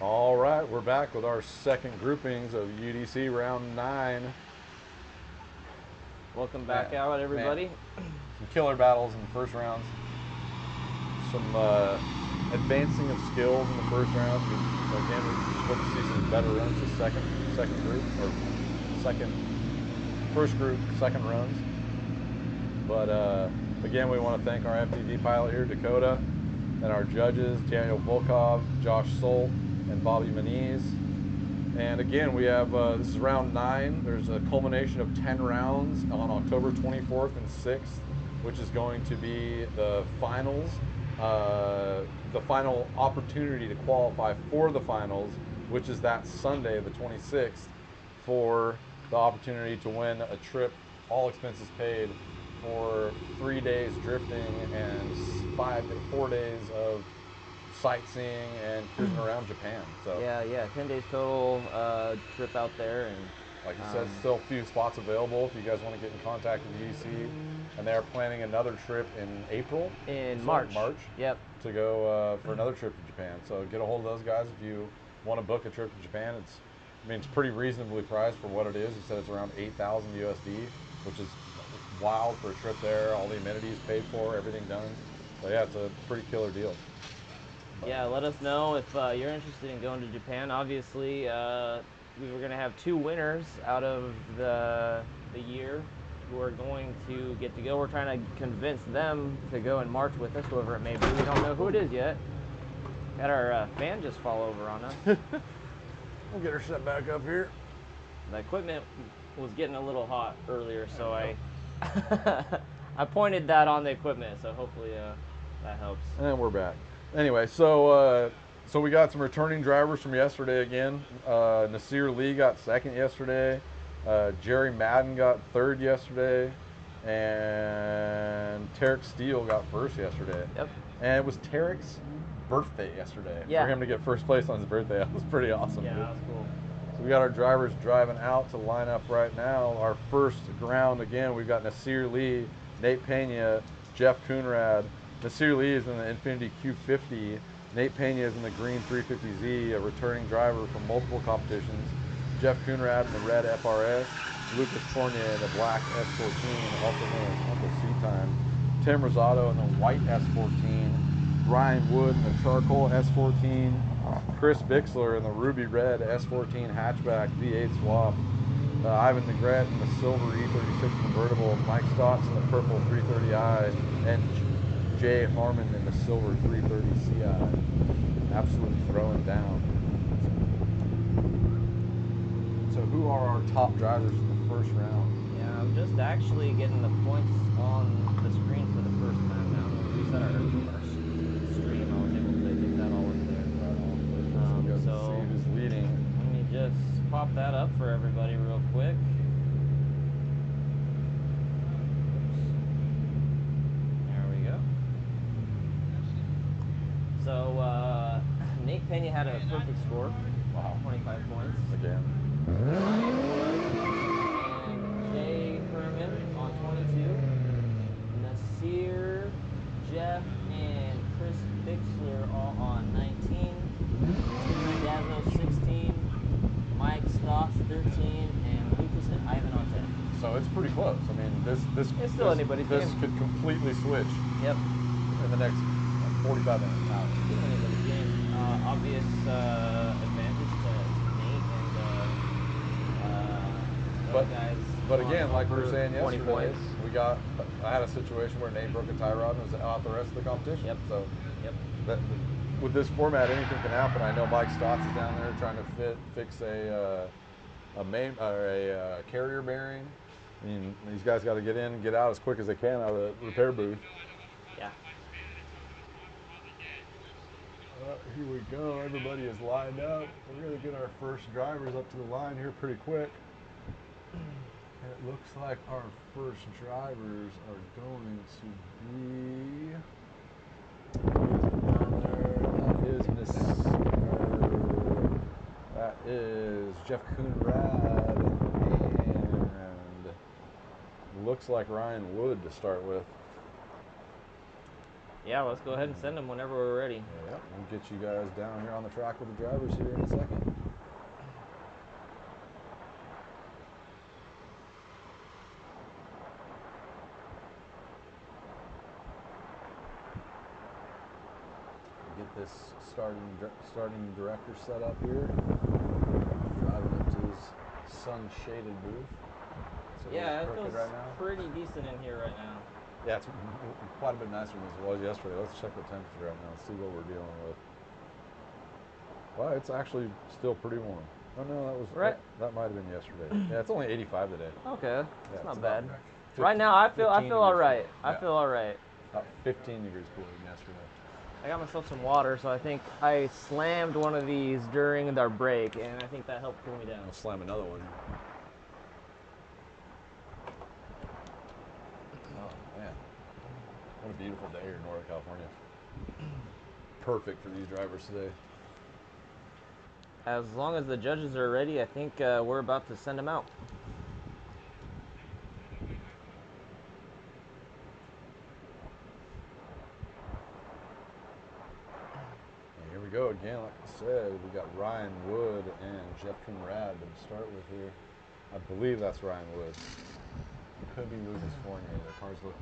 All right, we're back with our second groupings of UDC round 9. Welcome back out, everybody. Some killer battles in the first rounds. Some advancing of skills in the first rounds. Again, we hope to see some better runs the second group, or first group, second runs. But again, we want to thank our FTD pilot here, Dakota, and our judges, Daniel Volkov, Josh Solt, and Bobby Maniz. And again, we have, this is round 9. There's a culmination of 10 rounds on October 24th and 6th, which is going to be the finals, the final opportunity to qualify for the finals, which is that Sunday, the 26th, for the opportunity to win a trip, all expenses paid, for 3 days drifting and 4 days of sightseeing and cruising around Japan. So yeah, 10 days total trip out there, and like you said, still a few spots available if you guys want to get in contact with UDC. And they are planning another trip in April. In March. Yep. To go for another trip to Japan. So get a hold of those guys if you want to book a trip to Japan. It's pretty reasonably priced for what it is. He said it's around 8,000 USD, which is wild for a trip there. All the amenities paid for, everything done. So yeah, it's a pretty killer deal. Yeah, let us know if you're interested in going to Japan. Obviously, we were going to have 2 winners out of the year who are going to get to go. We're trying to convince them to go in March with us, whoever it may be. We don't know who it is yet. Had our fan just fall over on us. We'll get her set back up here. The equipment was getting a little hot earlier, so I I pointed that on the equipment, so hopefully that helps. And we're back. Anyway, so we got some returning drivers from yesterday again. Nasir Lee got second yesterday. Jerry Madden got third yesterday. And Tarek Steele got first yesterday. Yep. And it was Tarek's birthday yesterday. Yeah. For him to get first place on his birthday. That was pretty awesome. Yeah, dude. that was cool. So we got our drivers driving out to line up right now. Our first round, again, we've got Nasir Lee, Nate Pena, Jeff Coonrad. Nasir Lee is in the Infiniti Q50. Nate Pena is in the green 350Z, a returning driver from multiple competitions. Jeff Coonrad in the red FRS. Lucas Fournier in the black S14, also known as Uncle C Time. Tim Rosado in the white S14. Ryan Wood in the charcoal S14. Chris Bixler in the ruby red S14 hatchback V8 swap. Ivan Negrete in the silver E36 convertible. Mike Stotts in the purple 330i. And Jay Harmon in the silver 330 CI. Absolutely throwing down. So who are our top drivers in the first round? Yeah, I'm just actually getting the points on the screen for the first time now. We reset our stream. I was able to get that all in there. So see who's leading. Let me just pop that up for everybody real quick. There we go. So Nate Pena had a perfect score. Wow. 25 points. Again. Ryan Wood and Jay Herman on 22. Nasir, Jeff, and Chris Bixler all on 19. Randazzo 16. Mike Stotts 13, and Lucas and Ivan on 10. So it's pretty close. I mean, It's still anybody's this game. could completely switch. Yep. In the next 45 minutes. Still anybody's game. Obvious advantage to Nate and But guys. But again, like we were over saying 20 yesterday, points. I had a situation where Nate broke a tie rod and was out the rest of the competition. Yep. So Yep. with this format, anything can happen. I know Mike Stotts is down there trying to fix a carrier bearing. I mean, these guys got to get in and get out as quick as they can out of the repair booth. Yeah. Here we go. Everybody is lined up. We're going to get our first drivers up to the line here pretty quick. And it looks like our first drivers are going to be. That is Jeff Coonrad and looks like Ryan Wood to start with. Yeah, let's go ahead and send them whenever we're ready. Yep, we'll get you guys down here on the track with the drivers here in a second. Get this starting director set up here. Driving up to his sun-shaded booth. So Yeah, it feels right now. pretty decent in here right now. Yeah, it's quite a bit nicer than it was yesterday. Let's check the temperature right now and see what we're dealing with. Well, it's actually still pretty warm. Oh no, that was right. That might have been yesterday. Yeah, it's only 85 today. Okay, that's not bad. 50, right now, I feel all right. Yeah. I feel all right. About 15 degrees cooler than yesterday. I got myself some water, so I think I slammed one of these during our break, and I think that helped cool me down. I'll slam another one. Oh man, what a beautiful day here in Northern California. Perfect for these drivers today. As long as the judges are ready, I think we're about to send them out. And here we go again. Like I said, we got Ryan Wood and Jeff Conrad to start with here. I believe that's Ryan Wood. Could be Lucas Fournier. Their cars look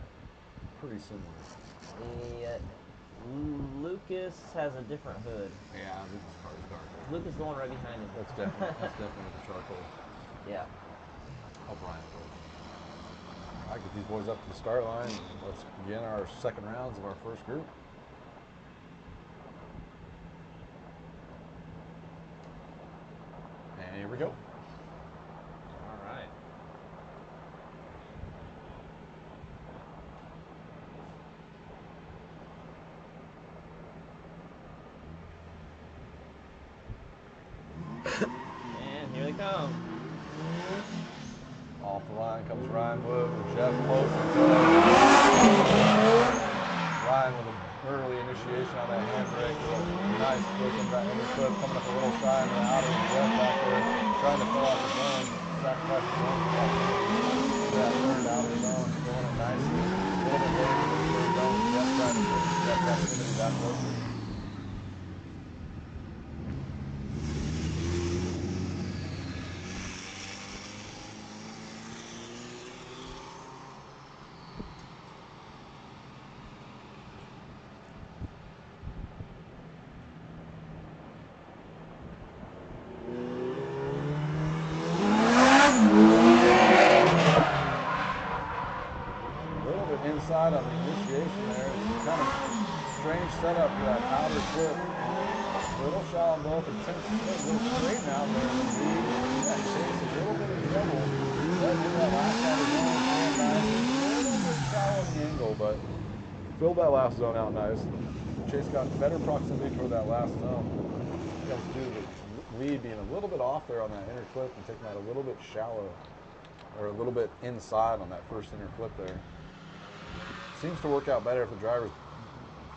pretty similar. Yeah. Lucas has a different hood. Yeah, Lucas' car is darker. Lucas is the one right behind him. That's definitely the charcoal. Yeah. Help Ryan Wood. All right, get these boys up to the start line. Let's begin our second rounds of our first group. And here we go. All right. And here they come. Off the line comes Ryan Wood with Jeff close and Ryan with an early initiation on that handbrake. Nice clip into that inner clip, coming up a little shy in the outer. Jeff back there trying to fill out the zone, sacrifice the zone for that third outer zone, filling it nicely. A little bit later for the third zone. Jeff trying to push that proximity back closer. Inside on the initiation there. It's kind of strange setup for that outer clip. A little shallow in both, and Tim Smith will straighten out there. Yeah, Chase a little bit of trouble. Right in that last outer zone, nice. A little bit shallow in the angle, but filled that last zone out nice. Chase got better proximity toward that last zone. Comes due to the lead being a little bit off there on that inner clip and taking that a little bit shallow, or a little bit inside on that first inner clip there. Seems to work out better if the drivers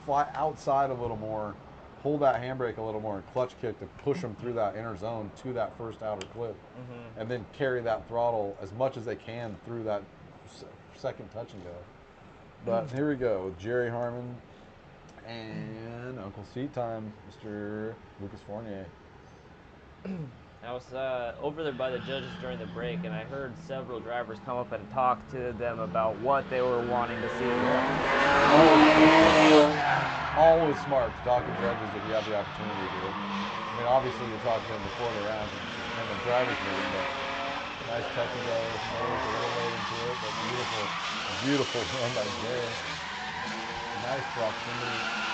fly outside a little more, hold that handbrake a little more, and clutch kick to push them through that inner zone to that first outer clip, and then carry that throttle as much as they can through that second touch and go. But here we go with Jerry Harmon and Uncle Seat Time, Mr. Lucas Fournier. I was over there by the judges during the break, and I heard several drivers come up and talk to them about what they were wanting to see. Always smart to talk to judges if you have the opportunity to do it. I mean, obviously you talk to them before the round and the driver's meeting, but nice touch and go. Maybe it's a little late into it, but beautiful run by Jerry. Nice proximity.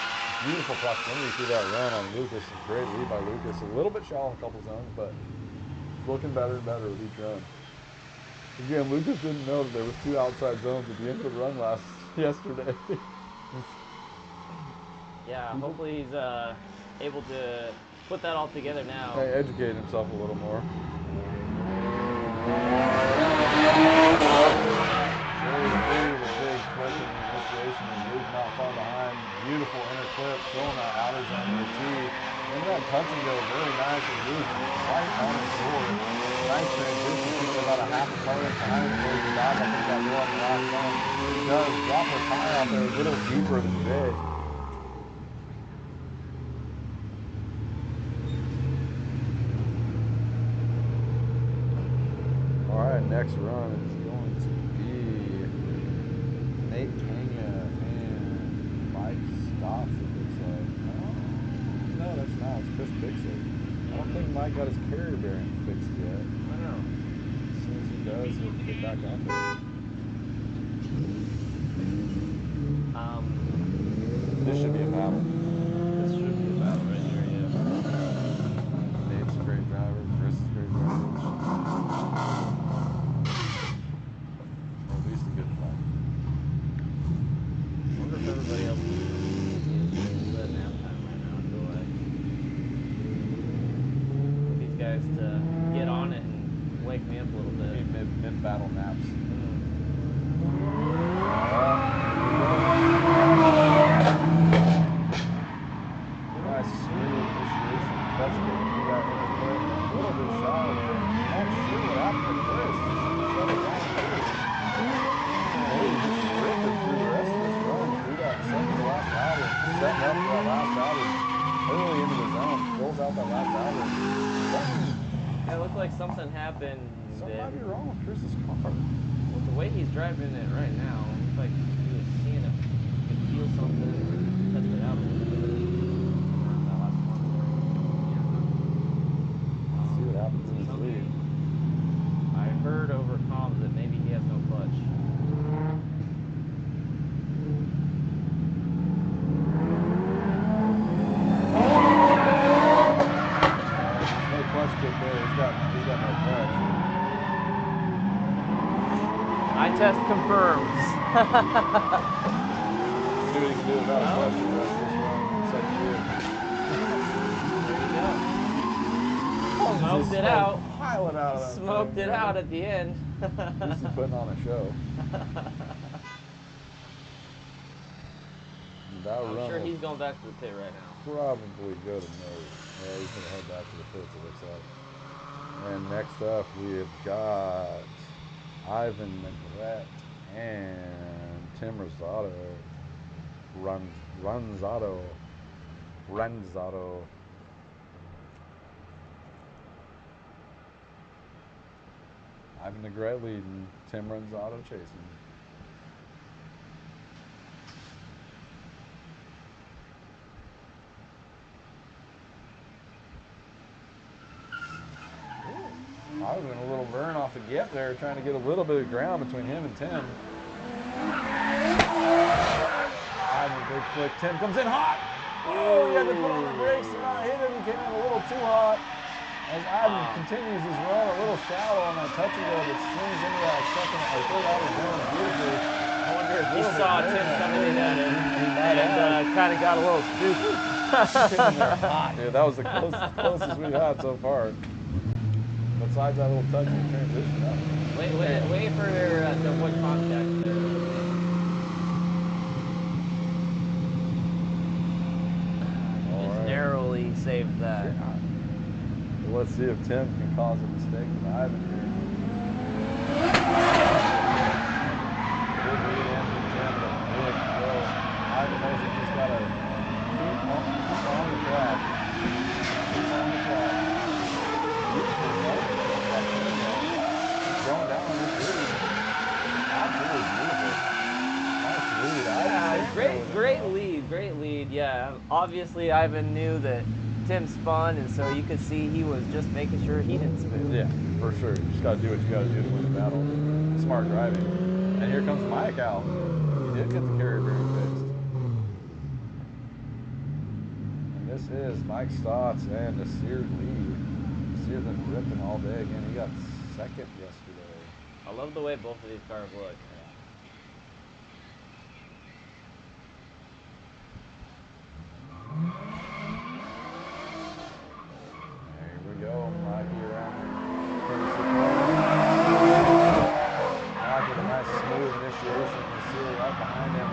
Beautiful proximity through that run on Lucas. Great lead by Lucas. A little bit shallow in a couple zones, but looking better and better with each run. Again, Lucas didn't know that there was two outside zones at the end of the run yesterday. Yeah, hopefully he's able to put that all together now. Hey, educate himself a little more. Not far behind. Beautiful inner clip, filling that outer zone to the tee. And that touch and go very nice and loose, right on the board. Nice transition, keeping about a half a car behind him before he can dive up into that door on the last zone. He does drop a tire out there a little deeper than Jay. next run is going to be Nate Pena and Mike Stotts, it looks like. No, that's not. It's Chris Bixley. I don't think Mike got his carrier bearing fixed yet. I know. As soon as he does, he'll get back out there. This should be a battle. This should be a battle right here, yeah. Nate's a great driver. Chris is a great driver. At least a good fight. I wonder if everybody else is at nap time right now. I feel like these guys to get on it and wake me up a little bit. Maybe mid-battle naps. Nice smooth initiation. Touch kick. He got in the foot. A little bit shallow there. Not sure what happened to Chris. Shut it down first. Oh, he's just ripping through the rest of this run. Through that second to last outer. Setting up for that last outer. Early into the zone. Pulls out that last outer. Yeah, it looked like something happened. Something might be wrong with Chris's car. Well, the way he's driving it right now, it looks like he was seeing if he could feel something or test it out a little bit. That last corner there. Yeah. See what happens in his lead. I heard over comms that maybe he has no clutch. No clutch kick there. He's got no clutch. Eye test confirms. See what he can do without a clutch for the rest of this run. Second gear. There you go. Smoked it out. Piling out of that Smoked thing, it man. out at the end. This is putting on a show. I'm sure he's going back to the pit right now. Probably go to nose. Yeah, he's gonna head back to the pits, it looks like. And next up we have got Ivan Negrete and Tim Rosado. Ranzado. Ivan Negrete leading, Tim Ranzado chasing. Ivan a little burn off the gap there, trying to get a little bit of ground between him and Tim. Ivan, big flick. Tim comes in hot. Oh, he had to put on the brakes to not hit him. He came in a little too hot. As Ivan continues his run, a little shallow on that touch and go, but swings into that second or third outer zone beautifully. I wonder if he saw Tim coming in at him and kind of got a little spooked. Yeah, that was the closest we've had so far. Besides that little touch and transition. Wait for the wood contact there. Just narrowly saved that. Yeah. Well, let's see if Tim can cause a mistake with Ivan here. Big lead in from Tim, but big go. Ivan knows he just got to keep on the track. Keep on the track. Beautiful run. Going down on this lead. Absolutely beautiful. Nice lead. Yeah, great lead. Yeah, obviously Ivan knew that Tim spun, and so you could see he was just making sure he didn't spin. Yeah, for sure. You just got to do what you got to do to win the battle. Smart driving. And here comes Mike out. He did get the carrier bearing fixed. And this is Mike Stotts and Nasir lead. Nasir been ripping all day. Again, he got second yesterday. I love the way both of these cars look. There we go, Mikey around there. Mike with a nice smooth initiation. Nasir right behind him.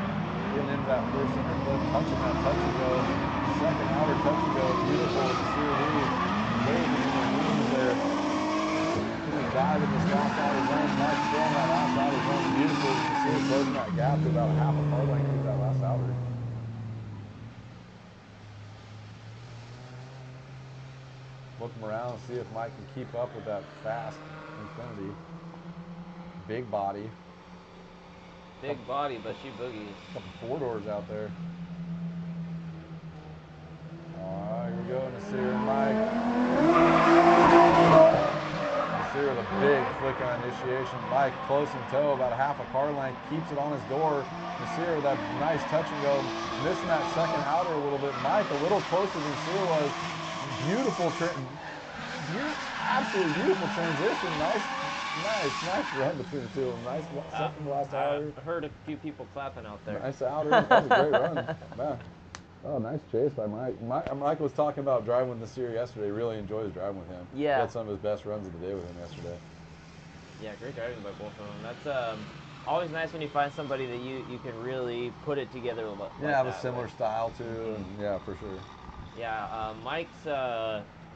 Getting into that first center clip, touching that touch and go. Second outer touch and go. Beautiful Nasir lead. Waving in the wings there. Dive in this last outer zone. Mike still in that last outer zone. Beautiful. You can see him closing that gap to about a half a car length through that last outer. Look him around and see if Mike can keep up with that fast Infinity. big body. Big body, but she boogies. A couple 4-doors out there. All right, here we go. Nasir and Mike. Nasir with a big flick on initiation. Mike close in tow, about a half a car length, keeps it on his door. Nasir with that nice touch and go, missing that second outer a little bit. Mike a little closer than Nasir was. Beautiful, absolutely beautiful transition. Nice run between the two of them. Nice second last outer. I heard a few people clapping out there. Nice outer. That was a great run. Man. Oh, nice chase by Mike. Mike was talking about driving with Nasir yesterday. Really enjoys driving with him. Yeah. He had some of his best runs of the day with him yesterday. Yeah, great driving by both of them. That's always nice when you find somebody that you can really put it together like have a similar style too, and yeah, for sure. Yeah, Mike's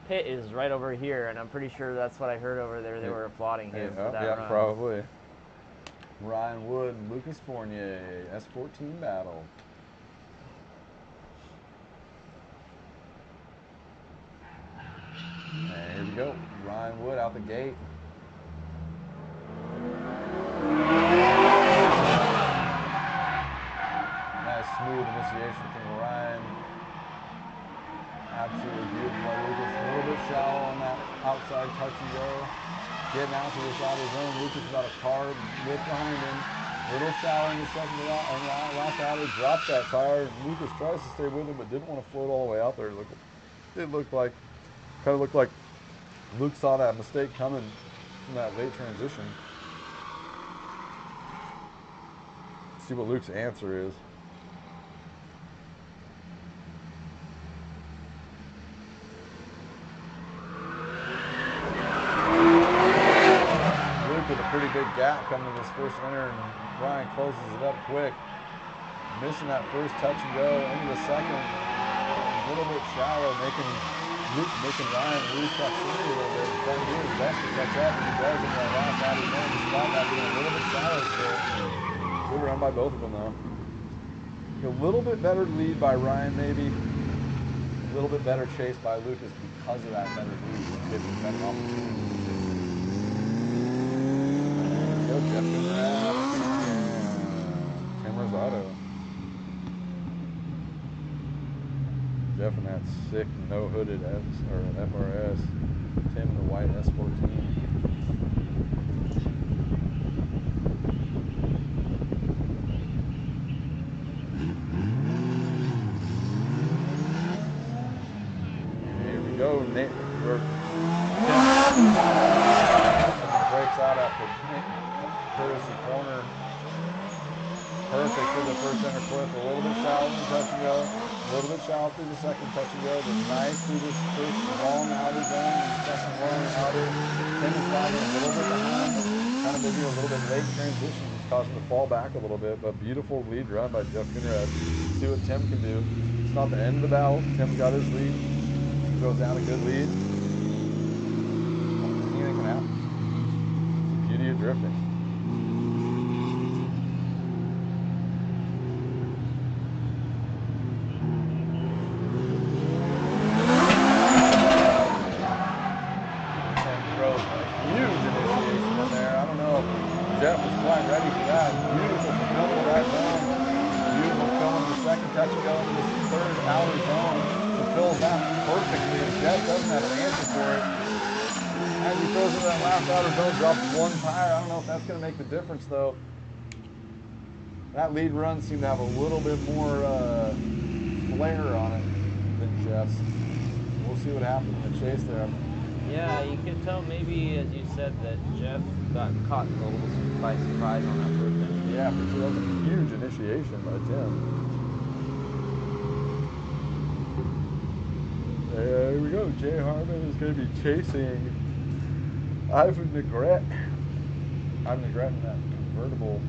pit is right over here, and I'm pretty sure that's what I heard over there. They were applauding him for that run. Yeah, probably. Ryan Wood and Lucas Fournier, S14 battle. And here we go. Ryan Wood out the gate. Nice smooth initiation from Ryan. Absolutely beautiful by Lucas. A little bit shallow on that outside touch and go. Getting out to this outer zone. Lucas about a car width behind him. A little shallow in the second and last outer. Dropped that tire. Lucas tries to stay with him, but didn't want to float all the way out there. It looked like Luke saw that mistake coming from that late transition. Let's see what Luke's answer is. Luke with a pretty big gap coming to this first winner, and Ryan closes it up quick. Missing that first touch and go into the second. A little bit shallow, making Ryan lose proximity a little bit. Trying to do his best to catch up, and he does in that last outer zone, despite that being a little bit shallow still. Good run by both of them, though. A little bit better lead by Ryan, maybe. A little bit better chase by Lucas because of that better lead. Getting better opportunity. There we go, Jeff Conrad. Tim Rosado. Jeff in that sick no-hooded FRS. Tim in the white S14. Here we go. Nate breaks out after courtesy corner. Perfect through the first center clip. A little bit shallow in the touch and go. A little bit shallow through the second touch and go, but nice through this first long outer zone and second long outer. Tim is lagging a little bit behind, kind of maybe a little bit late transition. It's causing him to fall back a little bit, but beautiful lead run by Jeff Conrad. See what Tim can do. It's not the end of the battle. Tim's got his lead. He goes down a good lead. Anything can happen. It's the beauty of drifting. Jeff was quite ready for that. Beautiful fulfillment of that zone. Beautiful fulfillment of the second touch and go into this third outer zone. Fulfills that perfectly. And Jeff doesn't have an answer for it. As he throws into that last outer zone, drops one tire. I don't know if that's going to make the difference, though. That lead run seemed to have a little bit more flair on it than Jeff's. We'll see what happens in the chase there. Yeah, you could tell maybe, as you said, that Jeff got caught a little by surprise on that first initiation. Yeah, for sure. That was a huge initiation by Tim. There we go. Jay Harmon is going to be chasing Ivan Negrete. Ivan Negrete in that convertible,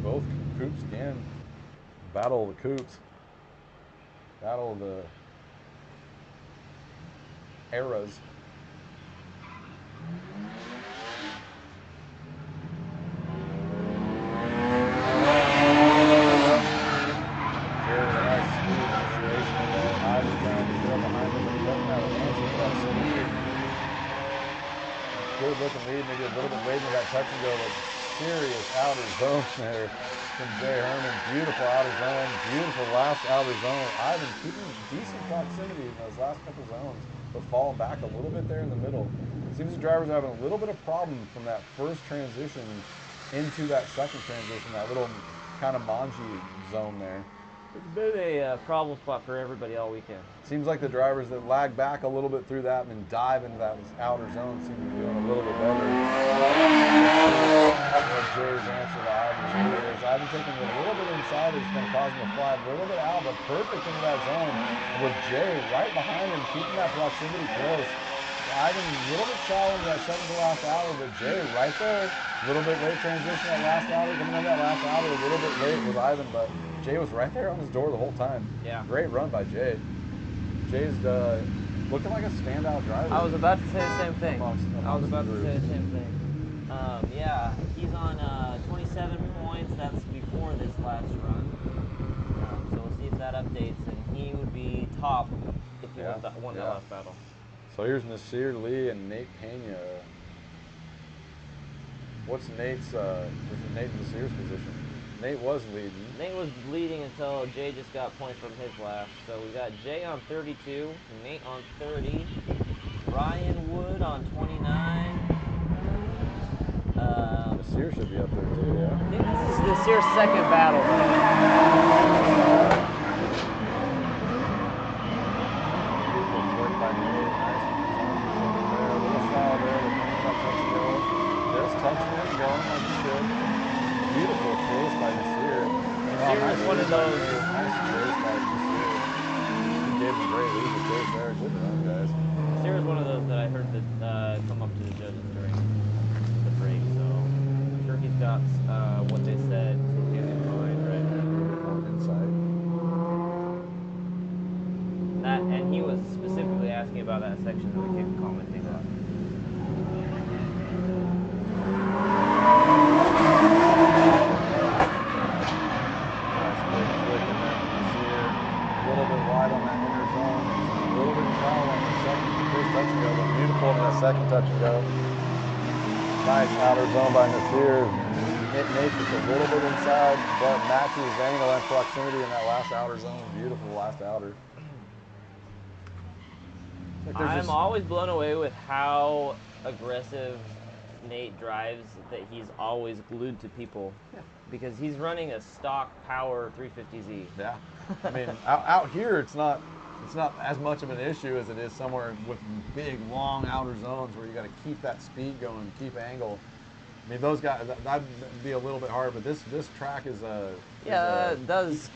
both coupes again. Battle of the coupes. Battle of the eras. Good looking lead, maybe a little bit late in that touch and go, but serious outer zone there from Jay Herman. Beautiful outer zone, beautiful last outer zone. Ivan keeping decent proximity in those last couple zones, but falling back a little bit there in the middle. Seems the drivers are having a little bit of problem from that first transition into that second transition, that little kind of manji zone there. It's been a problem spot for everybody all weekend. Seems like the drivers that lag back a little bit through that and then dive into that outer zone seem to be doing a little bit better. What Jay's answer to Ivan is. Ivan taking it a little bit inside is going to cause him to fly a little bit out, but perfect into that zone with Jay right behind him, keeping that proximity close. Ivan a little bit shallow in that second to last outer, but Jay right there. A little bit late transition that last outer, coming on that last outer a little bit late with Ivan, but Jay was right there on his door the whole time. Yeah. Great run by Jay. Jay's looking like a standout driver. I was about to say the same thing. Yeah, he's on 27 points. That's before this last run. So we'll see if that updates, and he would be top if he won that last battle. So here's Nasir Lee and Nate Pena. What's Nate's, is it Nate and Nasir's position? Nate was leading. Nate was leading until Jay just got points from his lap. So we got Jay on 32, Nate on 30, Ryan Wood on 29. Nasir should be up there too, yeah. I think this is Nasir's second battle. Touching it, going like he should. Beautiful chase by Nasir. Nasir is one of those. Nice chase by Nasir. He gave him a great lead to chase there. Good run, guys. Nasir is one of those that I heard that come up to the judges during the break, so I'm sure he's got what they said to him in mind right now. Insight. That, and he was specifically asking about that section that we came commenting on. Second touch and go. Nice outer zone by Nasir. Hit Nate just a little bit inside, but matches angle and proximity in that last outer zone. Beautiful last outer. I'm always blown away with how aggressive Nate drives, that he's always glued to people. Yeah. Because he's running a stock power 350Z. Yeah. I mean, out here it's not as much of an issue as it is somewhere with big, long outer zones where you got to keep that speed going, keep angle. I mean, those guys, that'd be a little bit hard, but this track is it does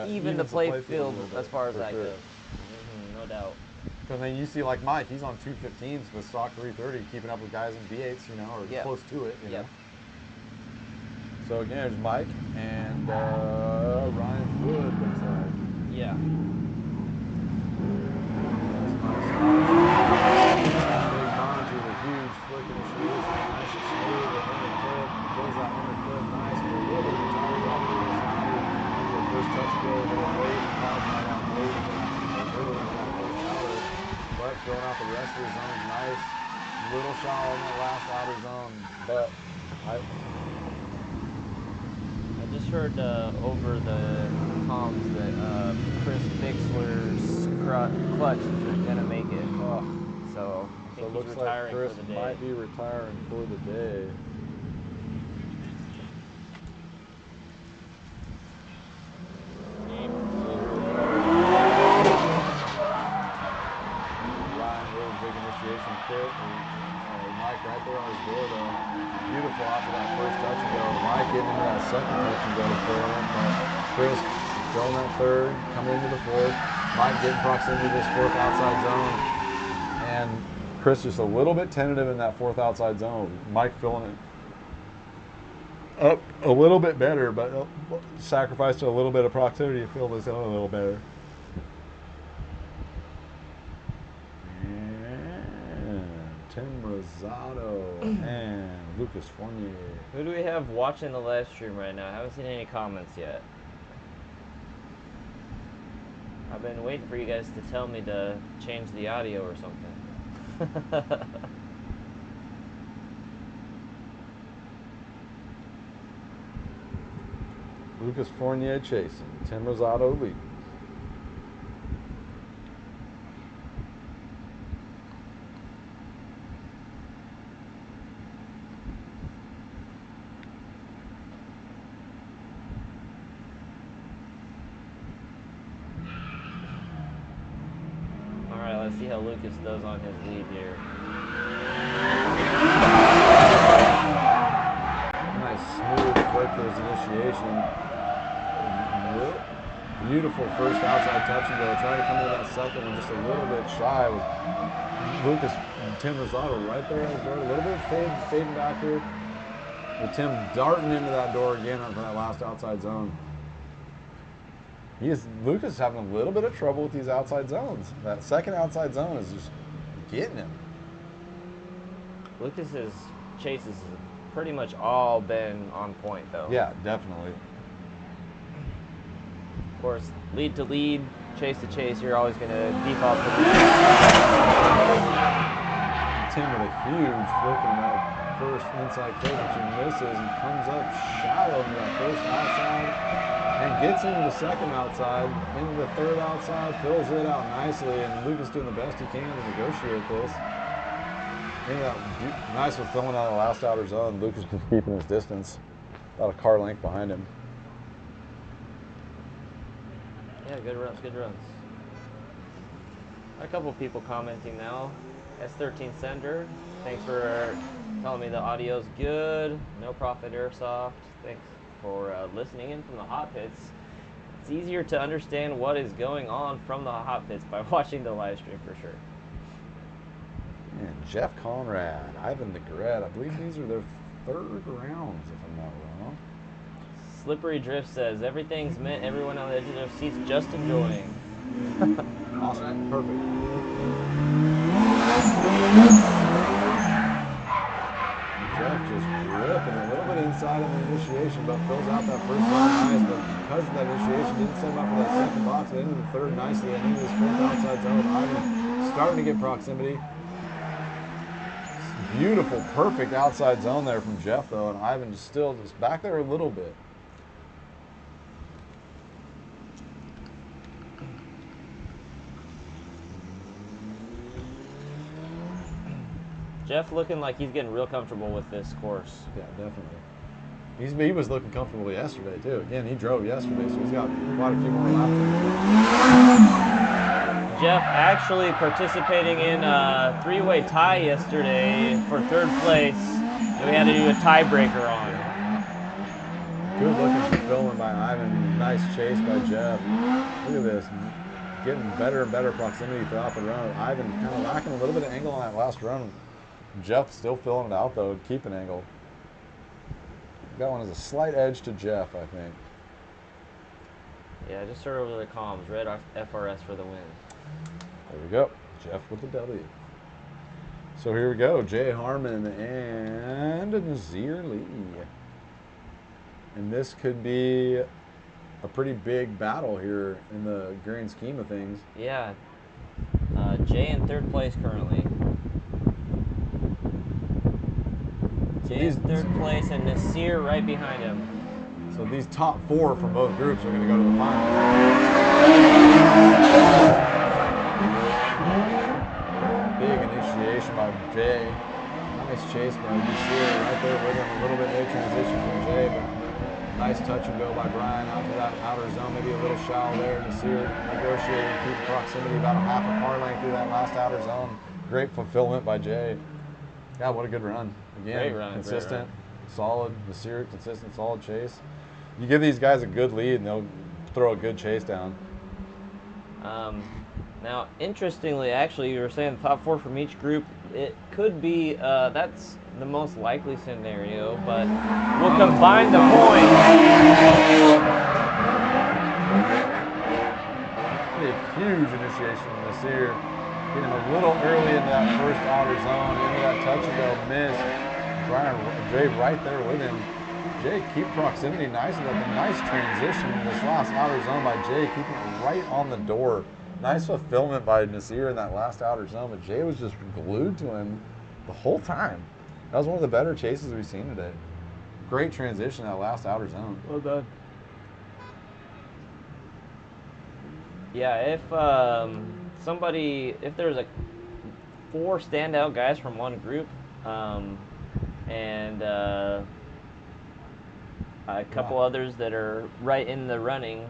even the play field as far as that goes. No doubt. Because then you see like Mike, he's on 215s with stock 330, keeping up with guys in V8s, you know, or close to it, you know. So again, there's Mike and Ryan Wood looks like. Yeah. Going out the rest of the zone, nice. Little shallow in that last outer zone, but I just heard over the comms that Chris Bixler's clutch is gonna make it. Oh. So I think it looks he's retiring like Chris for the day. might be retiring for the day. Mike right there on his door though. Beautiful after that first touch and go. Mike getting into that second touch and go for him. Chris going that third, coming into the fourth. Mike getting proximity to this fourth outside zone. And Chris just a little bit tentative in that fourth outside zone. Mike filling it up a little bit better, but sacrificed a little bit of proximity to fill this zone a little better. Tim Rosado and Lucas Fournier. Who do we have watching the live stream right now? I haven't seen any comments yet. I've been waiting for you guys to tell me to change the audio or something. Lucas Fournier chasing. Tim Rosado leading. All right, let's see how Lucas does on his lead here. Nice smooth flick for his initiation. Beautiful first outside touch and go. Trying to come into that second one just a little bit shy with Lucas and Tim Rosado right there on the door. A little bit of fading back here. With Tim darting into that door again on that last outside zone. Lucas is having a little bit of trouble with these outside zones. That second outside zone is just getting him. Lucas's chases have pretty much all been on point, though. Yeah, definitely. Of course, lead to lead, chase to chase, you're always going to default to the Tim with a huge flick in that first inside kick, which he misses and comes up shallow into that first outside and gets into the second outside, into the third outside, fills it out nicely, and Lucas doing the best he can to negotiate this. Nice with filling out the last outer zone. Lucas just keeping his distance, about a car length behind him. Yeah, good runs, good runs. A couple people commenting now. S13 Sender, thanks for telling me the audio's good. No Profit Airsoft, thanks for listening in from the hot pits. It's easier to understand what is going on from the hot pits by watching the live stream for sure. And Jeff Conrad, Ivan Negret, I believe these are their third rounds, if I'm not wrong. Slippery Drift says, everything's meant, everyone on the edge of their seats just enjoying. Awesome, perfect. Jeff just ripping a little bit inside of the initiation, but fills out that first zone nice, but because of that initiation, didn't set him up for that second box, but into the third nicely, and into his fourth outside zone. Ivan starting to get proximity. Beautiful, perfect outside zone there from Jeff, though, and Ivan still just back there a little bit. Jeff looking like he's getting real comfortable with this course. Yeah, definitely. He was looking comfortable yesterday, too. Again, he drove yesterday, so he's got quite a few more laps. Jeff actually participating in a three-way tie yesterday for third place that we had to do a tiebreaker on. Good looking fulfillment by Ivan. Nice chase by Jeff. Look at this. Getting better and better proximity throughout the run. Ivan kind of lacking a little bit of angle on that last run. Jeff still filling it out, though, keeping angle. That one has a slight edge to Jeff, I think. Yeah, just start over the comms. Red FRS for the win. There we go. Jeff with the W. So here we go. Jay Harmon and Nazir Lee. And this could be a pretty big battle here in the grand scheme of things. Yeah. Jay in third place currently. Jay in third place and Nasir right behind him. So these top four from both groups are going to go to the final. Big initiation by Jay. Nice chase by Nasir right there with him. A little bit late transition from Jay, but nice touch and go by Brian out to that outer zone. Maybe a little shallow there. Nasir negotiating, keep proximity about a half a car length through that last outer zone. Great fulfillment by Jay. God, what a good run. Again, great run, consistent, solid. Nasir, consistent, solid chase. You give these guys a good lead and they'll throw a good chase down. Now, interestingly, actually, you were saying the top four from each group. It could be, that's the most likely scenario, but we'll combine the points. A huge initiation from Nasir. Getting a little early into that first outer zone, into that touch and go miss. Brian Jay right there with him. Jay keep proximity nice, and a nice transition in this last outer zone by Jay, keeping it right on the door. Nice fulfillment by Nasir in that last outer zone, but Jay was just glued to him the whole time. That was one of the better chases we've seen today. Great transition in that last outer zone. Well done. Yeah, if if there's like 4 standout guys from one group, and a couple others that are right in the running,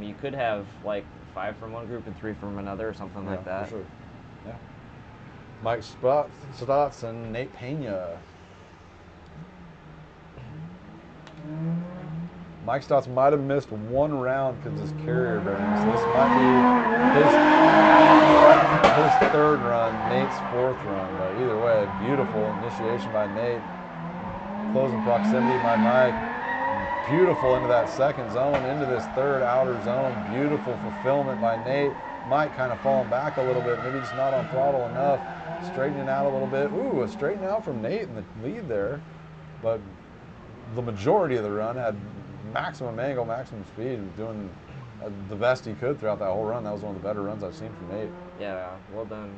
you could have like 5 from one group and 3 from another, or something like that. For sure. Yeah. Mike Stotts and Nate Pena. Mike Stotts might have missed one round because his carrier bearings. This might be his third run, Nate's fourth run. But either way, beautiful initiation by Nate. Closing proximity by Mike. Beautiful into that second zone, into this third outer zone. Beautiful fulfillment by Nate. Mike kind of falling back a little bit, maybe just not on throttle enough. Straightening out a little bit. Ooh, a straighten out from Nate in the lead there. But the majority of the run had maximum angle, maximum speed, doing the best he could throughout that whole run. That was one of the better runs I've seen from Nate. Yeah, well done.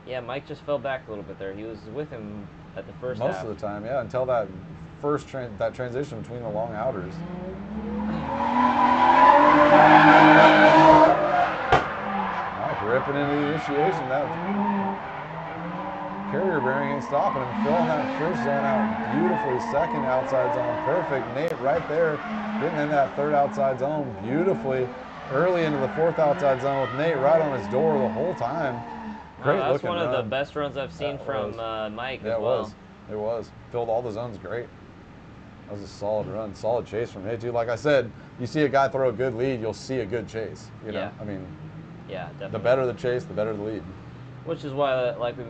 Yeah, Mike just fell back a little bit there. He was with him at the first Most half. of the time, yeah, until that first that transition between the long outers. Mike ripping into the initiation. That carrier bearing ain't stopping him. Filling that first zone out beautifully. Second outside zone, perfect. Nate right there, getting in that third outside zone beautifully. Early into the fourth outside zone with Nate right on his door the whole time. Great That's looking one of run. the best runs I've seen from Mike as well. It was. Filled all the zones great. That was a solid run. Solid chase from Nate, too. Like I said, you see a guy throw a good lead, you'll see a good chase. You know? I mean, yeah, definitely. The better the chase, the better the lead. Which is why, like we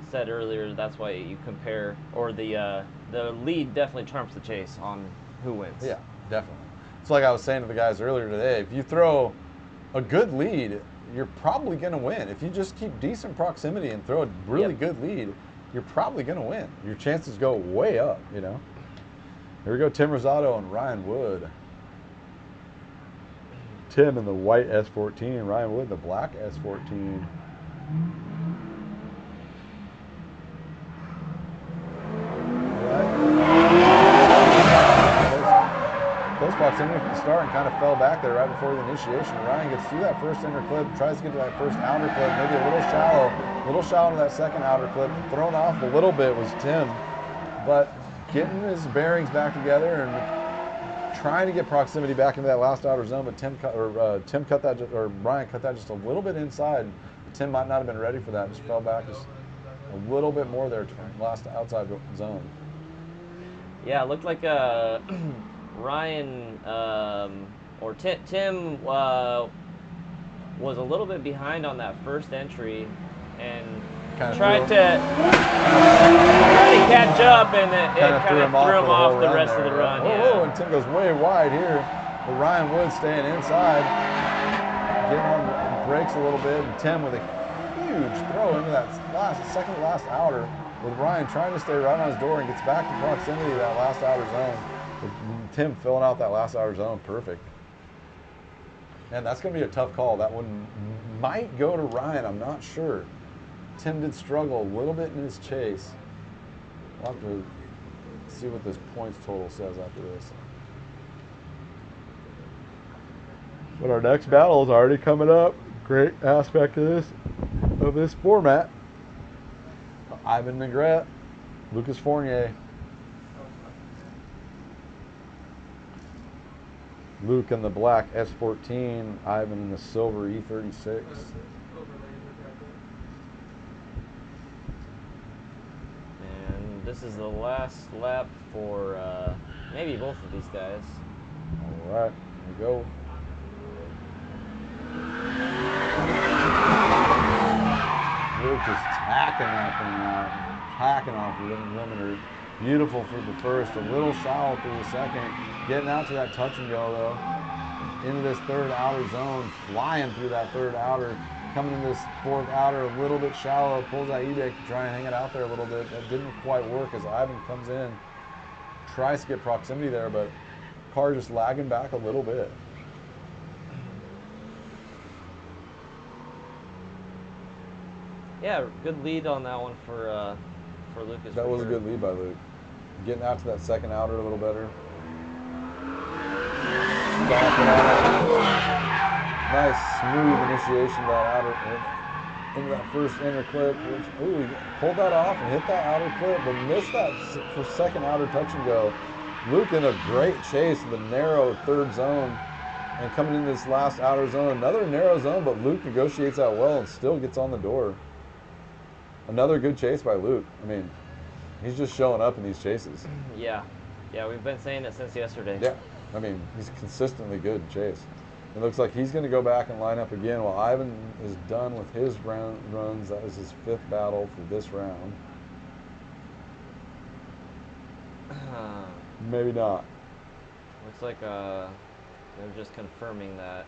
said earlier, that's why you compare, or the lead definitely trumps the chase on who wins. Yeah, definitely. It's like I was saying to the guys earlier today, if you throw a good lead, you're probably going to win. If you just keep decent proximity and throw a really good lead, you're probably going to win. Your chances go way up, you know. Here we go, Tim Rosado and Ryan Wood. Tim in the white S14, Ryan Wood in the black S14. Close proximity from the start and kind of fell back there right before the initiation. Ryan gets through that first inner clip, tries to get to that first outer clip, maybe a little shallow to that second outer clip. Thrown off a little bit was Tim, but getting his bearings back together and trying to get proximity back into that last outer zone, but Ryan cut that just a little bit inside. Tim might not have been ready for that, just fell back just a little bit more there to the last outside zone. Yeah, it looked like Ryan or Tim was a little bit behind on that first entry and tried to catch up, and it kind of threw him off the rest of the run. Whoa, and Tim goes way wide here. But Ryan Wood staying inside, getting on the brakes a little bit, and Tim with a huge throw into that second to last outer, with Ryan trying to stay right on his door and gets back to proximity to that last outer zone. With Tim filling out that last outer zone, perfect. And that's going to be a tough call. That one might go to Ryan, I'm not sure. Tim did struggle a little bit in his chase. We'll have to see what this points total says after this. But our next battle is already coming up. Great aspect of this format. Ivan Negrete, Lucas Fournier. Luke in the black S14, Ivan in the silver E36. And this is the last lap for maybe both of these guys. All right, here we go. Luke just tacking that thing out, hacking off the limiter. Beautiful for the first, a little shallow through the second. Getting out to that touch and go though. Into this third outer zone, flying through that third outer. Coming into this fourth outer, a little bit shallow, pulls that E-deck to try and hang it out there a little bit. That didn't quite work as Ivan comes in, tries to get proximity there, but car just lagging back a little bit. Yeah, good lead on that one for Lucas. That was a good lead by Luke. Getting out to that second outer a little better. Stomping on it. Nice smooth initiation of that into that first inner clip, which, ooh, he pulled that off and hit that outer clip, but missed that for second outer touch and go. Luke in a great chase in the narrow third zone, and coming into this last outer zone, another narrow zone, but Luke negotiates that well and still gets on the door. Another good chase by Luke. I mean, he's just showing up in these chases. Yeah, we've been saying it since yesterday. Yeah, I mean, he's consistently good in chase. It looks like he's going to go back and line up again while Ivan is done with his runs. That was his 5th battle for this round. Maybe not. Looks like they're just confirming that.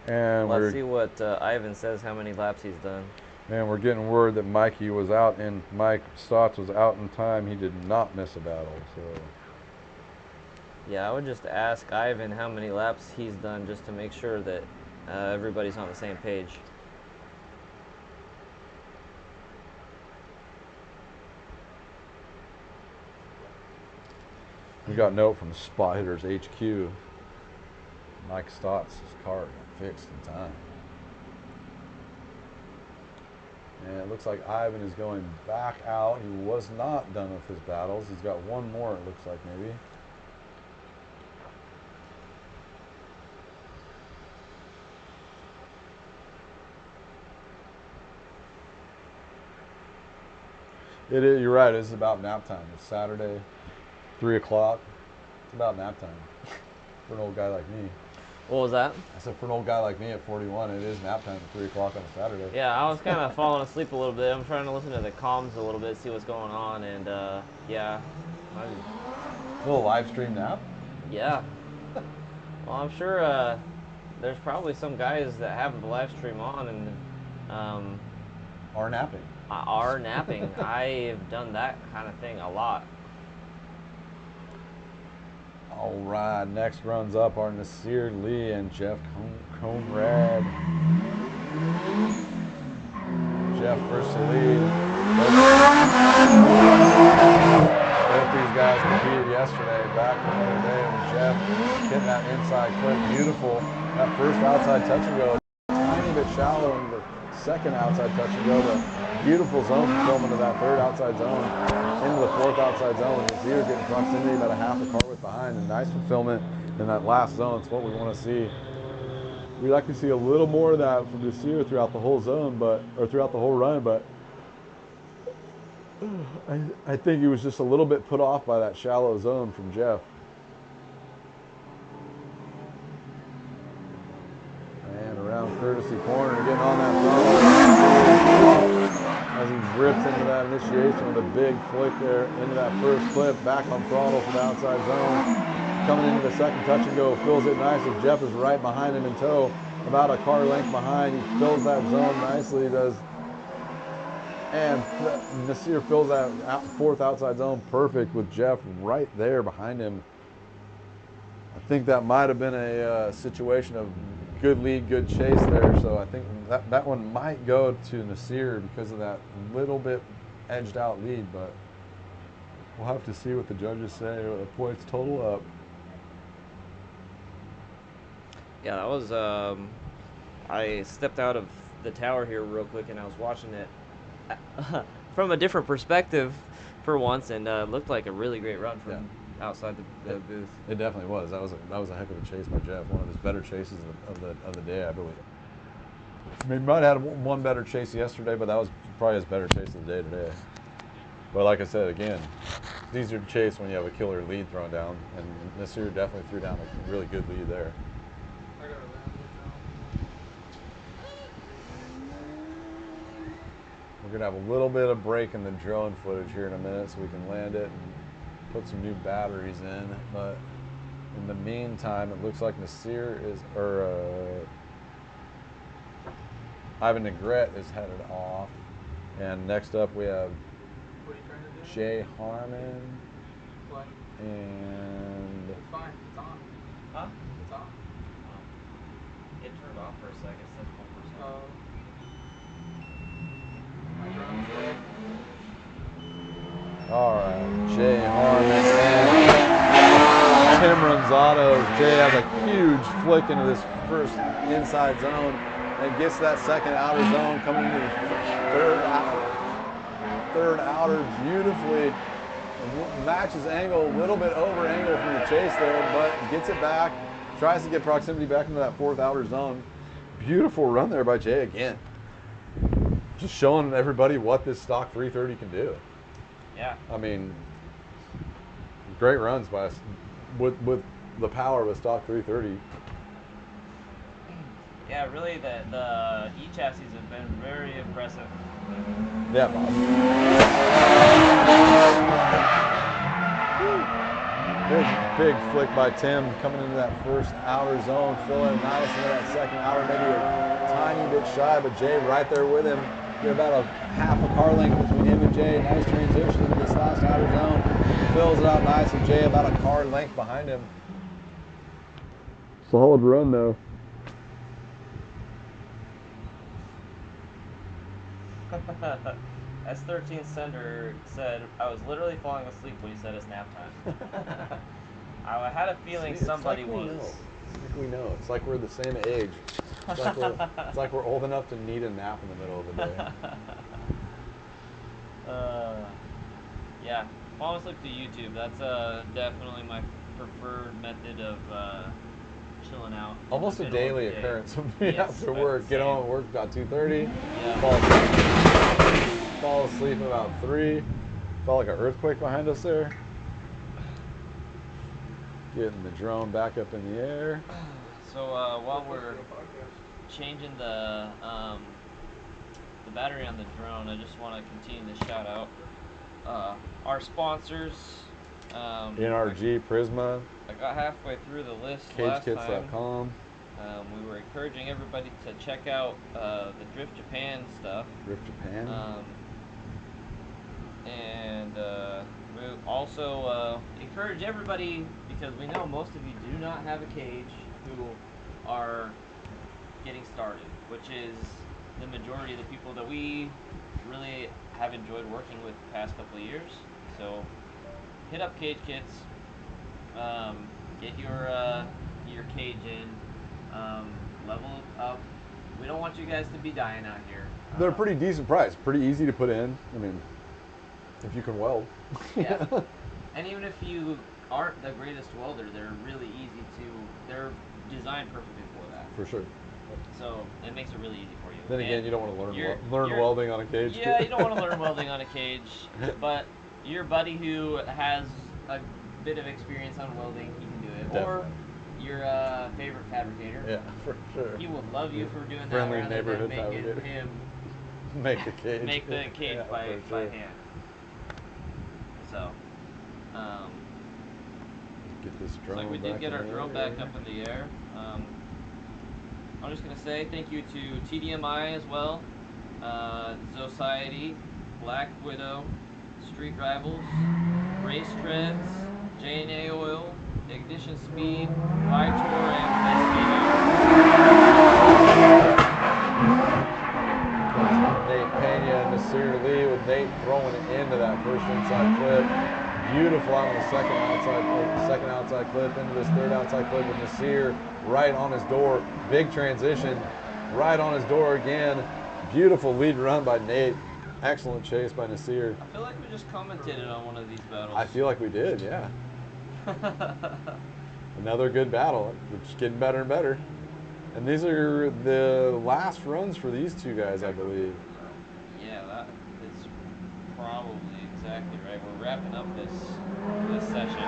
And let's see what Ivan says, how many laps he's done. And we're getting word that Mikey was out, and Mike Stotts was out in time. He did not miss a battle. So yeah, I would just ask Ivan how many laps he's done, just to make sure that everybody's on the same page. We got a note from Spot Hitters HQ. Mike Stotts' car got fixed in time. And it looks like Ivan is going back out. He was not done with his battles. He's got one more, it looks like, maybe. It is, you're right, it's about nap time. It's Saturday, 3 o'clock. It's about nap time for an old guy like me. What was that? I said, for an old guy like me at 41, it is nap time at 3 o'clock on a Saturday. Yeah, I was kind of falling asleep a little bit. I'm trying to listen to the comms a little bit, see what's going on, and yeah. A little live stream nap? Yeah. Well, I'm sure there's probably some guys that have the live stream on and are napping. Are napping. I've done that kind of thing a lot. All right, next runs up are Nasir Lee and Jeff Conrad. Jeff first to lead. Both these guys competed yesterday, back another day, and Jeff hitting that inside clip. Beautiful. That first outside touch and go, tiny bit shallow in the second outside touch and go, but beautiful zone fulfillment of that third outside zone into the 4th outside zone. Nasir getting proximity about a half a car width behind, and nice fulfillment in that last zone. It's what we want to see. We'd like to see a little more of that from Nasir throughout the whole zone, or throughout the whole run, but I think he was just a little bit put off by that shallow zone from Jeff. And around courtesy corner, getting on that throttle as he rips into that initiation with a big flick there into that first clip, back on throttle for the outside zone. Coming into the second touch and go, fills it nicely. Jeff is right behind him in tow, about a car length behind. He fills that zone nicely, does. And Nasir fills that 4th outside zone perfect with Jeff right there behind him. I think that might have been a situation of good lead, good chase there. So I think that one might go to Nasir because of that little bit edged out lead, but we'll have to see what the judges say or the points total up. Yeah, that was, I stepped out of the tower here real quick and I was watching it from a different perspective for once, and looked like a really great run from outside the booth. It definitely was. That was a heck of a chase by Jeff. One of his better chases of the day, I believe. I mean, he might have had one better chase yesterday, but that was probably his better chase of the day today. But like I said, again, it's easier to chase when you have a killer lead thrown down, and Nasir definitely threw down a really good lead there. We're going to have a little bit of break in the drone footage here in a minute so we can land it and put some new batteries in. But in the meantime, it looks like Nasir is, Ivan Negrete is headed off. And next up we have Jay Harmon. What? And It's fine. It's on. Huh? It's on. It turned off for a second. It said 1%. Oh. Jay Harmon, and Tim runs autos. Jay has a huge flick into this first inside zone and gets that second outer zone coming into the third outer beautifully. Matches angle, a little bit over angle from the chase there, but gets it back. Tries to get proximity back into that fourth outer zone. Beautiful run there by Jay again. Just showing everybody what this stock 330 can do. Yeah. I mean, great runs by us with the power of a stock 330. Yeah, really, the E-chassis have been very impressive. Yeah, Bob. Big flick by Tim coming into that first outer zone, filling nice into that second outer, maybe a tiny bit shy, but Jay right there with him. Get about a half a car length between him and Jay. Nice transition into this last outer zone. Fills it out nice, and Jay about a car length behind him. Solid run though. S13 Sender said, I was literally falling asleep when he said it's nap time. I had a feeling somebody was. It's like we know. It's like we're the same age. It's like we're old enough to need a nap in the middle of the day. Yeah, fall asleep to YouTube. That's definitely my preferred method of chilling out. Almost a daily occurrence for me after work. Get home at work about 2:30. Yeah. Fall asleep at about 3. Felt like an earthquake behind us there. Getting the drone back up in the air. So while we're changing the battery on the drone, I just want to continue to shout out our sponsors. NRG, Prisma, I got halfway through the list last time. CageKits.com. We were encouraging everybody to check out the Drift Japan stuff. Drift Japan. And we also encourage everybody, because we know most of you do not have a cage, who are getting started, which is the majority of the people that we really have enjoyed working with the past couple of years. So hit up Cage Kits, get your cage in, level it up. We don't want you guys to be dying out here. They're a pretty decent price, pretty easy to put in. I mean, if you can weld. Yeah. And even if you aren't the greatest welder, they're really easy they're designed perfectly for that. For sure. So it makes it really easy for you. Then again, you don't want to learn welding on a cage. Yeah, you don't want to learn welding on a cage, but your buddy who has a bit of experience on welding, he can do it. Definitely. Or your favorite fabricator. Yeah, for sure. He will love you for doing Friendly that rather neighborhood than making fabricator. him make the cage. make the cage Yeah, by sure. hand. So, Get this drone so we back did get in our the drone air. back up in the air. I'm just going to say thank you to TDMI as well, Society, Black Widow, Street Rivals, Race Treads, J&A Oil, Ignition Speed, Vitor, and Nate Pena and Nasir Lee, with Nate throwing it into that first inside clip. Beautiful out on the second outside clip into this third outside clip with Nasir right on his door. Big transition, right on his door again. Beautiful lead run by Nate. Excellent chase by Nasir. I feel like we just commentated on one of these battles. I feel like we did, yeah. Another good battle. It's just getting better and better. And these are the last runs for these two guys, I believe. Yeah, that is probably exactly right. We're wrapping up this session.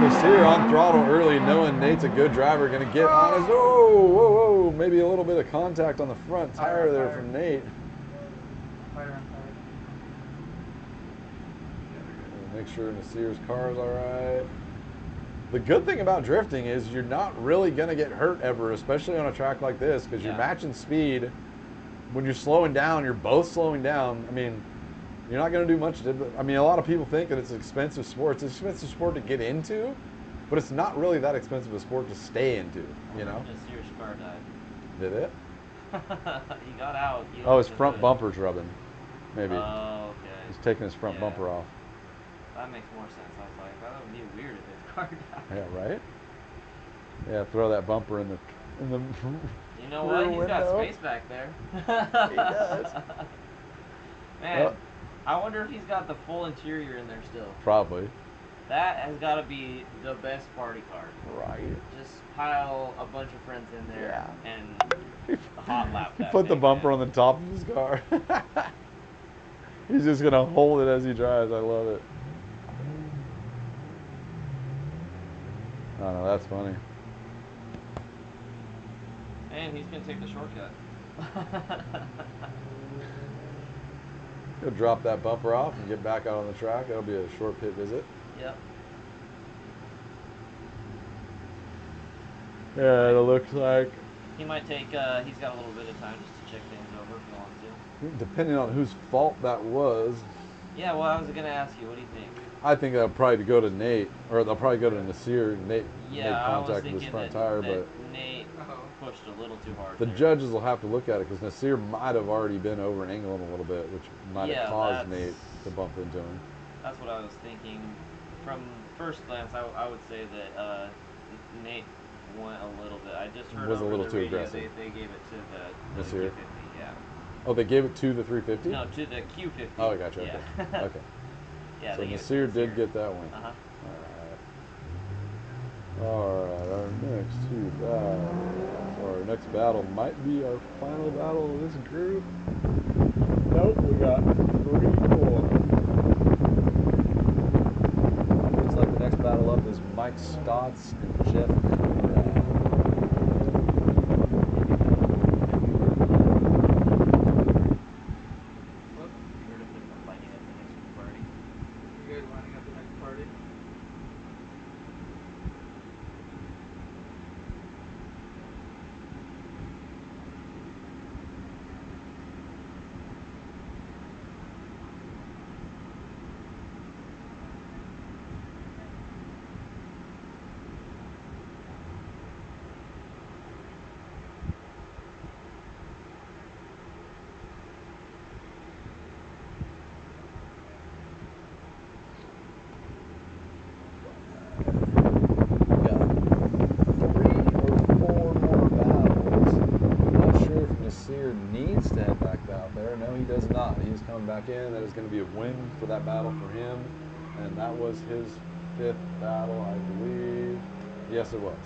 Nasir on throttle early, knowing Nate's a good driver, going to get on his, whoa, maybe a little bit of contact on the front tire there from Nate. Make sure Nasir's car is all right. The good thing about drifting is you're not really going to get hurt ever, especially on a track like this, because you're matching speed. When you're slowing down, you're both slowing down. I mean, you're not going to do much. I mean, a lot of people think that it's an expensive sport. It's an expensive sport to get into, but it's not really that expensive a sport to stay into, you know? Nasir's car died. Did it? He got out. Oh, his front bumper's rubbing. maybe. Oh, okay. He's taking his front Yeah. bumper off. That makes more sense. I was like, that would be weird if his car died. Yeah, right? Yeah, throw that bumper in the You know rear what? He's got window. space back there. He does. Man, I wonder if he's got the full interior in there still. Probably. That has got to be the best party car. Right. Just pile a bunch of friends in there and hot lap He that put the thing, bumper man. on the top of his car. He's just gonna hold it as he drives. I love it. Oh no, that's funny. And he's gonna take the shortcut. He'll drop that bumper off and get back out on the track. That'll be a short pit visit. Yep. Yeah, it looks like. He might take, he's got a little bit of time just to check things over if he wants to. Depending on whose fault that was. Yeah, well, I was going to ask you, what do you think? I think that'll probably go to Nate, or they'll probably go to Nasir. Nate made contact with his front tire, but Nate pushed a little too hard. The judges will have to look at it because Nasir might have already been over and angling a little bit, which might have caused Nate to bump into him. That's what I was thinking. From first glance, I would say that Nate went a little bit. I just heard was a over little the too radio aggressive. they gave it to the Nasir? Q50, yeah. Oh, they gave it to the 350? No, to the Q50. Oh, I got you. Yeah. Okay. Okay. Yeah, So Nasir did get that one. Uh-huh. All right, our next two battles, or our next battle might be our final battle of this group. Nope, we got 3 more. Looks like the next battle up is Mike Stotts and Jeff Conrad. You guys lining up the next party? Nasir needs to head back out there. No, he does not. He's coming back in. That is going to be a win for that battle for him. And that was his 5th battle, I believe. Yes, it was.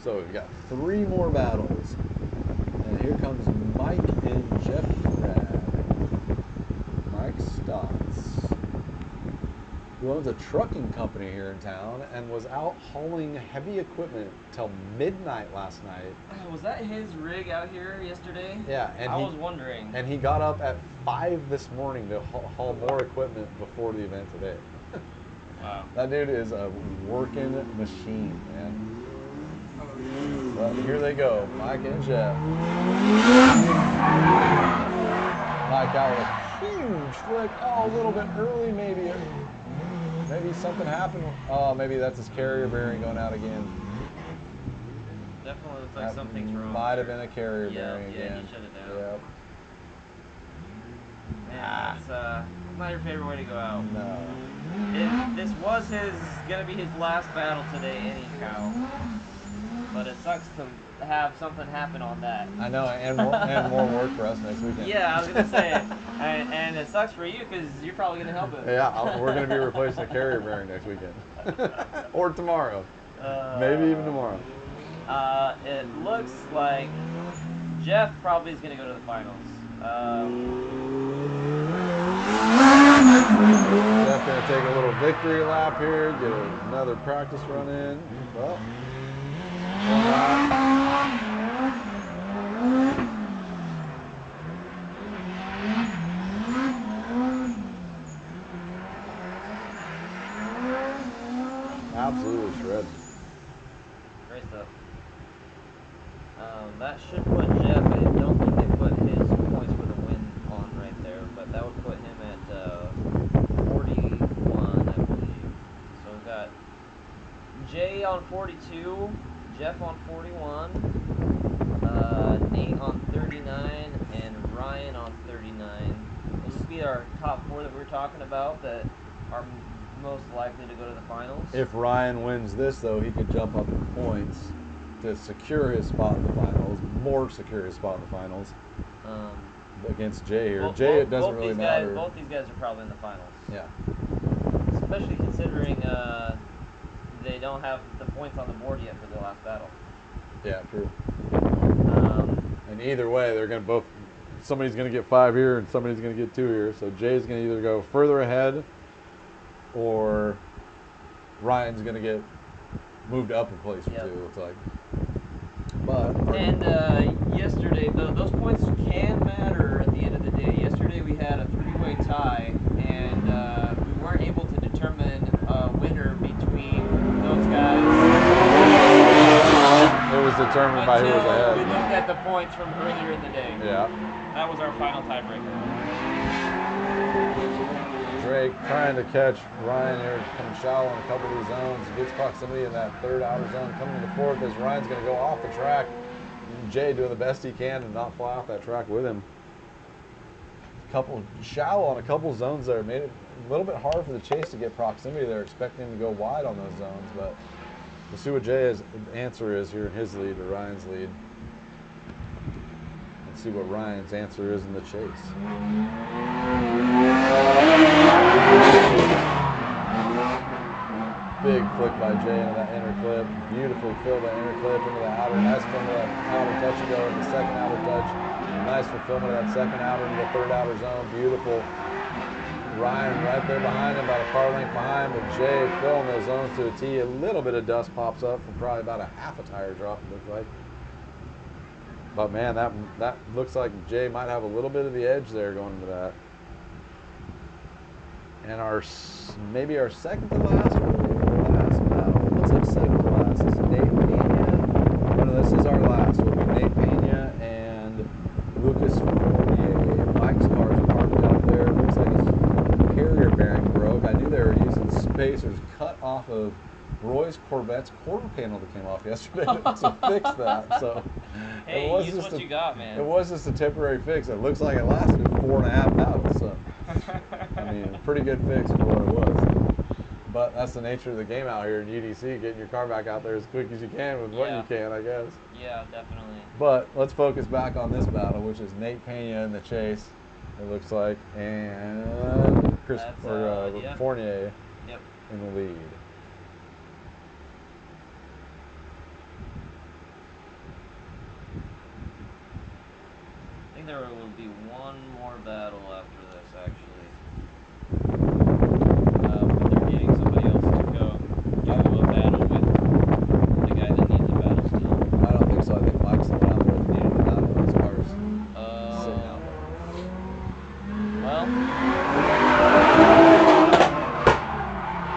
So we've got 3 more battles. And here comes Mike and Jeff Conrad. Mike Stotts, who owns a trucking company here in town and was out hauling heavy equipment till midnight last night. Was that his rig out here yesterday? Yeah, and I was wondering. And he got up at 5 this morning to haul more equipment before the event today. Wow. That dude is a working machine, man. But here they go, Mike and Jeff. Mike out with a huge flick. Oh, a little bit early maybe. Maybe something happened. Oh, maybe that's his carrier bearing going out again. Definitely looks like something's wrong. Might have been a carrier bearing again. again. Yeah, he shut it down. Yep. Man, it's not your favorite way to go out. No. This was gonna be his last battle today anyhow. But it sucks to have something happen on that. I know, and more work for us next weekend. Yeah, I was gonna say, and it sucks for you because you're probably gonna help him. Yeah, we're gonna be replacing a carrier bearing next weekend, or tomorrow, maybe even tomorrow. It looks like Jeff probably is gonna go to the finals. Jeff's gonna take a little victory lap here, get another practice run in. Well. Absolutely shredded. Great stuff. That should put Jeff, I don't think they put his points for the win on right there, but that would put him at 41, I believe. So we've got Jay on 42, Jeff on 41, Nate on 39, and Ryan on 39. talking about that are most likely to go to the finals. If Ryan wins this, though, he could jump up in points to secure his spot in the finals, more secure his spot in the finals against Jay here. Jay, it doesn't really matter. Both these guys are probably in the finals. Yeah. Especially considering they don't have the points on the board yet for the last battle. Yeah, true. And either way, they're going to both. Somebody's going to get 5 here, and somebody's going to get 2 here. So Jay's going to either go further ahead, or Ryan's going to get moved up a place or 2. It looks like. But yesterday, those points can matter at the end of the day. Yesterday we had a 3-way tie, and we weren't able to determine a winner between those guys. It was determined by who was ahead. We looked at the points from earlier in the day. Yeah. That was our final tiebreaker. Drake trying to catch Ryan here, coming shallow in a couple of these zones. Gets proximity in that 3rd outer zone, coming to the 4th as Ryan's going to go off the track. Jay doing the best he can to not fly off that track with him. Couple shallow on a couple zones there. Made it a little bit hard for the chase to get proximity. They're expecting him to go wide on those zones, but we'll see what Jay's answer is here in his lead or Ryan's lead. And see what Ryan's answer is in the chase. Big flick by Jay into that inner clip. Beautifully filled that inner clip into the outer. Nice fulfillment of that outer touch and go into the 2nd outer touch. Nice fulfillment of that 2nd outer into the 3rd outer zone. Beautiful. Ryan right there behind him, about a car length behind, but Jay filling those zones to a T. A little bit of dust pops up from probably about a half a tire drop, it looks like. But man, that looks like Jay might have a little bit of the edge there going into that. And maybe our second to last or last battle. Looks like second to last. This is Nate Pena. No, this is our last. It'll be Nate Pena and Lucas Fournier. Mike's cars are parked out there. Looks like his carrier bearing broke. I knew they were using spacers cut off of Roy's Corvette's quarter panel that came off yesterday to fix that. So hey, use what you got, man. It was just a temporary fix. It looks like it lasted 4.5 battles. So I mean, pretty good fix for what it was. But that's the nature of the game out here in UDC, getting your car back out there as quick as you can with what you can, I guess. Yeah, definitely. But let's focus back on this battle, which is Nate Pena in the chase, it looks like, and Fournier in the lead. I think there will be one more battle after this, actually. But they're getting somebody else to go do a battle with the guy that needs a battle still. I don't think so. I think Mike's the one out there that needed the battle. His car's sitting out there. Well,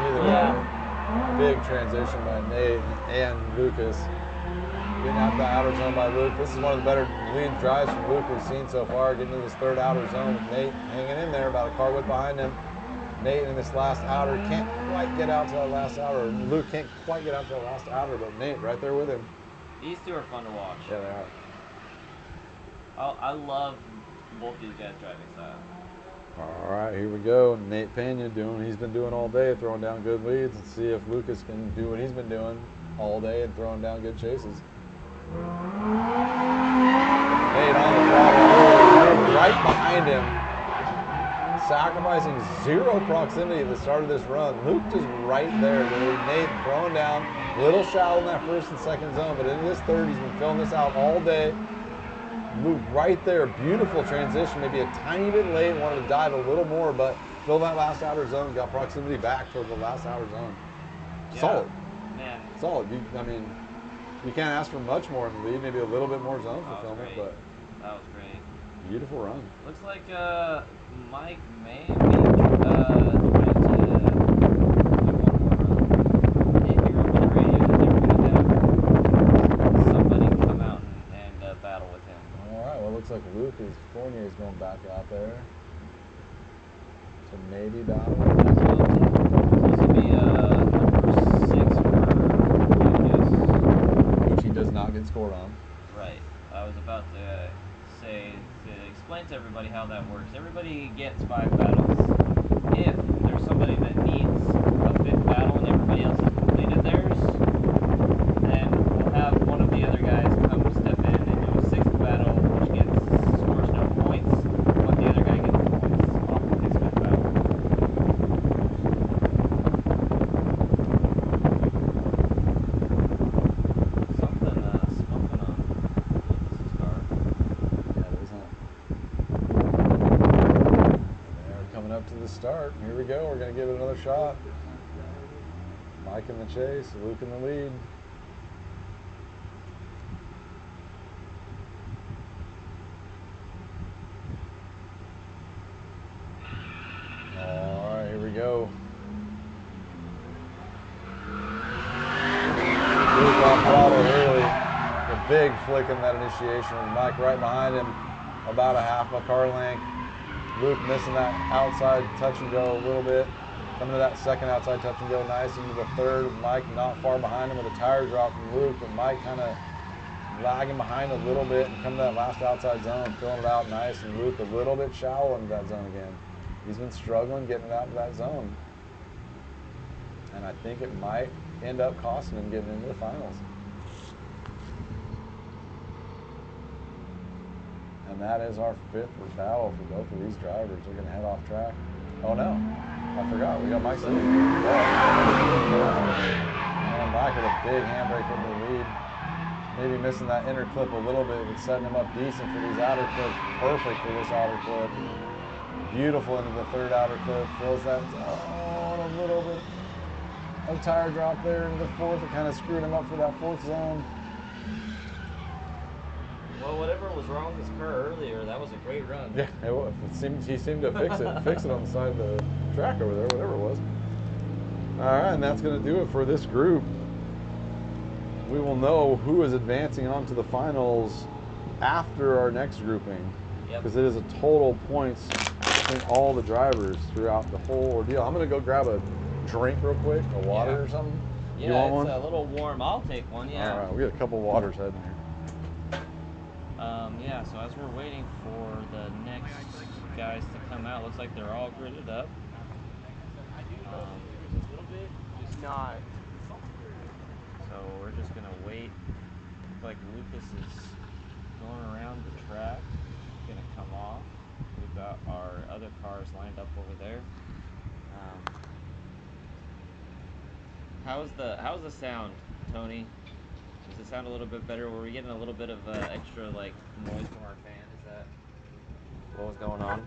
either way, big transition by Nate and Lucas. Getting out the outer zone by Luke. This is one of the better lead drives from Luke we've seen so far. Getting into this 3rd outer zone with Nate hanging in there, about a car width behind him. Nate in this last outer can't quite get out to that last outer. Luke can't quite get out to that last outer, but Nate right there with him. These two are fun to watch. Yeah, they are. I love both these guys' driving style. All right, here we go. Nate Pena he's been doing all day, throwing down good leads. Let's see if Lucas can do what he's been doing all day and throwing down good chases. Nate on the throttle, right behind him, sacrificing 0 proximity at the start of this run. Luke just right there. Nate throwing down, little shallow in that 1st and 2nd zone, but in this 3rd, he's been filling this out all day. Luke right there, beautiful transition, maybe a tiny bit late, wanted to dive a little more, but filled that last outer zone, got proximity back for the last outer zone. Yeah, solid. Man. Solid. You can't ask for much more in the lead, maybe a little bit more zone fulfillment, but that was great. Beautiful run. Looks like Mike may be trying to do one more run. They hear over the radio that they were going to have somebody come out and battle with him. All right, well, it looks like Fournier is going back out there. So maybe battle. This will be number 6 for Lucas. Which he does not get scored on. Right. I was about to explain to everybody how that works. Everybody gets 5 battles. if there's somebody that needs a fifth battle and everybody else has completed theirs, then we'll have one of the other guys come step in and do a sixth battle, which scores no points, but the other guy gets the points off of his fifth battle. Something smoking on Lucas's car. Yeah, isn't it? They're coming up to the start. Here we go. We're going to give it another shot. Mike in the chase, Luke in the lead. All right, here we go. Luke off throttle early. The big flick in that initiation. Mike right behind him, about a half a car length. Luke missing that outside touch and go a little bit. Coming to that second outside touch and go nice into the third. Mike not far behind him with a tire drop from Luke, but Mike kind of lagging behind a little bit and coming to that last outside zone, filling it out nice, and Luke a little bit shallow into that zone again. He's been struggling getting it out of that zone. And I think it might end up costing him getting into the finals. And that is our fifth battle for both of these drivers. They're going to head off track. Oh no, I forgot. We got Mike's lead. And Mike with a big handbrake into the lead. Maybe missing that inner clip a little bit, but setting him up decent for these outer clips. Perfect for this outer clip. Beautiful into the third outer clip. Fills that zone a little bit. A tire drop there into the fourth. It kind of screwed him up for that fourth zone. Well, whatever was wrong with his car earlier, that was a great run. Yeah, it was. He seemed to fix it on the side of the track over there, whatever it was. All right, and that's going to do it for this group. We will know who is advancing on to the finals after our next grouping, because it is a total points between all the drivers throughout the whole ordeal. I'm going to go grab a drink real quick, a water or something. Yeah, you want it's one? a little warm. I'll take one, yeah. All right, we got a couple waters heading here. Yeah, so as we're waiting for the next guys to come out, looks like they're all gridded up. It's not. So we're just going to wait. Looks like Lucas is going around the track. Going to come off. We've got our other cars lined up over there. How's the sound, Tony? Does it sound a little bit better? Were we getting a little bit of extra like noise from our fan? Is that what was going on?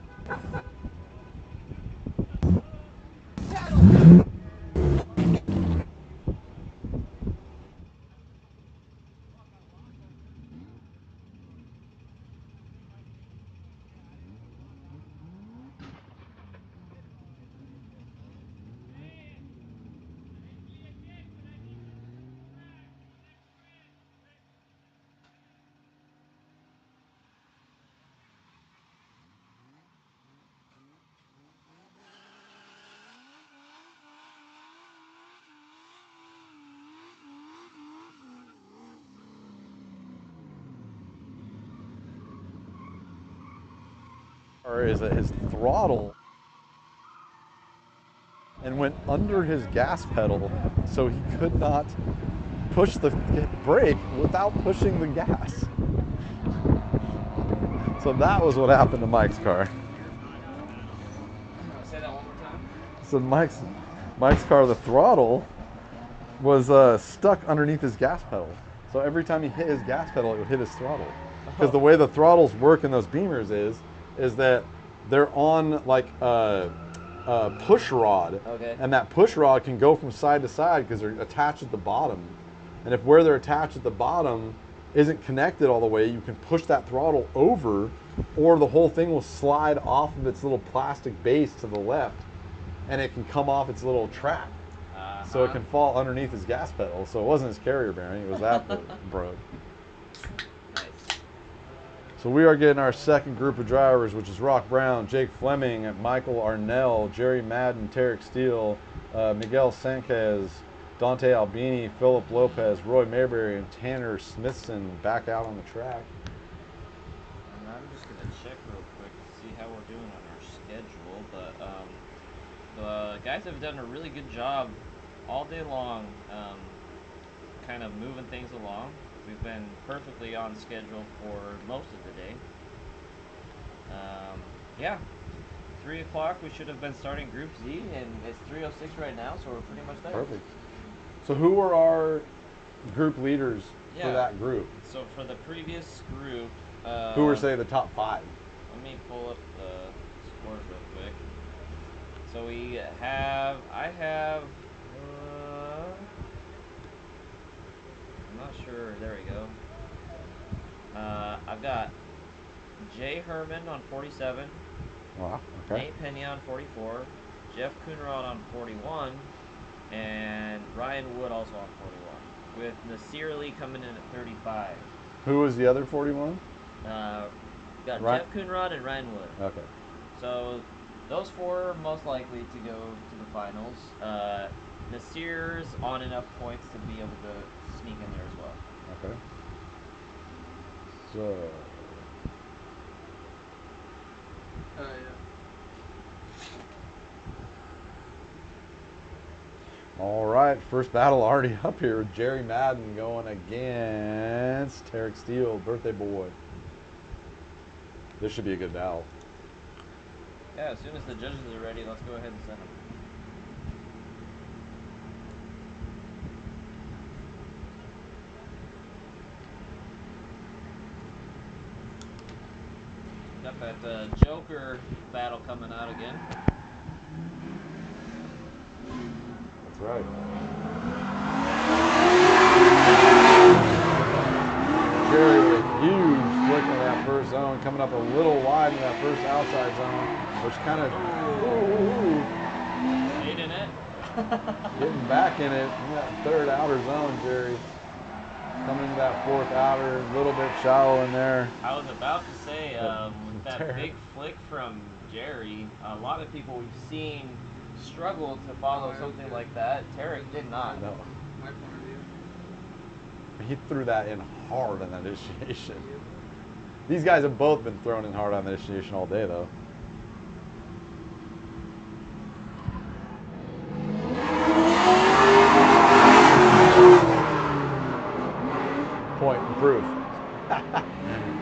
Or is it his throttle and went under his gas pedal, so he could not push the brake without pushing the gas. So that was what happened to Mike's car. Say that one more time. So Mike's car, the throttle was stuck underneath his gas pedal. So every time he hit his gas pedal, it would hit his throttle. Because the way the throttles work in those Beamers is that they're on like a push rod. Okay. And that push rod can go from side to side because they're attached at the bottom. And if where they're attached at the bottom isn't connected all the way, you can push that throttle over, or the whole thing will slide off of its little plastic base to the left, and it can come off its little track. So it can fall underneath his gas pedal. So it wasn't his carrier bearing, it was that that broke. Nice. So we are getting our second group of drivers, which is Rock Brown, Jake Fleming, Michael Arnell, Jerry Madden, Tarek Steele, Miguel Sanchez, Dante Albini, Philip Lopez, Roy Mayberry, and Tanner Smithson back out on the track. And I'm just going to check real quick to see how we're doing on our schedule, but The guys have done a really good job all day long, kind of moving things along. We've been perfectly on schedule for most of the day. Yeah, 3 o'clock we should have been starting Group Z, and it's 3:06 right now, so we're pretty much there. Perfect. So who are our group leaders for Yeah. that group? So for the previous group, Who were, say, the top 5? let me pull up the scores real quick. So I have, I'm not sure, there we go. I've got Jay Herman on 47, Wow, okay. Nate Pena on 44, Jeff Coonrod on 41, and Ryan Wood also on 41, with Nasir Lee coming in at 35. Who was the other 41? Got Ryan- Jeff Coonrod and Ryan Wood. Okay. So those 4 are most likely to go to the finals. Nasir's on enough points to be able to sneak in there as well. Okay. So, Yeah. all right, first battle already up here. Jerry Madden going against Tarek Steele, birthday boy. This should be a good battle. Yeah, as soon as the judges are ready, let's go ahead and send them. Got that Joker battle coming out again. That's right. Jerry with a huge flick in that first zone, coming up a little wide in that first outside zone, which kind of Stayed in it. getting back in it in that third outer zone. Jerry coming into that fourth outer, a little bit shallow in there. I was about to say, with that Tarek. big flick from Jerry, a lot of people we've seen struggle to follow something like that. Tarek did not. No, My point of view. he threw that in hard on that initiation. These guys have both been thrown in hard on the initiation all day, though. Point and proof.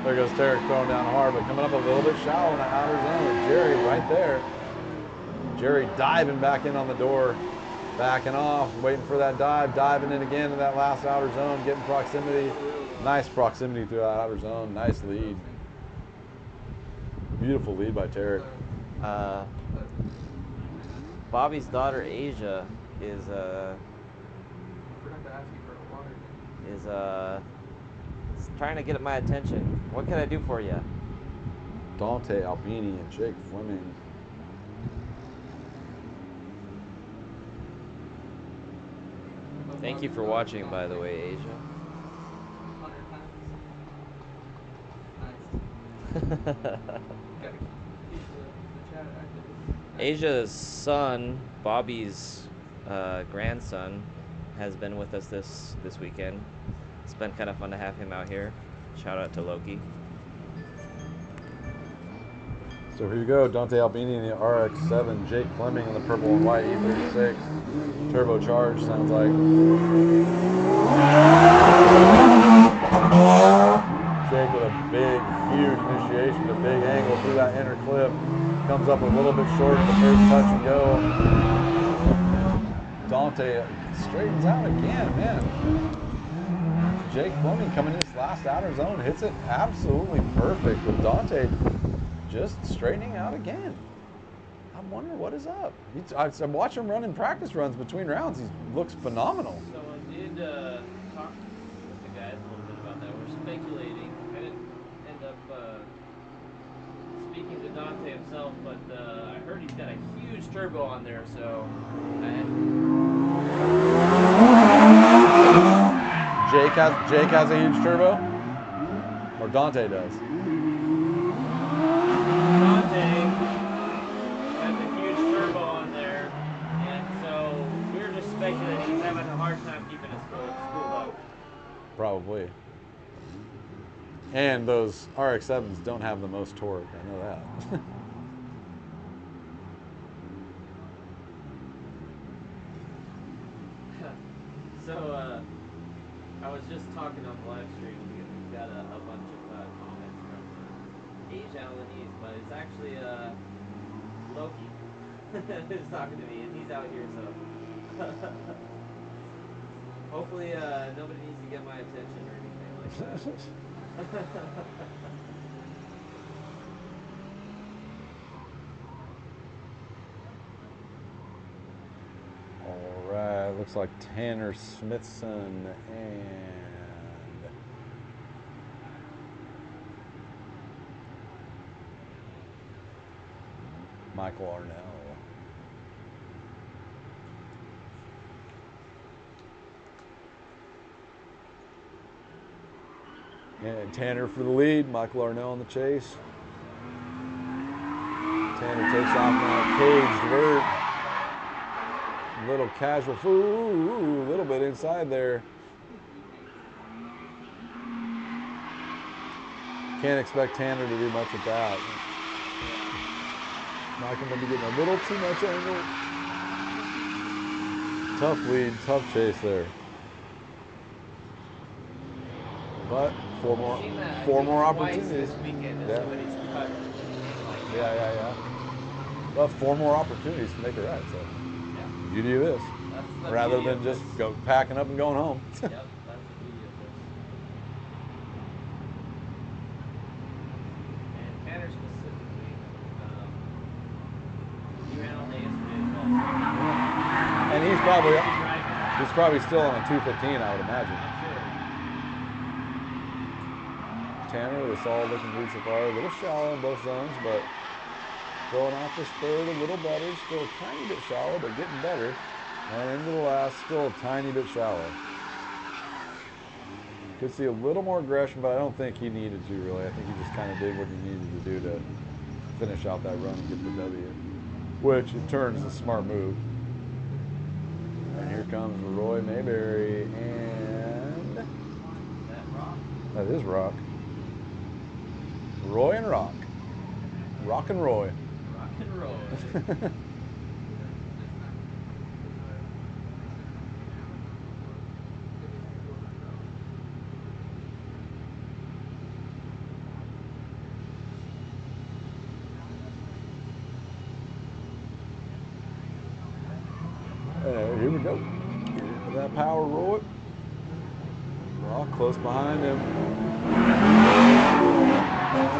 There goes Tarek throwing down hard, but coming up a little bit shallow in the outer zone. Jerry right there. Jerry diving back in on the door, backing off, waiting for that dive, diving in again to that last outer zone, getting proximity. Nice proximity through that outer zone. Nice lead. Beautiful lead by Tarek. Bobby's daughter Asia is Forgot to ask you for a water. is trying to get my attention. What can I do for you? Dante Albini and Jake Fleming. Thank you for watching, by the way, Asia. 100 times. Nice. Gotta keep the chat active. Asia's son, Bobby's grandson, has been with us this weekend. It's been kind of fun to have him out here. Shout out to Loki. So here you go, Dante Albini in the RX-7, Jake Fleming in the purple and white E36. Turbocharged, sounds like. Jake with a big, huge initiation, a big angle through that inner clip. Comes up a little bit short of the first touch and go. Dante straightens out again, man. Jake Fleming coming in his last outer zone, hits it absolutely perfect, with Dante just straightening out again. I wonder what is up. I'm watching him running practice runs between rounds. He looks phenomenal. So I did talk with the guys a little bit about that. We're speculating. I didn't end up speaking to Dante himself, but I heard he's got a huge turbo on there, so Jake has a huge turbo? Or Dante does? Dante has a huge turbo on there, and so we're just speculating he's having a hard time keeping it schooled up. Probably. And those RX-7s don't have the most torque. I know that. was just talking on the live stream. We've got a bunch of comments from Asia Alanese, but it's actually Loki who's talking to me, and he's out here, so hopefully nobody needs to get my attention or anything like that. All right, looks like Tanner Smithson and Michael Arnell. And Tanner for the lead, Michael Arnell in the chase. Tanner takes off now, caged vert. Little casual, ooh, a little bit inside there. Can't expect Tanner to do much with that. Michael maybe getting a little too much angle. Tough lead, tough chase there. But four more opportunities. This weekend, yeah. Somebody's cut. Yeah. But 4 more opportunities to make it right. So beauty of this, rather than just go packing up and going home. Yep, that's the beauty of this. And Tanner specifically, he ran all day yesterday as well. And he's probably still on a 215, I would imagine. I'm sure. Tanner with a solid looking lead so far. A little shallow in both zones, but going off this third a little better. Still a tiny bit shallow, but getting better. And into the last, still a tiny bit shallow. Could see a little more aggression, but I don't think he needed to really. I think he just kind of did what he needed to do to finish out that run and get the W. Which, in turn, is a smart move. And here comes Roy Mayberry, and that is Rock. Roy and Rock. Rock and Roy. Rock and roll. Here we go. That power, Roy. Rock close behind him.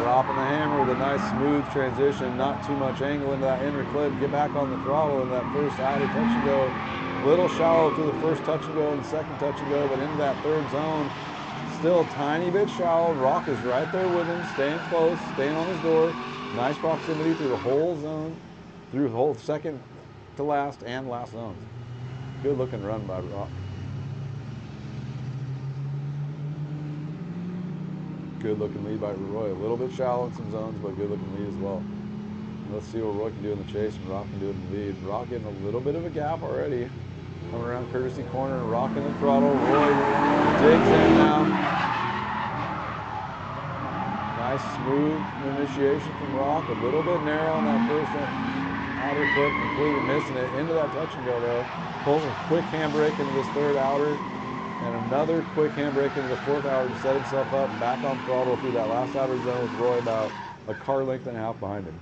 Dropping the hammer with a nice smooth transition, not too much angle into that inner clip. Get back on the throttle in that first outer touch and go. Little shallow through the first touch and go and the second touch and go, but into that third zone, still a tiny bit shallow. Rock is right there with him, staying close, staying on his door. Nice proximity through the whole zone, through the whole second to last and last zones. Good looking run by Rock. Good looking lead by Roy. A little bit shallow in some zones, but good looking lead as well. Let's see what Roy can do in the chase and Rock can do in the lead. Rock getting a little bit of a gap already. Coming around courtesy corner, Rock in the throttle. Roy digs in now. Nice smooth initiation from Rock. A little bit narrow on that first outer clip, completely missing it. Into that touch and go though. Pulls a quick handbrake into this third outer. And another quick handbrake into the fourth outer to set himself up back on throttle through that last outer zone with Roy about a car length and a half behind him.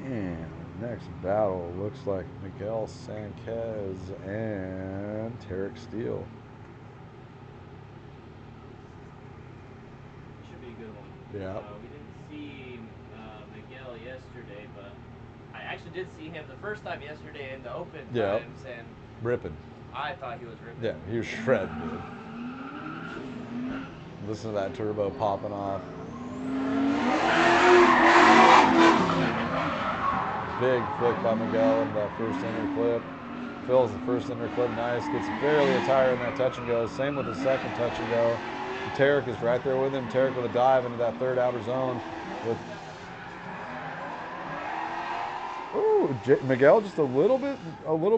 And next battle looks like Miguel Sanchez and Tarek Steele. Yeah. We didn't see Miguel yesterday, but I actually did see him the first time yesterday in the open times, and ripping. I thought he was ripping. Yeah, he was shredding, dude. Listen to that turbo popping off. Big flick by Miguel in that first inner clip. Fills the first inner clip nice. Gets barely a tire in that touch and go. Same with the second touch and go. Tarek is right there with him. Tarek with a dive into that third outer zone. Miguel just a little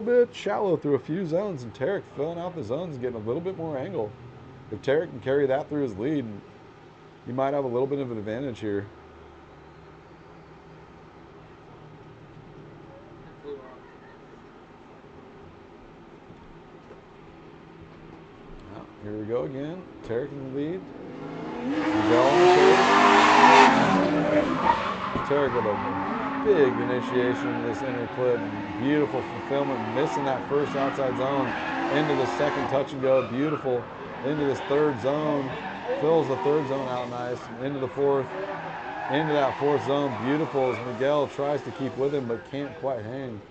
bit shallow through a few zones, and Tarek filling out the zones and getting a little bit more angle. If Tarek can carry that through his lead, he might have a little bit of an advantage here. It flew off. Well, here we go again. Tarek in the lead. Tarek with a big initiation in this inner clip. Beautiful fulfillment, missing that first outside zone. Into the second touch and go. Beautiful. Into this third zone. Fills the third zone out nice. Into the fourth. Into that fourth zone. Beautiful as Miguel tries to keep with him but can't quite hang.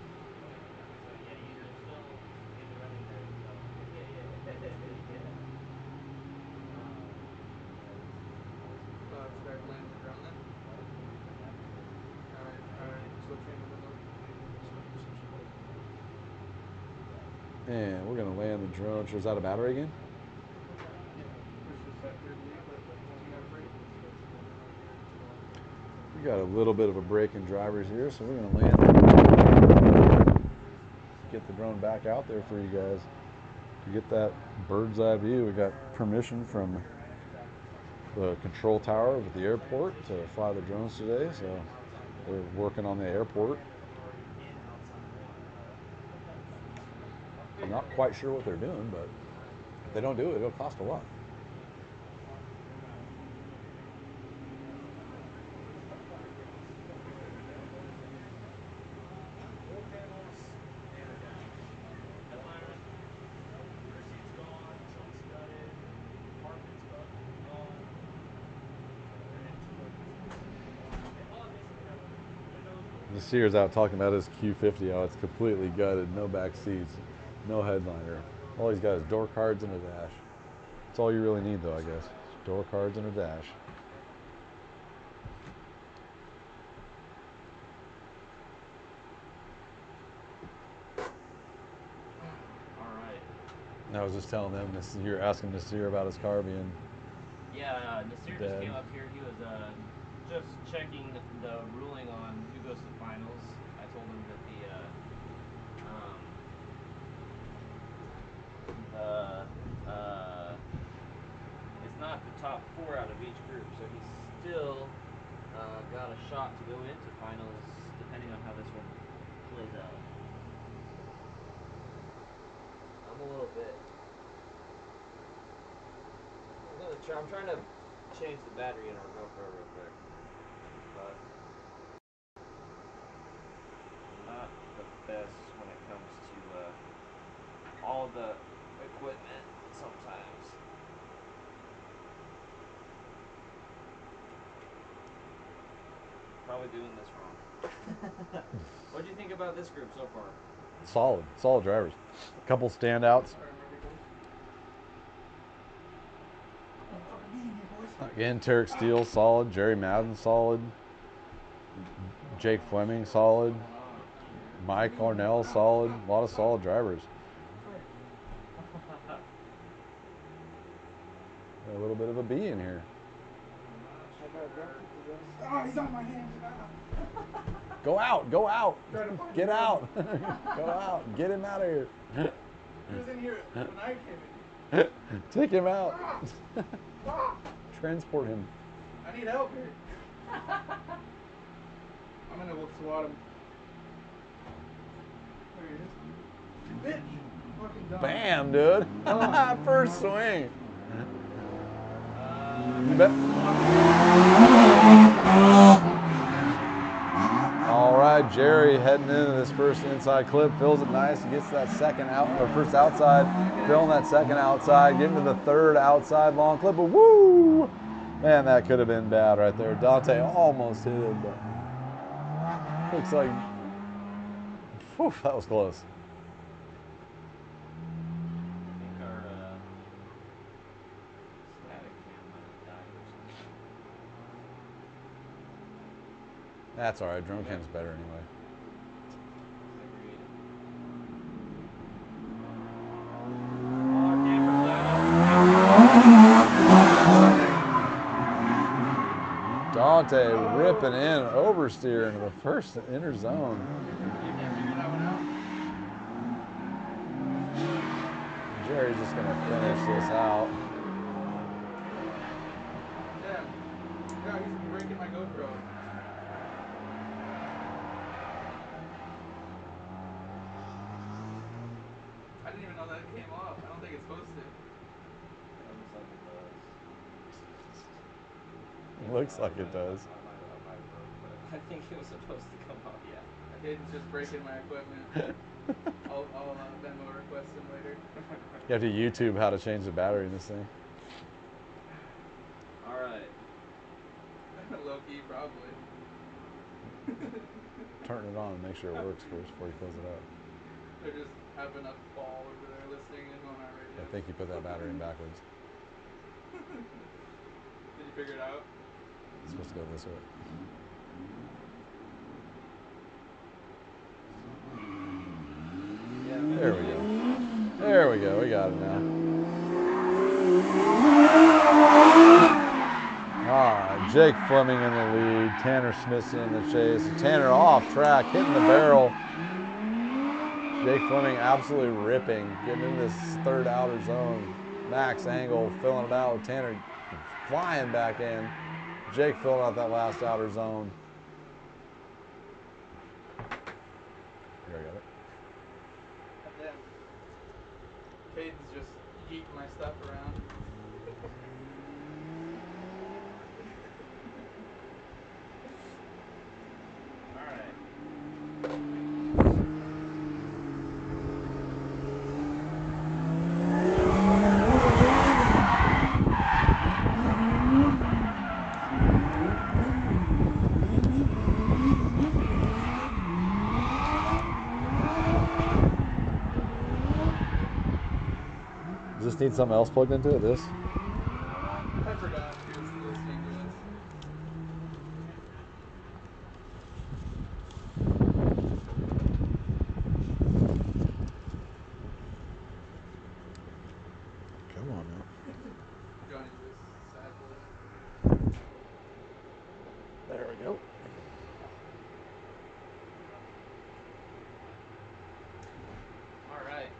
Start landing the drone then. Alright, switch into the And we're going to land the drone. Is that a battery again? Push this that third lead, but you got a break. We got a little bit of a break in drivers here, so we're going to land. Get the drone back out there for you guys to get that bird's eye view. We got permission from the control tower at the airport to fly the drones today, so they're working on the airport. I'm not quite sure what they're doing, but if they don't do it, it'll cost a lot. The Sears out talking about his Q50, how it's completely gutted, no back seats, no headliner. All he's got is door cards and a dash. That's all you really need though, I guess. Door cards and a dash. Alright. I was just telling them, you're asking Nasir about his car being... Yeah, Nasir Dead. just came up here. He was just checking the ruling on who goes to the finals. I told him that it's not the top 4 out of each group, so he's still got a shot to go into finals, depending on how this one plays out. I'm a little bit. I'm trying to change the battery in our GoPro real quick, but not the best when it comes to all the equipment sometimes. Probably doing this wrong. What do you think about this group so far? Solid drivers. A couple standouts. Again, Tarek Steele, solid. Jerry Madden, solid. Jake Fleming, solid. Mike Arnell, solid. A lot of solid drivers. A little bit of a B in here. Oh, he's on my hands now. Go out. Get out. Go out. Get him out of here. He was in here when I came in. Take him out. Transport him. I need help here. I'm gonna go swat him. There he is. Bitch. Fucking dumb. Bam, dude. Oh. First swing. You bet. All right, Jerry heading into this first inside clip, fills it nice, he gets that second out, or first outside, filling that second outside, getting to the third outside long clip, but woo! Man, that could have been bad right there. Dante almost hit it, but looks like, whew, that was close. That's all right. Drone cam's better anyway. Dante ripping in, oversteer into the first inner zone. Jerry's just going to finish this out. he's breaking my GoPro. I didn't even know that came off. I don't think it's supposed to. Looks like it does. I think it was supposed to come off, yeah. Hayden's just breaking my equipment. I'll Venmo request him later. You have to YouTube how to change the battery in this thing. Alright. Low key, probably. Turn it on and make sure it works first before you close it up. They just have enough ball over there listening and on our radio. I think you put that battery in backwards. Did you figure it out? It's supposed to go this way. Yeah, There we go. There we go. We got it now. All right, Jake Fleming in the lead. Tanner Smith's in the chase. Tanner off track, hitting the barrel. Jake Fleming absolutely ripping, getting into this third outer zone. Max Angle filling it out with Tanner flying back in. Jake filling out that last outer zone. Here, I got it. Damn. Caden's just yeeting my stuff around. Alright. Does this need something else plugged into it? This? I forgot here's the listening units. Come on now. Johnny's this sad boy. There we go. Alright.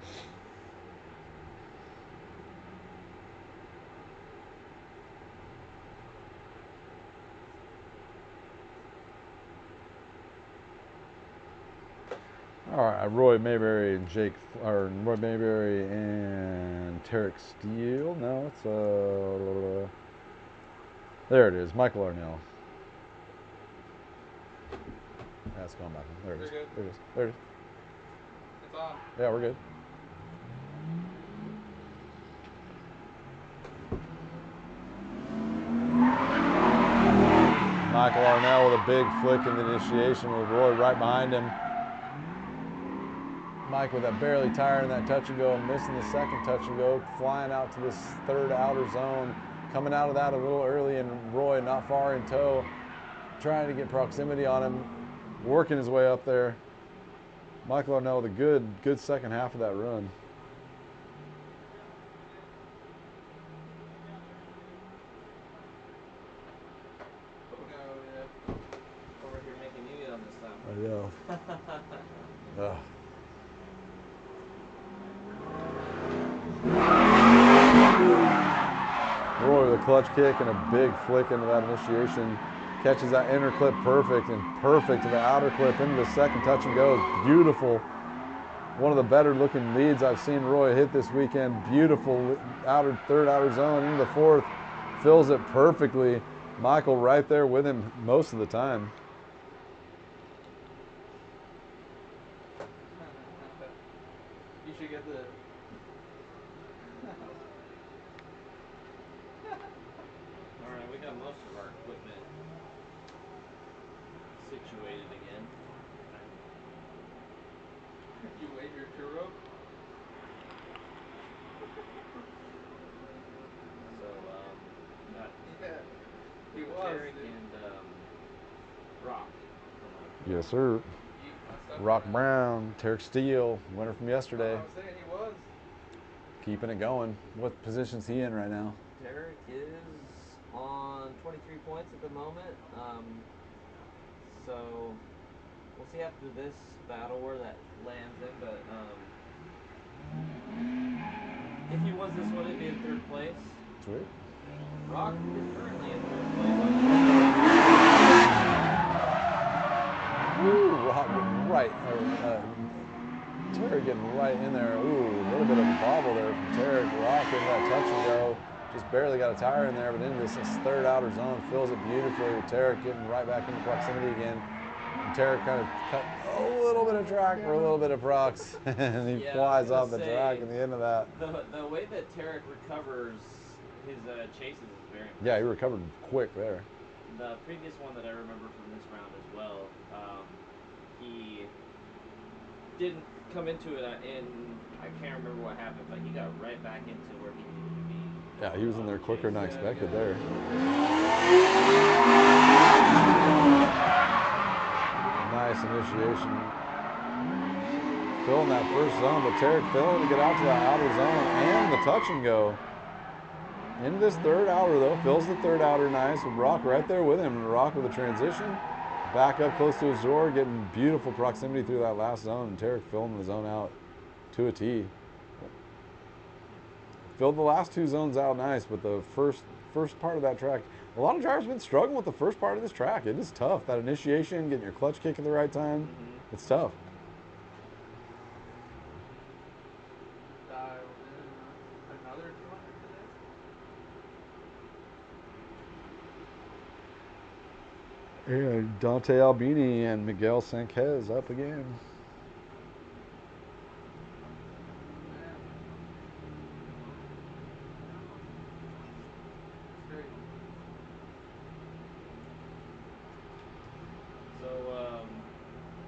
All right, Roy Mayberry and Roy Mayberry and Tarek Steele. No, it's there it is, Michael Arnell. That's gone back. There it is. You're good. There it is. There it is. It's on. Yeah, we're good. Michael Arnell with a big flick in the initiation with Roy right behind him. Mike with that barely tiring that touch and go, missing the second touch and go, flying out to this third outer zone, coming out of that a little early, and Roy not far in tow, trying to get proximity on him, working his way up there. Michael Arnell with a good second half of that run. Oh no, yeah. Over here making you yell this time. I know. Ugh. Roy with a clutch kick and a big flick into that initiation. Catches that inner clip perfect and perfect to the outer clip into the second touch and goes. Beautiful. One of the better looking leads I've seen Roy hit this weekend. Beautiful third outer zone into the fourth. Fills it perfectly. Michael right there with him most of the time. You should get the. Alright, we got most of our equipment situated again. You wave your churro? So, got Yeah. He was. Derek Dude. and Rock coming up. Yes, sir. Yeet my stuff Rock around. Brown, Tarek Steele, winner from yesterday. I was saying he was. Keeping it going. What position's he in right now? Derek is on 23 points at the moment. So we'll see after this battle where that lands him, but if he wins this one, it'd be in third place. Sweet. Rock is currently in third place on 28 right. Tarek getting right in there. Ooh, a little bit of a bobble there from Tarek. Rock into that touch and go. Just barely got a tire in there, but into this third outer zone. Fills it beautifully with Tarek getting right back into proximity again. And Tarek kind of cut a little bit of track for a little bit of prox. And he flies off the track at the end of that. The way that Tarek recovers his chases is very impressive. Yeah, he recovered quick there. The previous one that I remember from this round as well, he didn't come into it I can't remember what happened, but he got right back into where he needed to be. Yeah, he was in there quicker than I expected there. Nice initiation. Filling that first zone, but Tarek failing to get out to that outer zone and the touch and go. Into this third outer though, fills the third outer nice with Rock right there with him. And Rock with a transition. Back up close to Azor, getting beautiful proximity through that last zone. And Tarek filling the zone out to a T. Filled the last two zones out nice, but the first part of that track, a lot of drivers have been struggling with the first part of this track. It is tough. That initiation, getting your clutch kick at the right time, it's tough. Dialed in another 200 today. And Dante Albini and Miguel Sanchez up again.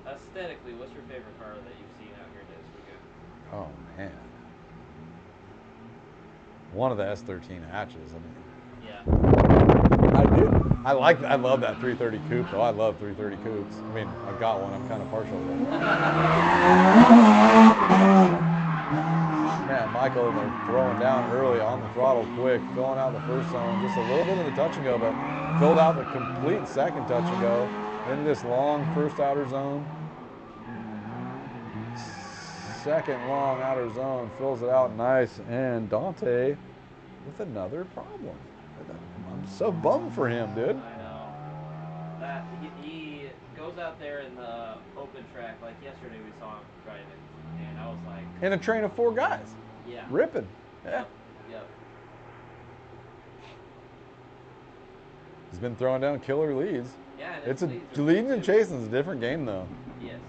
Aesthetically, what's your favorite car that you've seen out here this weekend? Oh man, one of the S13 hatches. I mean, yeah, I love that 330 coupe though. I love 330 coupes. I mean, I've got one. I'm kind of partial to it. Man, Michael, they're throwing down early on the throttle quick, filling out the first zone, just a little bit of the touch and go, but filled out the complete second touch and go into this long first outer zone. Second long outer zone, fills it out nice, and Dante with another problem. I'm so bummed for him, dude. I know. That he goes out there in the open track, like yesterday we saw him driving, and I was like... In a train of 4 guys. Yeah. Ripping. Yeah. Yep. He's been throwing down killer leads. Yeah, it's leading and chasing is a different game though. Yes.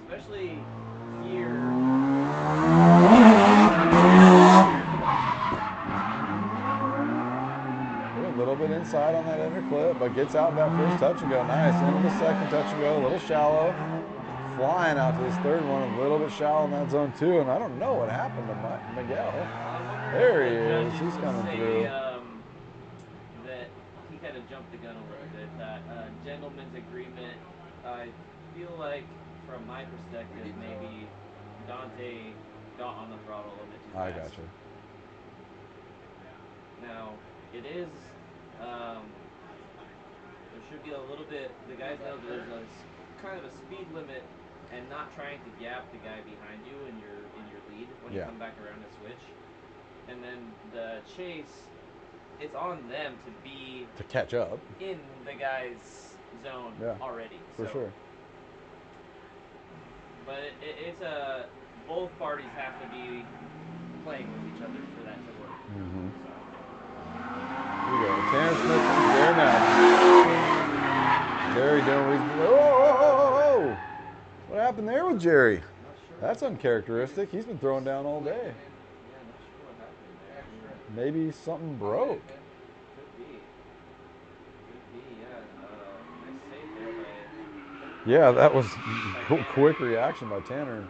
Especially here. A little bit inside on that inner clip, but gets out that first touch and go nice. Into the second touch and go, a little shallow. Flying out to this third one, a little bit shallow in that zone too, and I don't know what happened to Miguel. There he is. He's coming through. That he kind of jumped the gun a little bit. That gentleman's agreement. I feel like, from my perspective, maybe Dante got on the throttle a little bit too fast. I gotcha. Now, it is, there should be a little bit, the guys know that there's a kind of a speed limit and not trying to gap the guy behind you in your lead when you come back around to switch. And then the chase, it's on them to catch up in the guy's zone already. For sure. But it's both parties have to be playing with each other for that to work. Mm-hmm. So. Here we go. Tanner Smith from there now. Jerry doing what he's doing. Oh! What happened there with Jerry? Not sure. That's uncharacteristic. He's been throwing down all day. Yeah, not sure what happened there. Maybe something broke. Could be, yeah. Nice save there by... Yeah, that was quick reaction by Tanner.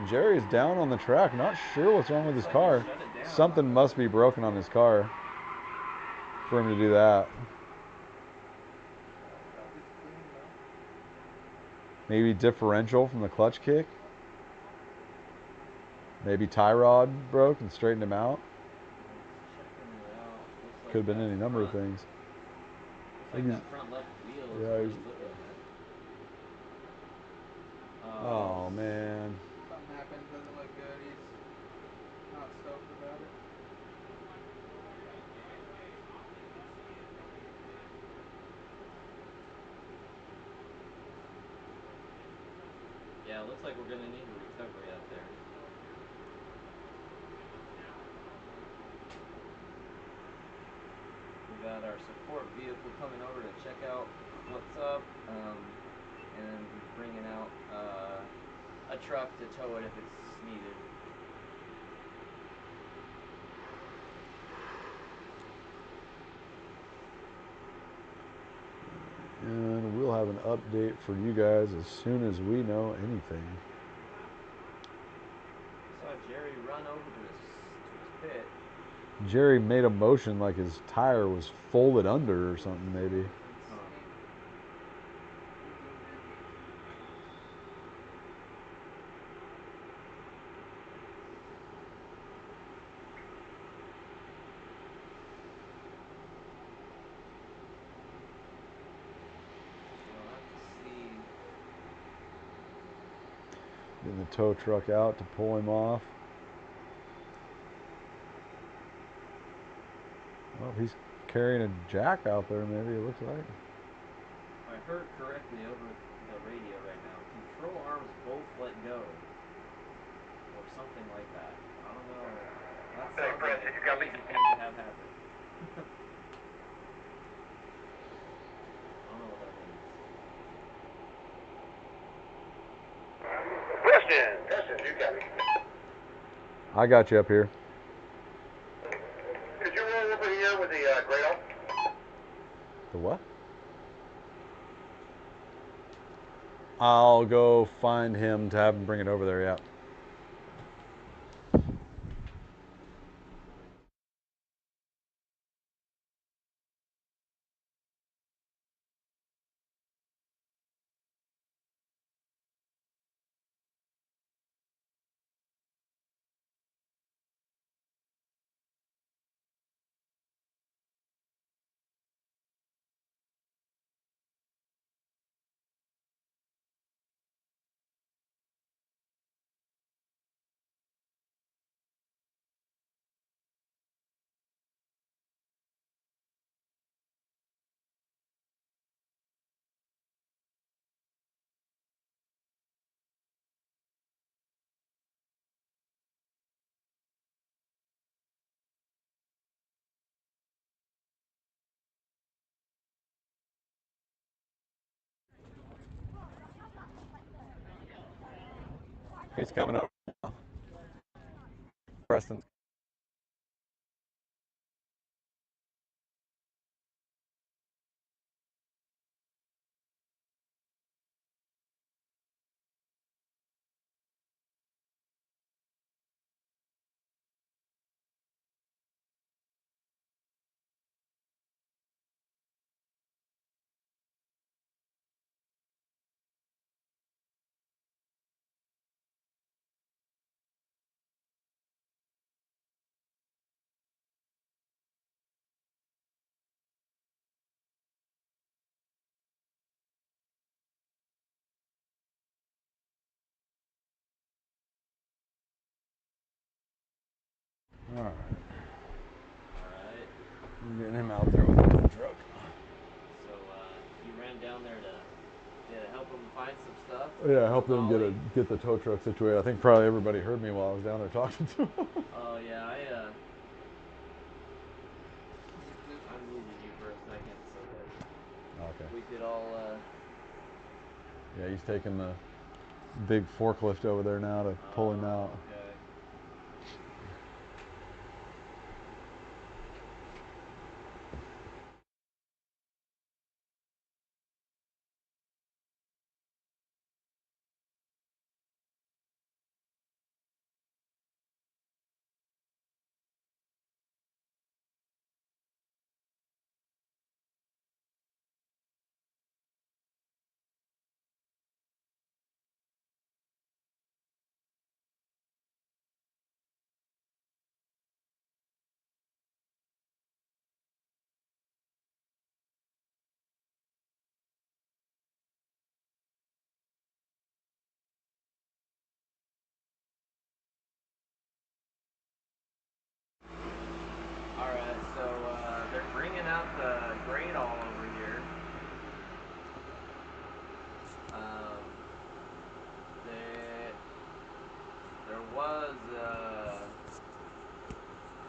Jerry's down on the track, not sure what's wrong with his car. Something must be broken on his car for him to do that. Maybe differential from the clutch kick. Maybe tie rod broke and straightened him out. Could have been any number of things. Looks like that front left wheel is what he's looking at. Oh man. Something happened, doesn't look good. He's not stoked about it. Yeah, it looks like we're gonna need a recovery out there. We got our support vehicle coming over to check out what's up, and then bringing out a truck to tow it if it's needed. And we'll have an update for you guys as soon as we know anything. I saw Jerry run over to his pit. Jerry made a motion like his tire was folded under or something, maybe. Getting the tow truck out to pull him off. Well, he's carrying a jack out there, maybe, it looks like. If I heard correctly over the radio right now, control arms both let go. Or something like that. I don't know. That sounds like a crazy thing to have happen. I don't know what that means. Preston, you got me. I got you up here. Could you roll over here with the Grail? The what? I'll go find him to have him bring it over there, yeah. He's coming up. Preston. All right. We're getting him out there with the truck. So you ran down there to help him find some stuff? Yeah, help them get the tow truck situated. I think probably everybody heard me while I was down there talking to him. Oh yeah, I muted you for a second so that we could all Yeah, he's taking the big forklift over there now to pull him out. Okay. because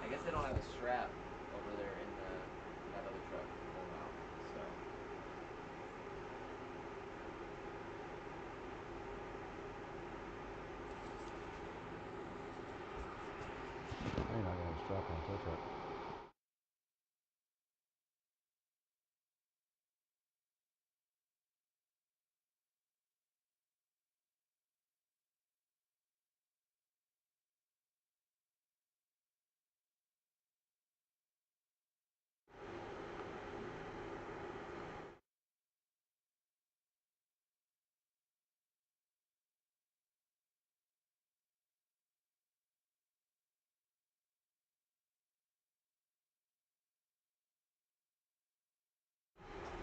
I guess they don't have a strap over there in that other truck to pull them out. So You're not gonna strap on tow truck.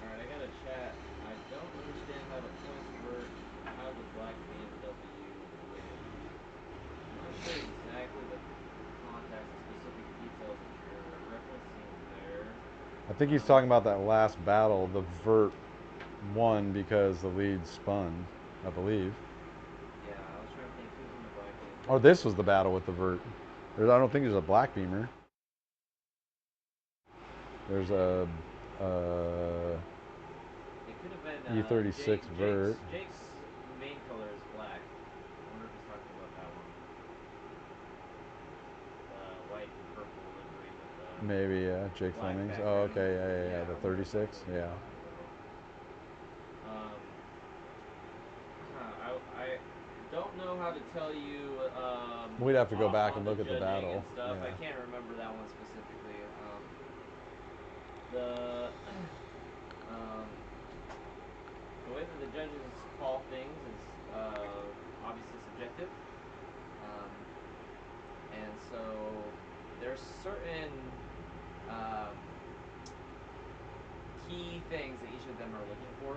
alright, I got a chat. I don't understand how the points work. How the black BMW win. I'm not sure exactly the context, the specific details that you're referencing there. I think he's talking about that last battle. The vert won because the lead spun, I believe. Yeah, I was trying to think who's in the black BMW. Or this was the battle with the vert. I don't think there's a black beamer. There's a It could have been E36 vert. Jake's main color is black. I wonder if he's talking about that one. The white and purple livery with the Maybe, yeah. Jake black Fleming's. background. Oh, okay, yeah. I The wonder if 36, that's what he's yeah. talking about. I don't know how to tell you. We'd have to go back on and look at the judging battle. and stuff. I Yeah. can't remember that one specifically. The the way that the judges call things is obviously subjective, and so there's certain key things that each of them are looking for.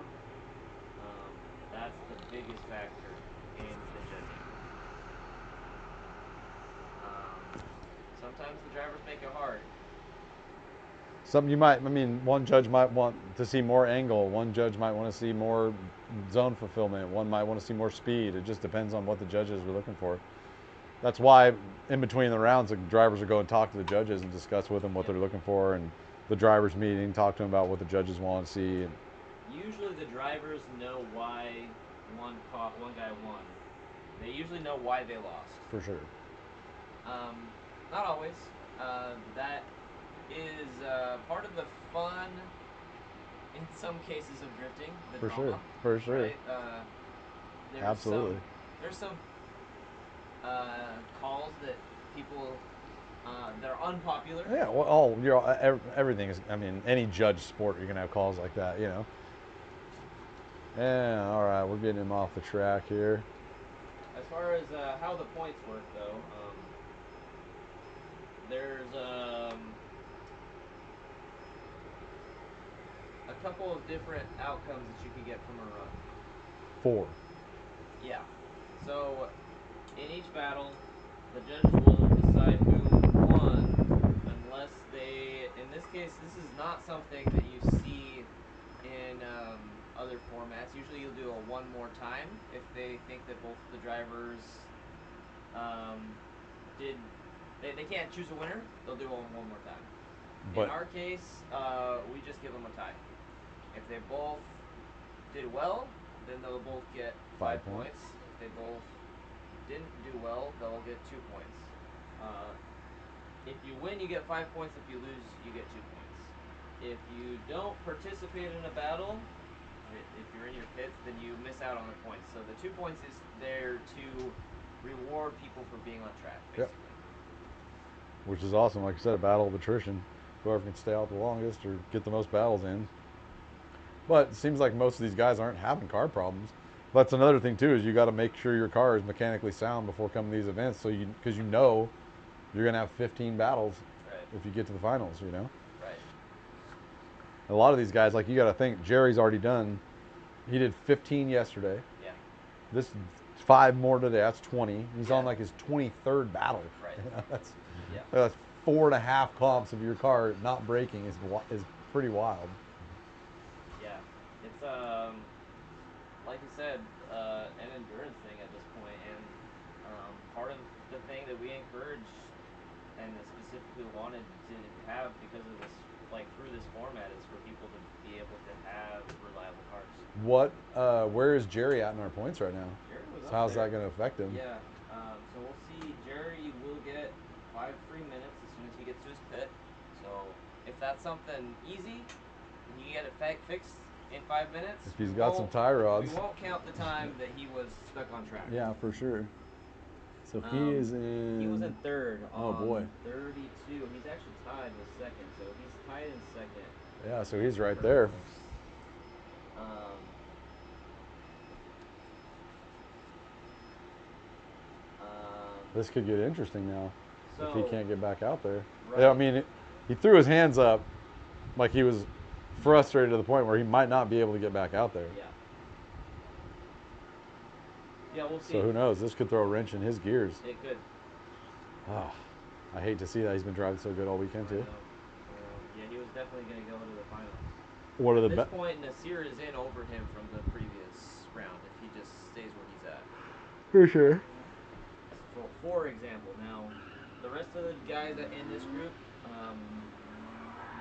That's the biggest factor in the judging. Sometimes the drivers make it hard. One judge might want to see more angle. One judge might want to see more zone fulfillment. One might want to see more speed. It just depends on what the judges are looking for. That's why in between the rounds, the drivers will go and talk to the judges and discuss with them what they're looking for, and the drivers meeting, talk to them about what the judges want to see. Usually the drivers know why one guy won. They usually know why they lost. For sure. Not always. That is part of the fun, in some cases, of drifting. The For drama, sure. For sure. right? Absolutely. There's some calls that people that are unpopular. Yeah, everything is. Any judge sport, you're gonna have calls like that, you know. Yeah, all right, we're getting him off the track here. As far as how the points work, though, there's a couple of different outcomes that you could get from a run. 4. Yeah. So in each battle, the judges will decide who won unless they. In this case, this is not something that you see in other formats. Usually, you'll do a one more time if they think that both the drivers did. They can't choose a winner. They'll do it one more time. But in our case, we just give them a tie. If they both did well, then they'll both get 5 points. If they both didn't do well, they'll get 2 points. If you win, you get 5 points. If you lose, you get 2 points. If you don't participate in a battle, if you're in your pits, then you miss out on the points. So the 2 points is there to reward people for being on track, basically. Yep. Which is awesome. Like I said, a battle of attrition. Whoever can stay out the longest or get the most battles in. But it seems like most of these guys aren't having car problems. That's another thing too, is you got to make sure your car is mechanically sound before coming to these events, so because you know you're gonna have 15 battles if you get to the finals, you know. Right. A lot of these guys, like, you got to think, Jerry's already done. He did 15 yesterday. Yeah. This 5 more today. That's 20. He's on Yeah. like his 23rd battle. Right. You know, that's Yeah. that's 4.5 comps of your car not breaking is pretty wild. Yeah. It's like you said, an endurance thing at this point, and Part of the thing that we encourage and specifically wanted to have because of this, like through this format, is for people to be able to have reliable cars. Where is Jerry at in our points right now? Jerry was So up how's there. that going to affect him? Yeah. So we'll see. Jerry will get 5 free minutes as soon as he gets to his pit. So if that's something easy, and you get it fixed in 5 minutes. If he's got some tie rods. We won't count the time that he was stuck on track. Yeah, for sure. So he is in. He was in third. Oh boy. 32. He's actually tied with second. So he's tied in second. Yeah, so he's right there. This could get interesting now if he can't get back out there. Right. Yeah, I mean, he threw his hands up like he was frustrated to the point where he might not be able to get back out there. Yeah. Yeah, we'll see. So who knows? This could throw a wrench in his gears. It could. Oh, I hate to see that. He's been driving so good all weekend too. Yeah, he was definitely going to go to the finals. What are the At this point, Nasir is in over him from the previous round if he just stays where he's at. For sure. For example, now the rest of the guys that in this group,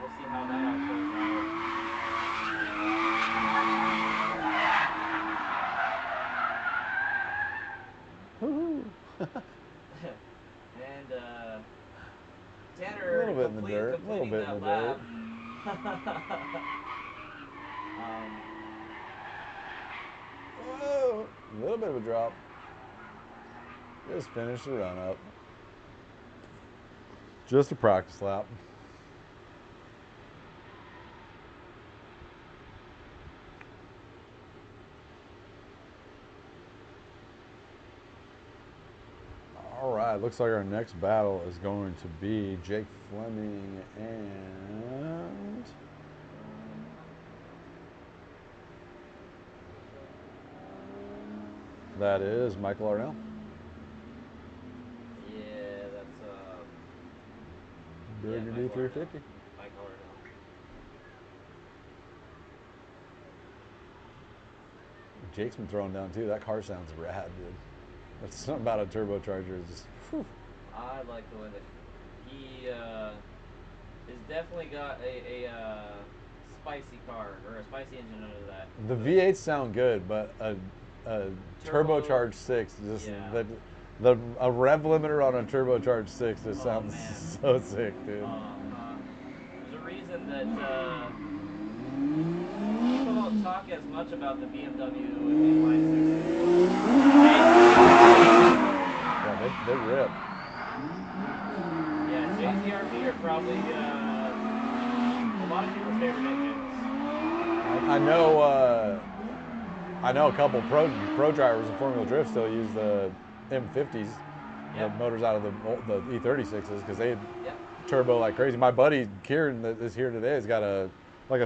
we'll see how that all plays out. And Tanner a little bit in the dirt. A little bit in the dirt. Whoa, a little bit of a drop. Just finished the run up. Just a practice lap. All right, looks like our next battle is going to be Jake Fleming and that is Michael Arnell. Yeah, that's Burgundy 350. Michael Arnell. Jake's been thrown down too. That car sounds rad, dude. That's something about a turbocharger. It's just, whew. I like the way that he has definitely got a spicy car or a spicy engine under that. The V8s sound good, but a turbocharged 6 just a rev limiter on a turbocharged 6 just sounds so sick, dude. There's a reason that people don't talk as much about the BMW inline 6. Yeah, they rip. Yeah, JZRB are probably a lot of people's favorite engines. I know a couple pro drivers in Formula Drift still use the M50s, the motors out of the E36s because they turbo like crazy. My buddy Kieran that is here today has got a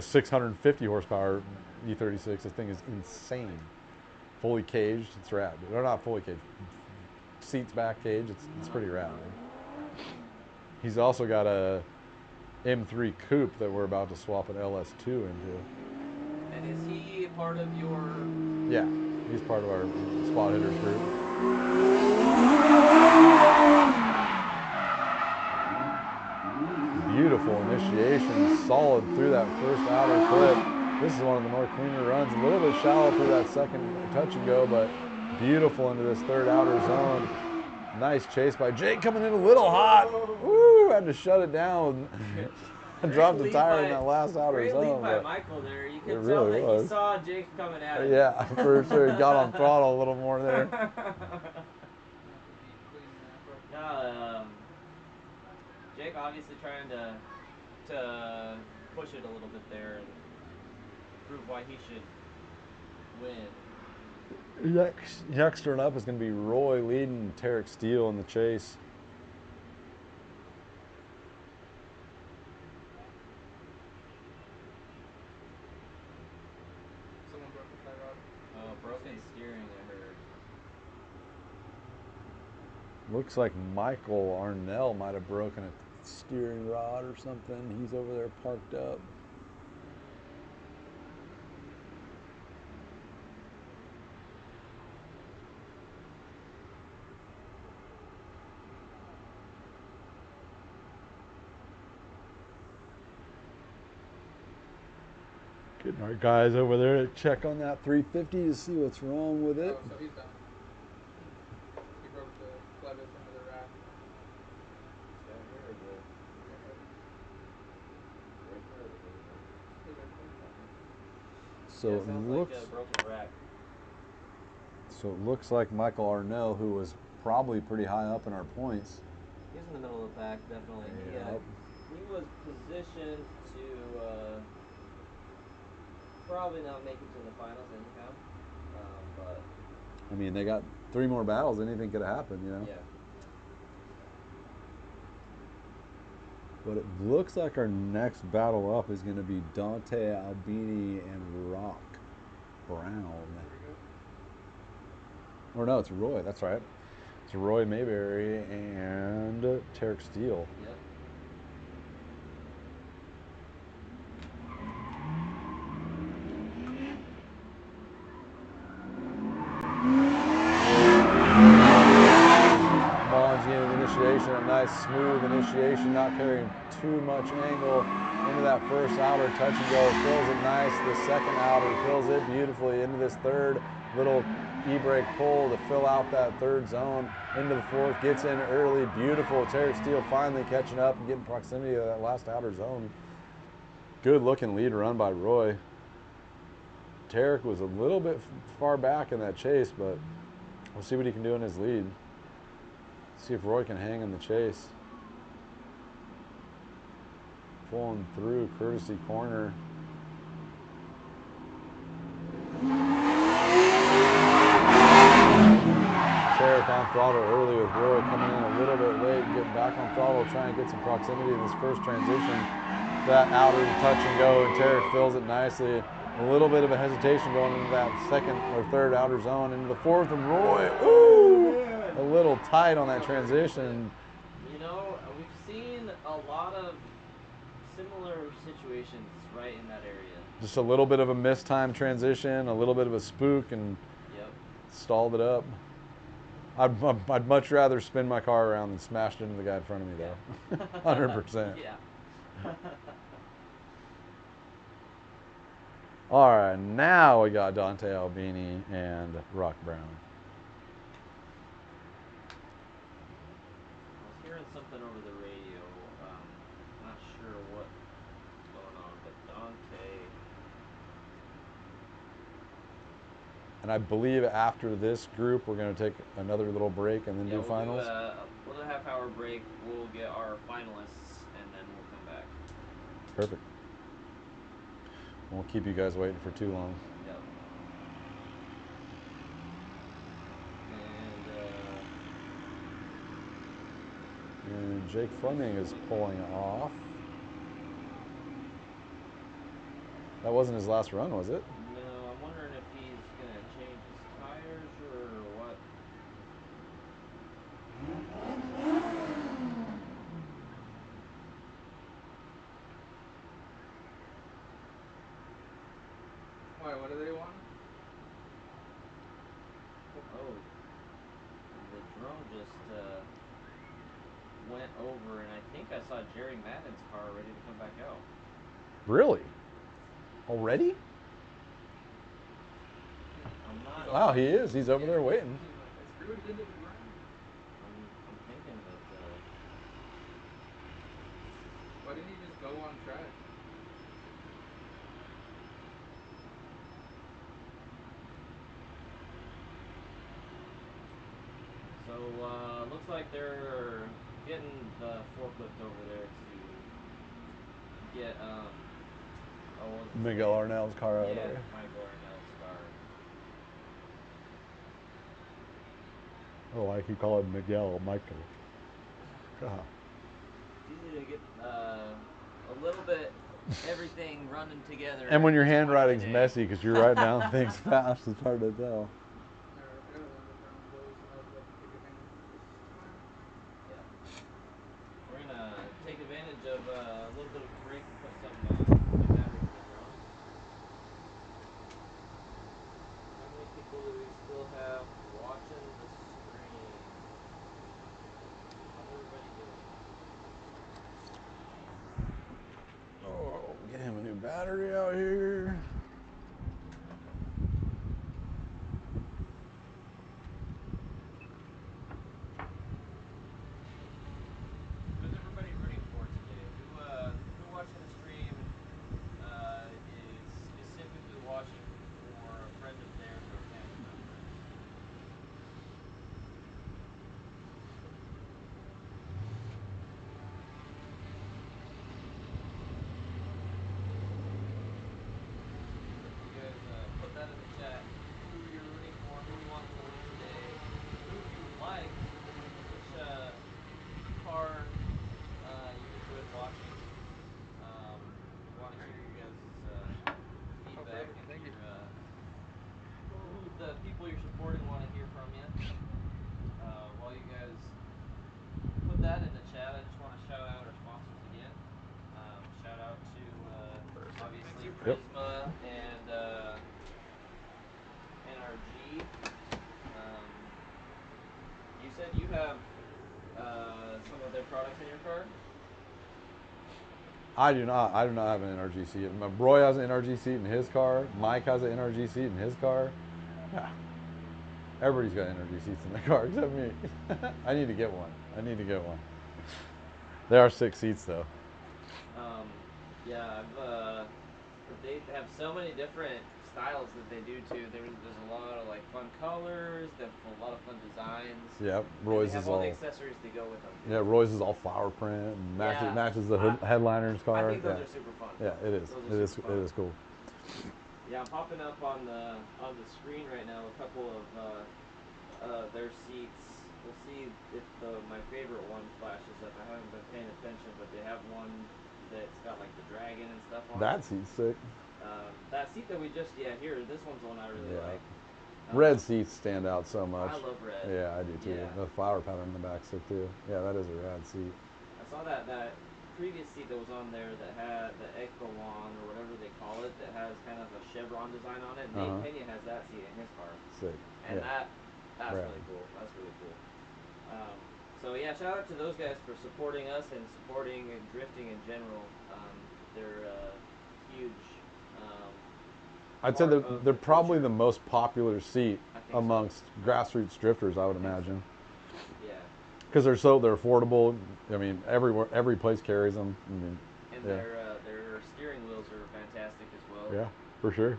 650 horsepower E36. This thing is insane. Fully caged, it's rad. They're not fully caged. Seats back cage, it's pretty rad. Man. He's also got a M3 coupe that we're about to swap an LS2 into. And is he part of your? Yeah, he's part of our spot hitters group. Beautiful initiation, solid through that first outer clip. This is one of the more cleaner runs. A little bit shallow through that second touch and go, but beautiful into this third outer zone. Nice chase by Jake, coming in a little hot. Woo, had to shut it down. Dropped the tire in that last outer zone. Great lead by Michael there. You could tell that was. He saw Jake coming at it. Yeah, for sure. He got on throttle a little more there. Jake obviously trying to push it a little bit there and prove why he should win. Next turn up is going to be Roy leading Tarek Steele in the chase. Someone broke the tie rod. Broken steering, I heard. Looks like Michael Arnell might have broken a steering rod or something. He's over there parked up. Getting our guys over there to check on that 350 to see what's wrong with it. Oh, so he's done. He broke the clevis under the rack. Right here or the Right there. right here or the right here? The right there. So Yeah, it sounds looks like a broken rack. so it looks like Michael Arnell, who was probably pretty high up in our points. He's in the middle of the pack, definitely. Yep. He was positioned to probably not make it to the finals anyhow. But I mean, they got 3 more battles. Anything could have happened, you know. yeah. But it looks like our next battle up is going to be Dante Albini and Rock Brown. Or no, it's Roy. That's right. It's Roy Mayberry and Tarek Steele. Yep. Mullins unit initiation, a nice smooth initiation, not carrying too much angle into that first outer, touch and go, fills it nice. The second outer fills it beautifully into this third little e-brake pull to fill out that third zone. Into the fourth, gets in early, beautiful. Tarek Steele finally catching up and getting proximity to that last outer zone. Good looking lead run by Roy. Tarek was a little bit far back in that chase, but we'll see what he can do in his lead. See if Roy can hang in the chase. Pulling through courtesy corner. Tarek on throttle early with Roy coming in a little bit late, getting back on throttle, trying to get some proximity in this first transition. That outer touch and go, and Tarek fills it nicely. A little bit of a hesitation going into that second or third outer zone. Into the fourth, and Roy, ooh, a little tight on that transition. You know, we've seen a lot of similar situations right in that area. Just a little bit of a mistimed transition, a little bit of a spook, and Yep. stalled it up. I'd much rather spin my car around than smashed into the guy in front of me, though. 100%. Yeah. All right, now we got Dante Albini and Rock Brown. I was hearing something over the radio. Not sure what's going on, but Dante. And I believe after this group, we're going to take another little break and then do we'll finals. We'll do a half-hour break. We'll get our finalists, and then we'll come back. Perfect. Won't keep you guys waiting for too long. Yep. And Jake Fleming is pulling off. That wasn't his last run, was it? No, I'm wondering if he's gonna change his tires or what. Why? What do they want? Oh, the drone just went over, and I think I saw Jerry Madden's car ready to come back out. Really? Already? I'm not. Wow, he is. He's over there waiting. He's like, I screwed it into the ground. I'm thinking that. Why didn't he just go on track? So looks like they're getting the forklift over there to get Miguel Arnell's car out yeah, there. Michael Arnell's car. Oh, like you call it Miguel, Michael. It's easy to get a little bit everything running together. And when your at this point in the handwriting's day. messy because you're writing down things fast, it's hard to tell. Alright, I gotta learn the drone voice and I was about to take advantage of this time. Yeah. We're gonna take advantage of a little bit of a break and put some batteries in the drone. How many people do we still have watching the stream? How's everybody doing? Oh, get him a new battery out here. products in your car? I do not. I do not have an NRG seat. My Roy has an NRG seat in his car. Mike has an NRG seat in his car. Yeah. Everybody's got NRG seats in their car except me. I need to get one. I need to get one. There are 6 seats though. Yeah, they have so many different styles that they do too. There's a lot of like fun colors. There's a lot of fun designs. Yep. And Roy's they have is all all. the accessories to go with them too. Yeah, Roy's is all flower print and Yeah, matches the headliner's car. I think those yeah. are super fun. Yeah, it is. Those are super fun. It is cool. Yeah, I'm popping up on the screen right now a couple of their seats. We'll see if my favorite one flashes up. I haven't been paying attention, but they have one that's got like the dragon and stuff on That it. seat's sick. That seat that we just here, this one's the one I really like. Red seats stand out so much. I love red. Yeah, I do too. Yeah. The flower pattern in the back's sick too. Yeah, that is a rad seat. I saw that previous seat that was on there that had the Echelon or whatever they call it, that has kind of a chevron design on it. Nate Pena has that seat in his car. Sick. And yeah. that's really cool. That's really cool. So yeah, shout out to those guys for supporting us and supporting drifting in general. They're huge. I'd say they're probably the most popular seat amongst grassroots drifters, I would imagine. So. Yeah. Because they're affordable. I mean, every place carries them. I mean, and their steering wheels are fantastic as well. Yeah, for sure.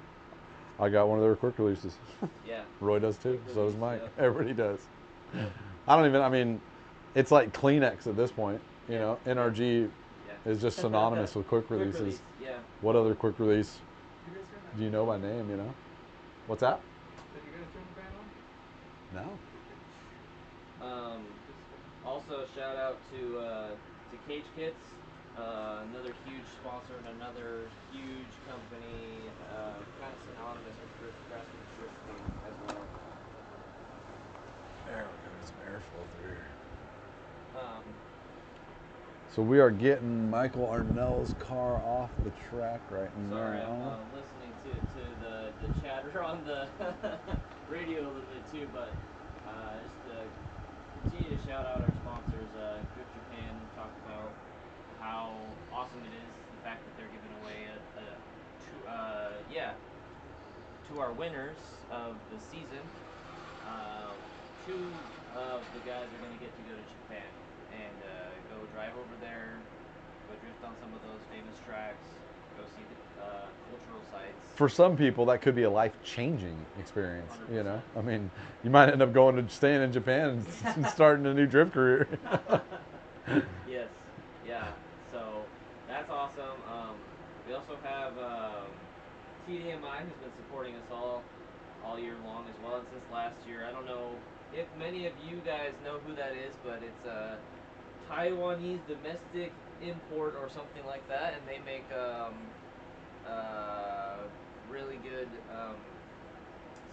I got one of their quick releases. Yeah. Roy does too. Quick So release, does Mike. yeah. Everybody does. I mean, it's like Kleenex at this point. You know, NRG is just synonymous with quick releases. Release, yeah. What other quick release You guys turn that do you know by name, you know? What's that? Did you guys turn the fan on? No. Also, shout out to Cage Kits, another huge sponsor and another huge company, kind of synonymous with grassroots drifting as well. There we go. Get some airflow through here. Um, So we are getting Michael Arnell's car off the track right Sorry, now. I'm listening to the chatter on the radio a little bit too, but just to continue to shout out our sponsors. Drift Japan talked about how awesome it is, the fact that they're giving away to our winners of the season. 2 of the guys are going to get to go to Japan and go drive over there, go drift on some of those famous tracks, go see the cultural sites. For some people, that could be a life-changing experience. 100%. You know, I mean, you might end up going to staying in Japan and starting a new drift career. Yes, yeah. So that's awesome. We also have TDMI, who's been supporting us all year long as well, and since last year. I don't know if many of you guys know who that is, but it's a Taiwanese domestic import or something like that, and they make really good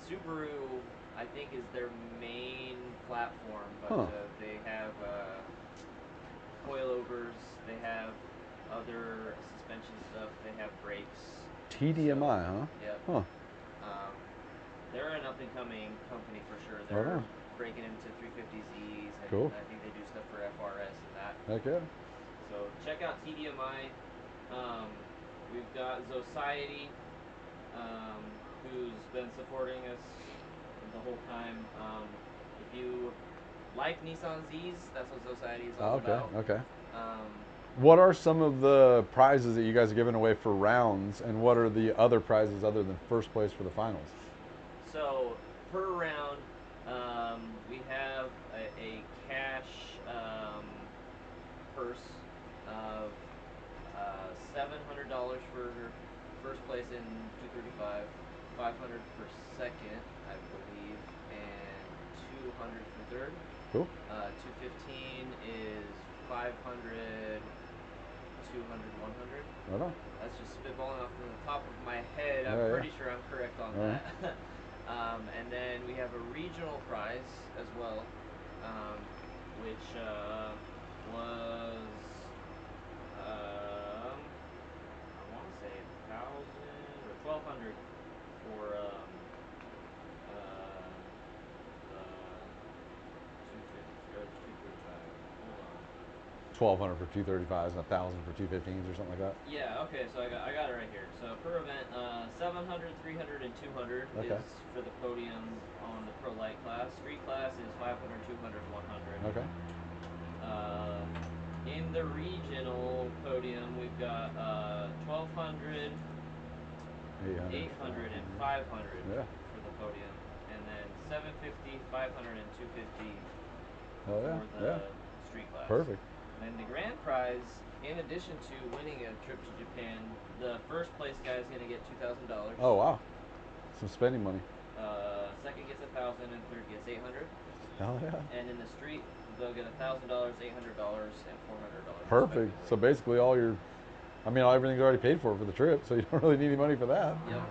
Subaru, I think, is their main platform, but they have coilovers, they have other suspension stuff, they have brakes. TDMI, huh? Yep. Huh. They're an up-and-coming company for sure. Right They're on. breaking into 350Zs, and Cool. I think they do stuff for FRS and that. Heck yeah. So check out TDMI. We've got Society, who's been supporting us the whole time. If you like Nissan Zs, that's what Society is all about. Okay. What are some of the prizes that you guys are giving away for rounds, and what are the other prizes other than first place for the finals? So per round, we have a cash purse of $700 for first place in 235, 500 for second, I believe, and 200 for third. Cool. 215 is 500, 200, 100. Right on. That's just spitballing off the top of my head. I'm pretty sure I'm correct on that. And then we have a regional prize as well, which was I want to say 1,000 or 1,200 for the 250 or the 235. Hold on. 1,200 for 235s and 1,000 for 215s or something like that. Yeah, okay, so I got it right here. So per event, 700, 300, and 200 Okay. is for the podiums on the pro light class. Street class is 500, 200, 100. Okay. In the regional podium, we've got 1,200, 800, and 500 Yeah. for the podium, and then 750, 500, and 250 Oh yeah. for the Yeah. street class. Perfect. And the grand prize, in addition to winning a trip to Japan, the first place guy is going to get $2,000. Oh wow. Some spending money. Second gets 1,000, and third gets 800. Hell yeah. And in the street, they'll get $1,000, $800, and $400. Perfect. So basically, everything's already paid for the trip, so you don't really need any money for that. Yep.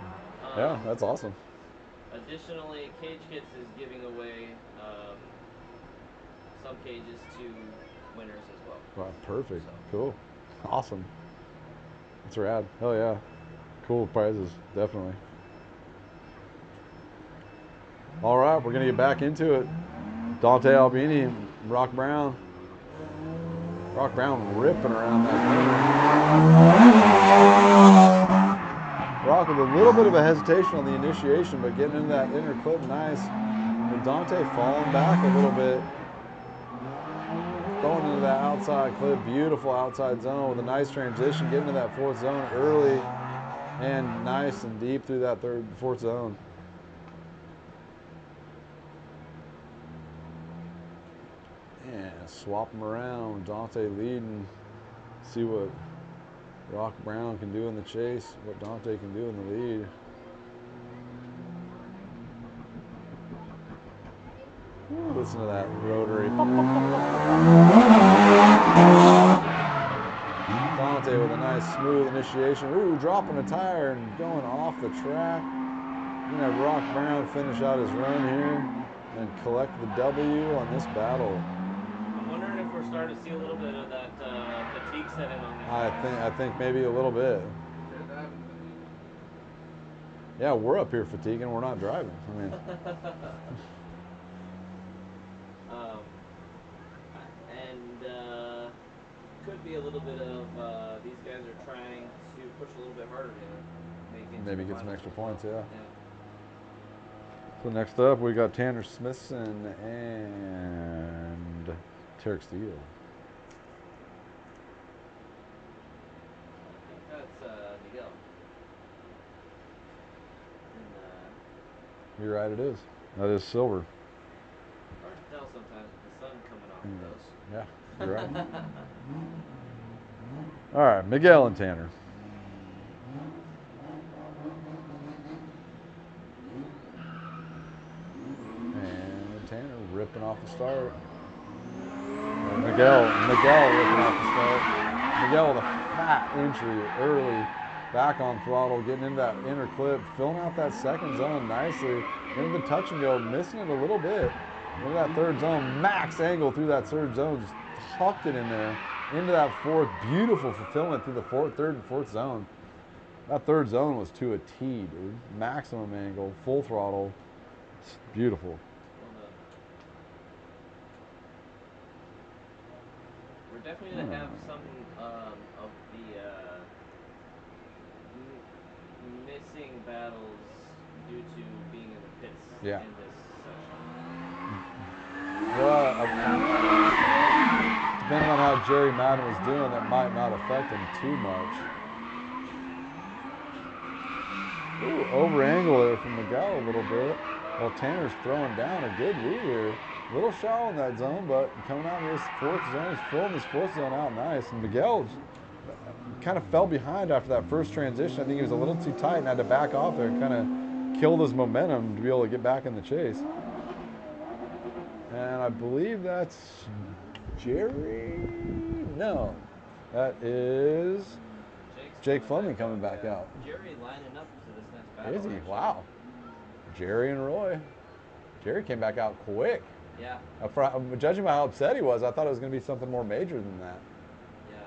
Yeah, that's awesome. Additionally, Cage Kits is giving away some cages to winners as well. Wow, perfect. So. Cool. Awesome. That's rad. Hell yeah. Cool prizes, definitely. All right, we're going to get back into it. Dante Albini, Rock Brown. Rock Brown ripping around that corner. Rock with a little bit of a hesitation on the initiation, but getting into that inner clip nice. And Dante falling back a little bit. Going into that outside clip, beautiful outside zone with a nice transition, getting into that fourth zone early and nice and deep through that fourth zone. And swap them around. Dante leading. See what Rock Brown can do in the chase, what Dante can do in the lead. Ooh, listen to that rotary. Dante with a nice smooth initiation. Ooh, dropping a tire and going off the track. We're going to have Rock Brown finish out his run here and collect the W on this battle. I'm wondering if we're starting to see a little bit of that fatigue set in on these guys. I think maybe a little bit. Said I haven't been eating. Yeah, we're up here fatiguing. We're not driving. I mean, could be a little bit of these guys are trying to push a little bit harder to make it. maybe get some extra points. Yeah. Yeah. So next up, we got Tanner Smithson and Tarek Steele. I think that's Miguel. And, You're right, it is. That is silver. hard to tell sometimes with the sun coming off those. Yeah, you're right. All right, Miguel and Tanner. And Tanner ripping off the start. And Miguel ripping off the start. Miguel with a fat entry early, back on throttle, getting into that inner clip, filling out that second zone nicely. Into the touch and go, missing it a little bit. Into that third zone, max angle through that third zone, just tucked it in there. Into that fourth, beautiful fulfillment through the third and fourth zone. That third zone was to a T, dude. Maximum angle, full throttle. It's beautiful. We're definitely going to have some of the missing battles due to being in the pits in this session. Well, depending on how Jerry Madden was doing, that might not affect him too much. Ooh, over angle there from Miguel a little bit. While Tanner's throwing down a good lead here. A little shallow in that zone, but coming out in this fourth zone, he's filling this fourth zone out nice. And Miguel kind of fell behind after that first transition. I think he was a little too tight and had to back off there and kind of killed his momentum to be able to get back in the chase. And I believe that's Jerry. No, that is Jake Fleming coming back out. Jerry lining up to this next battle. Is he? Actually. Wow. Jerry and Roy. Jerry came back out quick. Yeah. Judging by how upset he was, I thought it was going to be something more major than that. Yeah.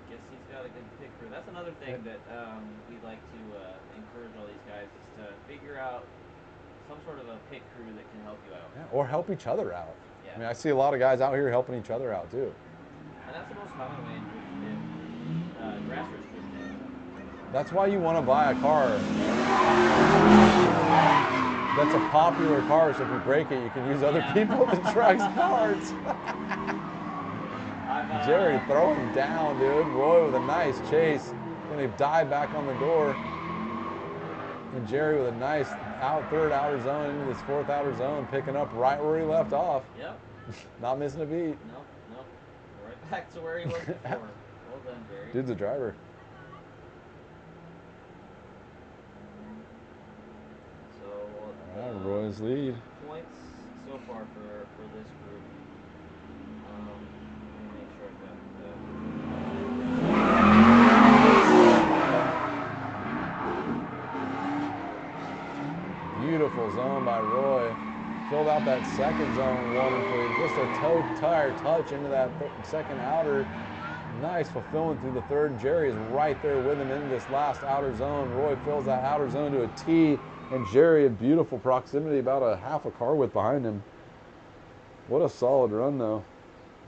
Guess he's got a good pick for. That's another thing that we like to encourage all these guys is to figure out some sort of a pit crew that can help you out. Yeah, or help each other out. Yeah. I mean, I see a lot of guys out here helping each other out too. And that's the most common way in grassroots drifting. That's why you want to buy a car that's a popular car, so if you break it, you can use other people to drive cars. Jerry throwing down, dude. Roy with a nice chase. And they've dived back on the door. And Jerry with a nice third outer zone into this fourth outer zone, picking up right where he left off. Yep. Not missing a beat. Nope. Right back to where he was before. Well done, Jerry. Dude's a driver. So Roy's lead. points so far for this group. Let me make sure I've got Beautiful zone by Roy. Filled out that second zone wonderfully. Just a toe tire touch into that second outer. Nice fulfillment through the third. Jerry is right there with him in this last outer zone. Roy fills that outer zone to a T, and Jerry in beautiful proximity, about a half a car width behind him. What a solid run, though.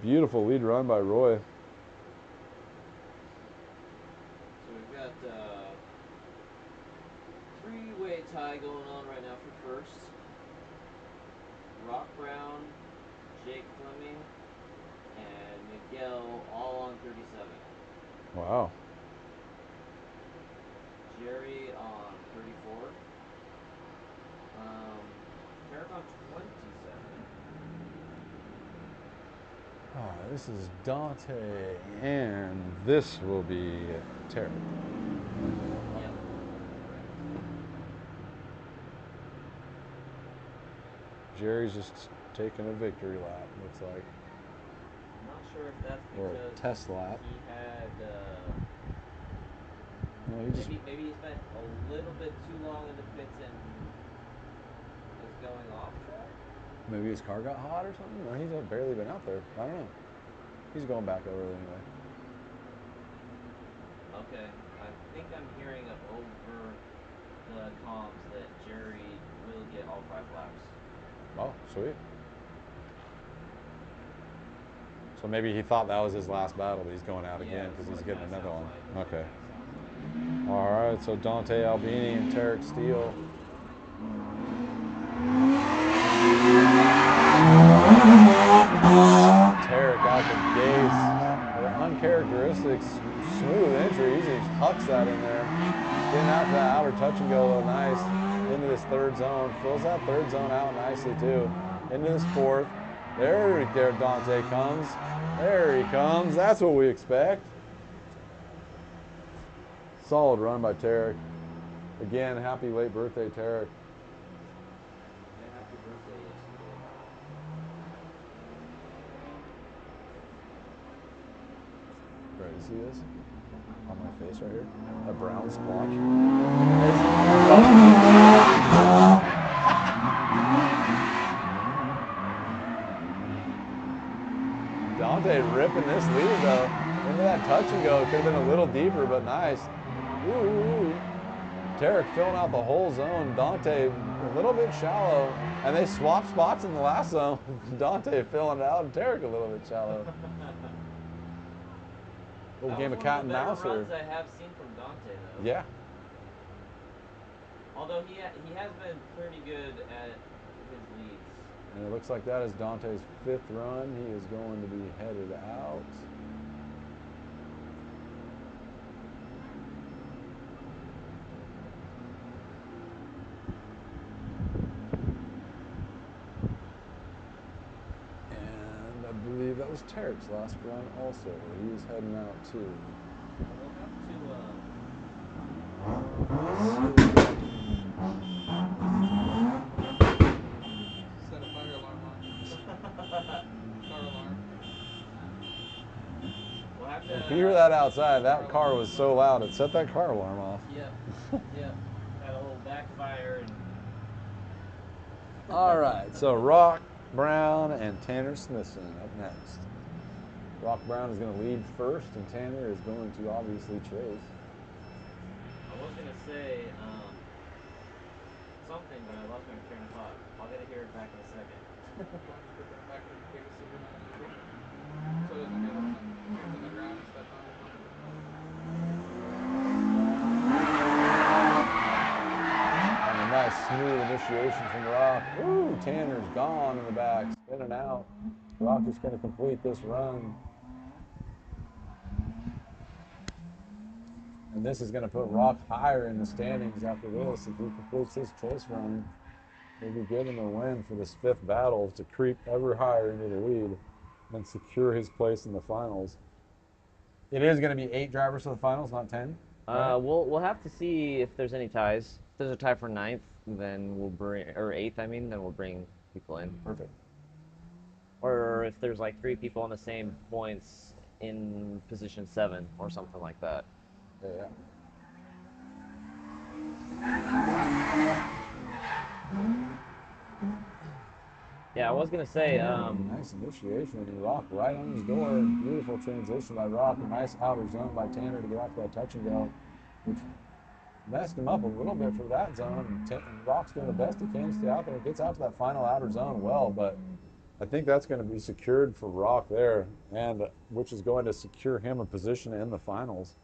Beautiful lead run by Roy. So we've got three-way tie going on right now for first. Rock Brown, Jake Fleming, and Miguel all on 37. Wow. Jerry on 34. Derek on 27. This is Dante, and this will be Terry. Yep. Jerry's just taking a victory lap, looks like. I'm not sure if that's Or a because test lap. he had No, he just maybe he spent a little bit too long in the pits and is going off track. maybe his car got hot or something. Or he's barely been out there. I don't know. He's going back over anyway. Okay, I think I'm hearing up over the comms that Jerry will get all 5 laps. Oh, sweet. So maybe he thought that was his last battle, but he's going out again because he's getting another one. Okay. All right, so Dante Albini and Tarek Steele. Tarek out the gates. An uncharacteristic smooth entry. He just hucks that in there. Getting out to that outer touch and go nice. Into this third zone. Fills that third zone out nicely too. Into this fourth. There Dante comes. There he comes. That's what we expect. Solid run by Tarek. Again, happy late birthday, Tarek. Yeah, happy birthday yesterday. Right, you see this? On my face right here? A brown splotch. Dante ripping this lead though. Into that touch and go. Could have been a little deeper, but nice. Ooh. Tarek filling out the whole zone. Dante a little bit shallow. And they swapped spots in the last zone. Dante filling it out and Tarek a little bit shallow. Little game of cat and mouse here. Runs I have seen from Dante though. Yeah. Although he has been pretty good at his leads. And it looks like that is Dante's 5th run. He is going to be headed out. And I believe that was Tarek's last run also. He is heading out too. We'll have Set a fire alarm on. Car alarm. We'll have to. If you hear that outside, that car was so loud it set that car alarm off. Yep. Had a little backfire and. All right, so Rock Brown and Tanner Smithson up next. Rock Brown is going to lead first, and Tanner is going to obviously chase. I was gonna say, something, but I lost my train of thought. I'll get to hear it back in a second. Put that back in the case of so it doesn't get kicked in the ground and stepped on or something. And a nice smooth initiation from Rock. Ooh, Tanner's gone in the back, spinning out. Rock is going to complete this run. And this is going to put Rock higher in the standings after this. If he completes his chase run, he'll be given the win for this 5th battle to creep ever higher into the lead and secure his place in the finals. It is going to be 8 drivers for the finals, not 10. Right? We'll have to see if there's any ties. If there's a tie for 9th, then we'll bring, or 8th, I mean, then we'll bring people in. Perfect. Or if there's like 3 people on the same points in position 7 or something like that. Yeah. Yeah, I was gonna say. Nice initiation with Rock right on his door. Beautiful transition by Rock. A nice outer zone by Tanner to get off that touch and go, which messed him up a little bit for that zone. And Rock's doing the best he can to stay out there. Gets out to that final outer zone well, but I think that's going to be secured for Rock there, and which is going to secure him a position in the finals.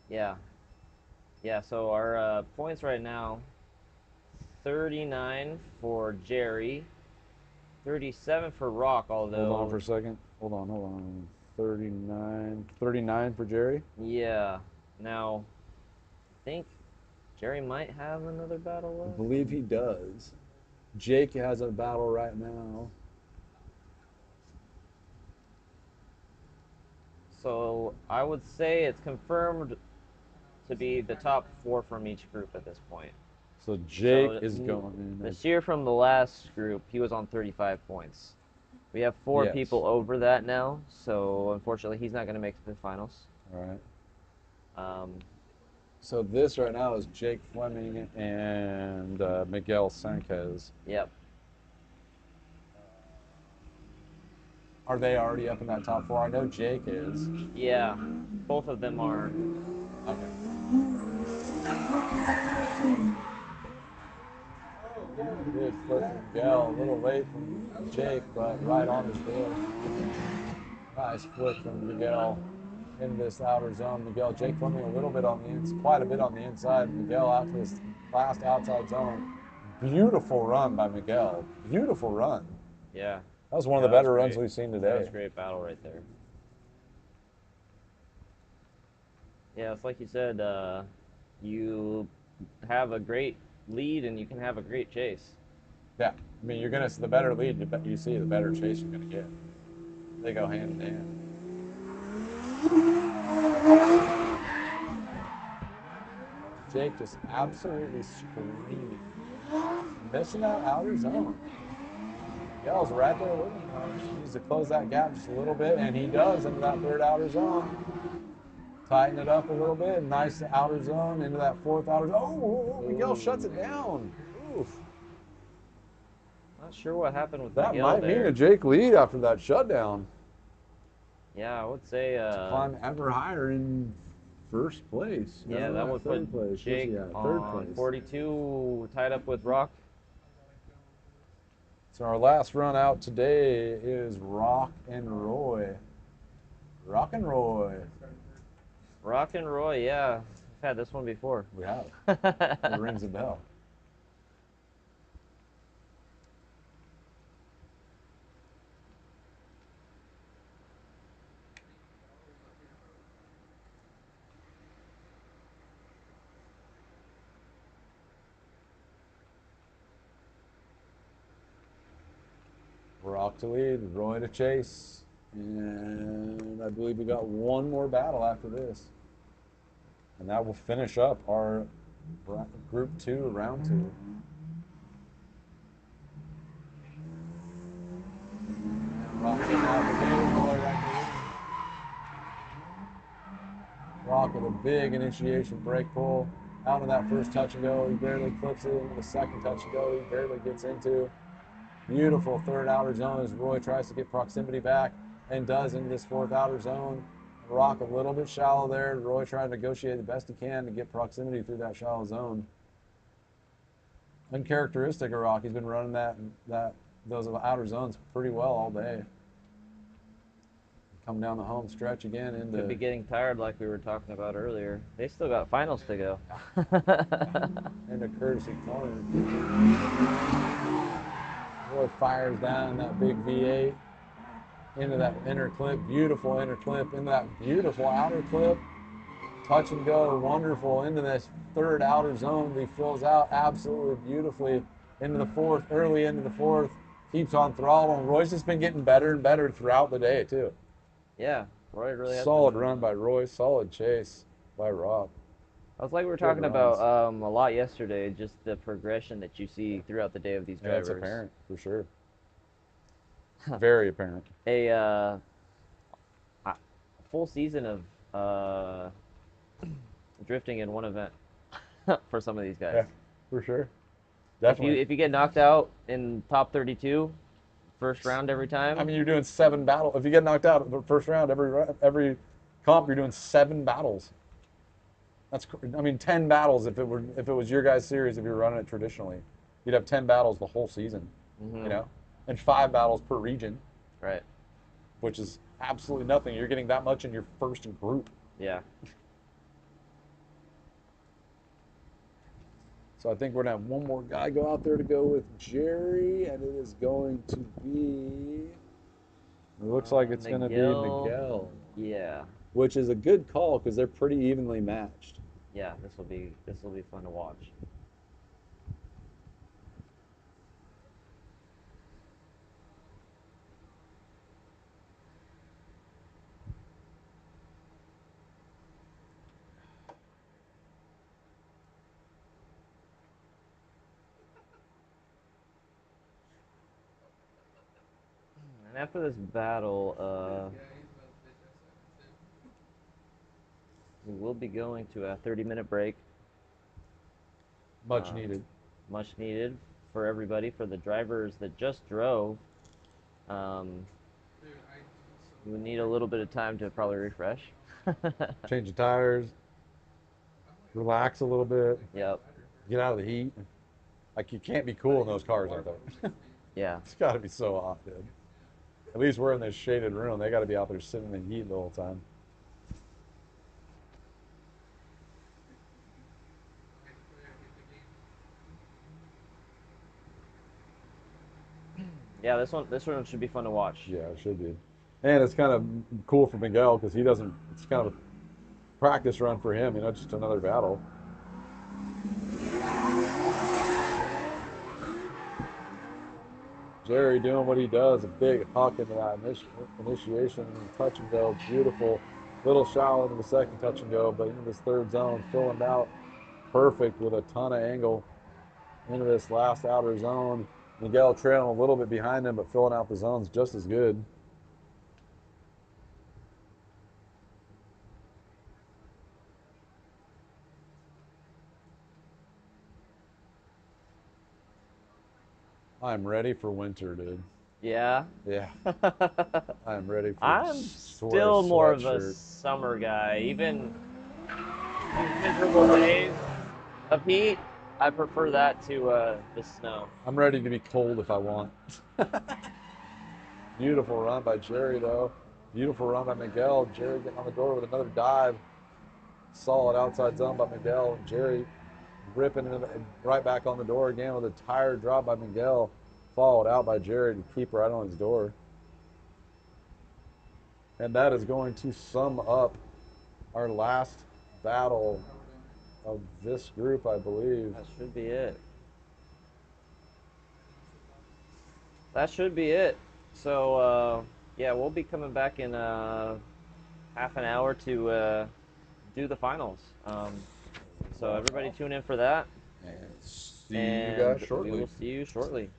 Yeah. Yeah. So our points right now: 39 for Jerry. 37 for Rock, although... Hold on for a second. Hold on. 39 for Jerry? Yeah. Now, I think Jerry might have another battle I left. believe he does. Jake has a battle right now. So I would say it's confirmed to be the top 4 from each group at this point. So Jake So, is going The in. steer from the last group, he was on 35 points. We have 4 Yes. people over that now, so unfortunately he's not going to make it to the finals. All right. Um, So this right now is Jake Fleming and Miguel Sanchez. yep. Are they already up in that top 4? I know Jake is. Yeah, both of them are. Okay. Big flip from Miguel. A little late from Jake, but right on his door. Nice flip from Miguel in this outer zone. Miguel, Jake Fleming a little bit on the inside, quite a bit on the inside. Miguel out to this last outside zone. Beautiful run by Miguel. Beautiful run. Yeah. That was one of the better runs great. we've seen That today. was a great battle right there. Yeah, it's like you said, you have a great lead and you can have a great chase. Yeah, I mean, the better lead you see, the better chase you're going to get. They go hand in hand. Jake just absolutely screaming. Missing that outer zone. Miguel's right there with him. He needs to close that gap just a little bit, and he does into that 3rd outer zone. Tighten it up a little bit. Nice outer zone into that 4th outer zone. Oh, Miguel shuts it down. Oof. Not sure what happened with That Miguel might there. mean a Jake lead after that shutdown. Yeah, I would say. Climb ever higher in 1st place. Yeah, that would put 3rd place. Jake Where's he at? 3rd on place. 42, tied up with Rock. So our last run out today is Rock and Roy. Rock and Roy. Rock and Roy, yeah. I've had this one before. We have. It rings a bell. Rock to lead, Roy to chase. And I believe we got one more battle after this. And that will finish up our Group 2, Round 2. Rock getting out the gate, Roy right there. Rock with a big initiation brake pull. Out of that first touch and go, he barely clips it. Into the second touch and go, he barely gets into. Beautiful 3rd outer zone as Roy tries to get proximity back and does in this 4th outer zone. Rock a little bit shallow there. Roy trying to negotiate the best he can to get proximity through that shallow zone. uncharacteristic of Rock. He's been running those outer zones pretty well all day. Come down the home stretch again into. Could be getting tired like we were talking about earlier. They still got finals to go. Into courtesy corner. Boy fires down that big V8 into that inner clip, beautiful inner clip, into that beautiful outer clip. Touch and go, wonderful, into this third outer zone. He fills out absolutely beautifully into the fourth, early into the fourth. Keeps on throttling. Roy's just been getting better and better throughout the day, too. Yeah, Roy really has Solid been, run by Roy, solid chase by Rob. I was like we were Good talking about runs. a lot yesterday, just the progression that you see throughout the day of these Yeah, drivers. it's apparent, for sure. Very apparent. A full season of drifting in one event for some of these guys. Yeah, for sure. Definitely. If you get knocked out in top 32, first round every time. I mean, you're doing 7 battles. If you get knocked out in the first round, every comp, you're doing 7 battles. That's, I mean, 10 battles if it was your guys' series. If you were running it traditionally, you'd have 10 battles the whole season. You know, and 5 battles per region. Right. Which is absolutely nothing. You're getting that much in your first group. Yeah. So I think we're gonna have one more guy go out there to go with Jerry, and it is going to be. It looks like it's going to be Miguel. Yeah. Which is a good call because they're pretty evenly matched. Yeah, this will be fun to watch. And after this battle, we will be going to a 30-minute break. Much needed. Much needed for everybody, for the drivers that just drove. We would need a little bit of time to probably refresh. Change the tires. Relax a little bit. Yep. Get out of the heat. Like, you can't be cool in those cars, I think. Yeah. It's got to be so hot, dude. At least we're in this shaded room. They got to be out there sitting in the heat the whole time. Yeah, this one should be fun to watch. Yeah, it should be. And it's kind of cool for Miguel because he doesn't, it's kind of a practice run for him, just another battle. Jerry doing what he does, a big huck into that initiation, touch and go, beautiful. Little shallow into the second touch and go, but into this third zone, filling out perfect with a ton of angle into this last outer zone. Miguel trailing a little bit behind him, but filling out the zones just as good. I'm ready for winter, dude. Yeah. Yeah. I'm ready for I'm still more of a summer guy. Even these miserable days of heat, I prefer that to the snow. I'm ready to be cold if I want. Beautiful run by Jerry, though. Beautiful run by Miguel. Jerry getting on the door with another dive. Solid outside zone by Miguel. Jerry ripping it right back on the door again with a tire drop by Miguel. Followed out by Jerry to keep right on his door. And that is going to sum up our last battle of this group, I believe. That should be it. That should be it. So, yeah, we'll be coming back in half an hour to do the finals. So everybody tune in for that. And see you guys shortly. We will see you shortly.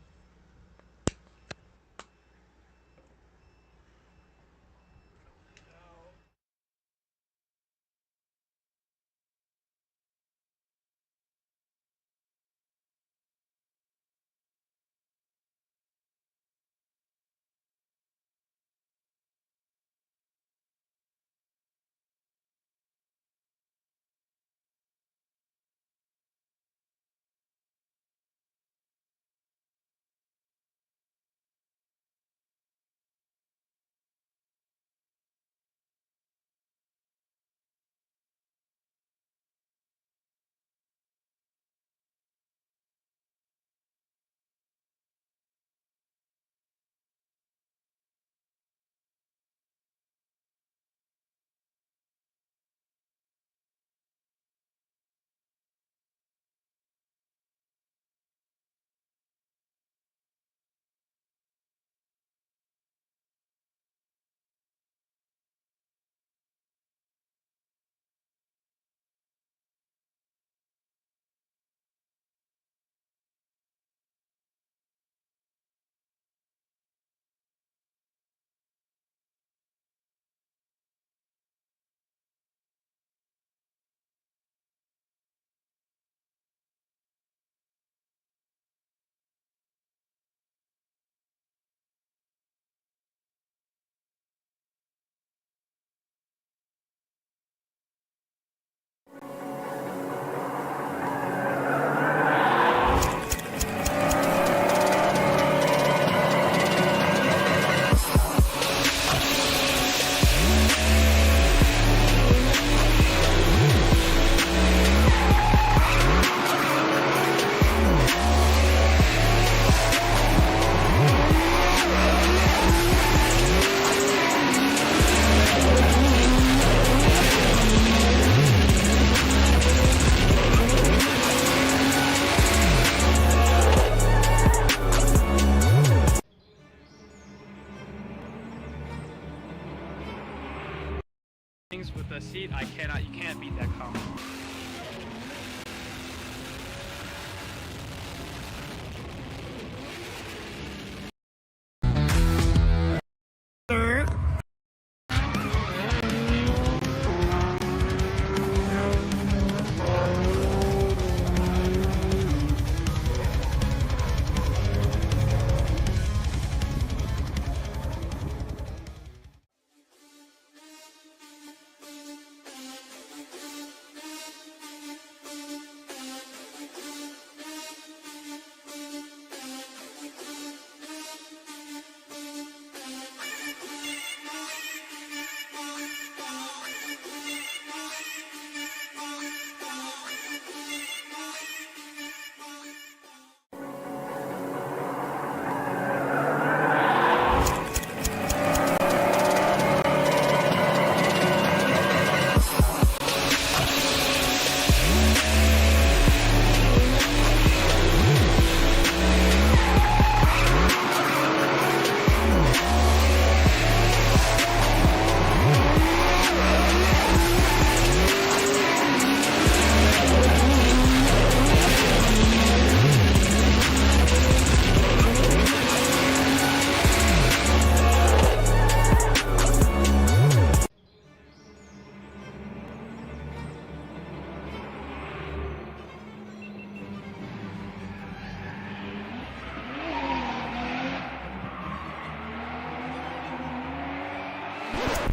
a seat, you can't beat that combo.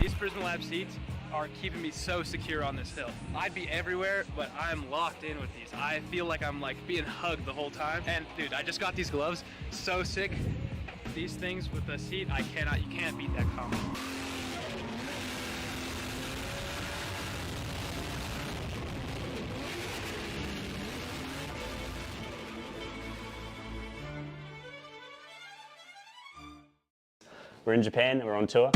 These Prison Lab seats are keeping me so secure on this hill. I'd be everywhere, but I'm locked in with these. I feel like I'm like being hugged the whole time. And dude, I just got these gloves, so sick. These things with the seat, you can't beat that combo. We're in Japan and we're on tour.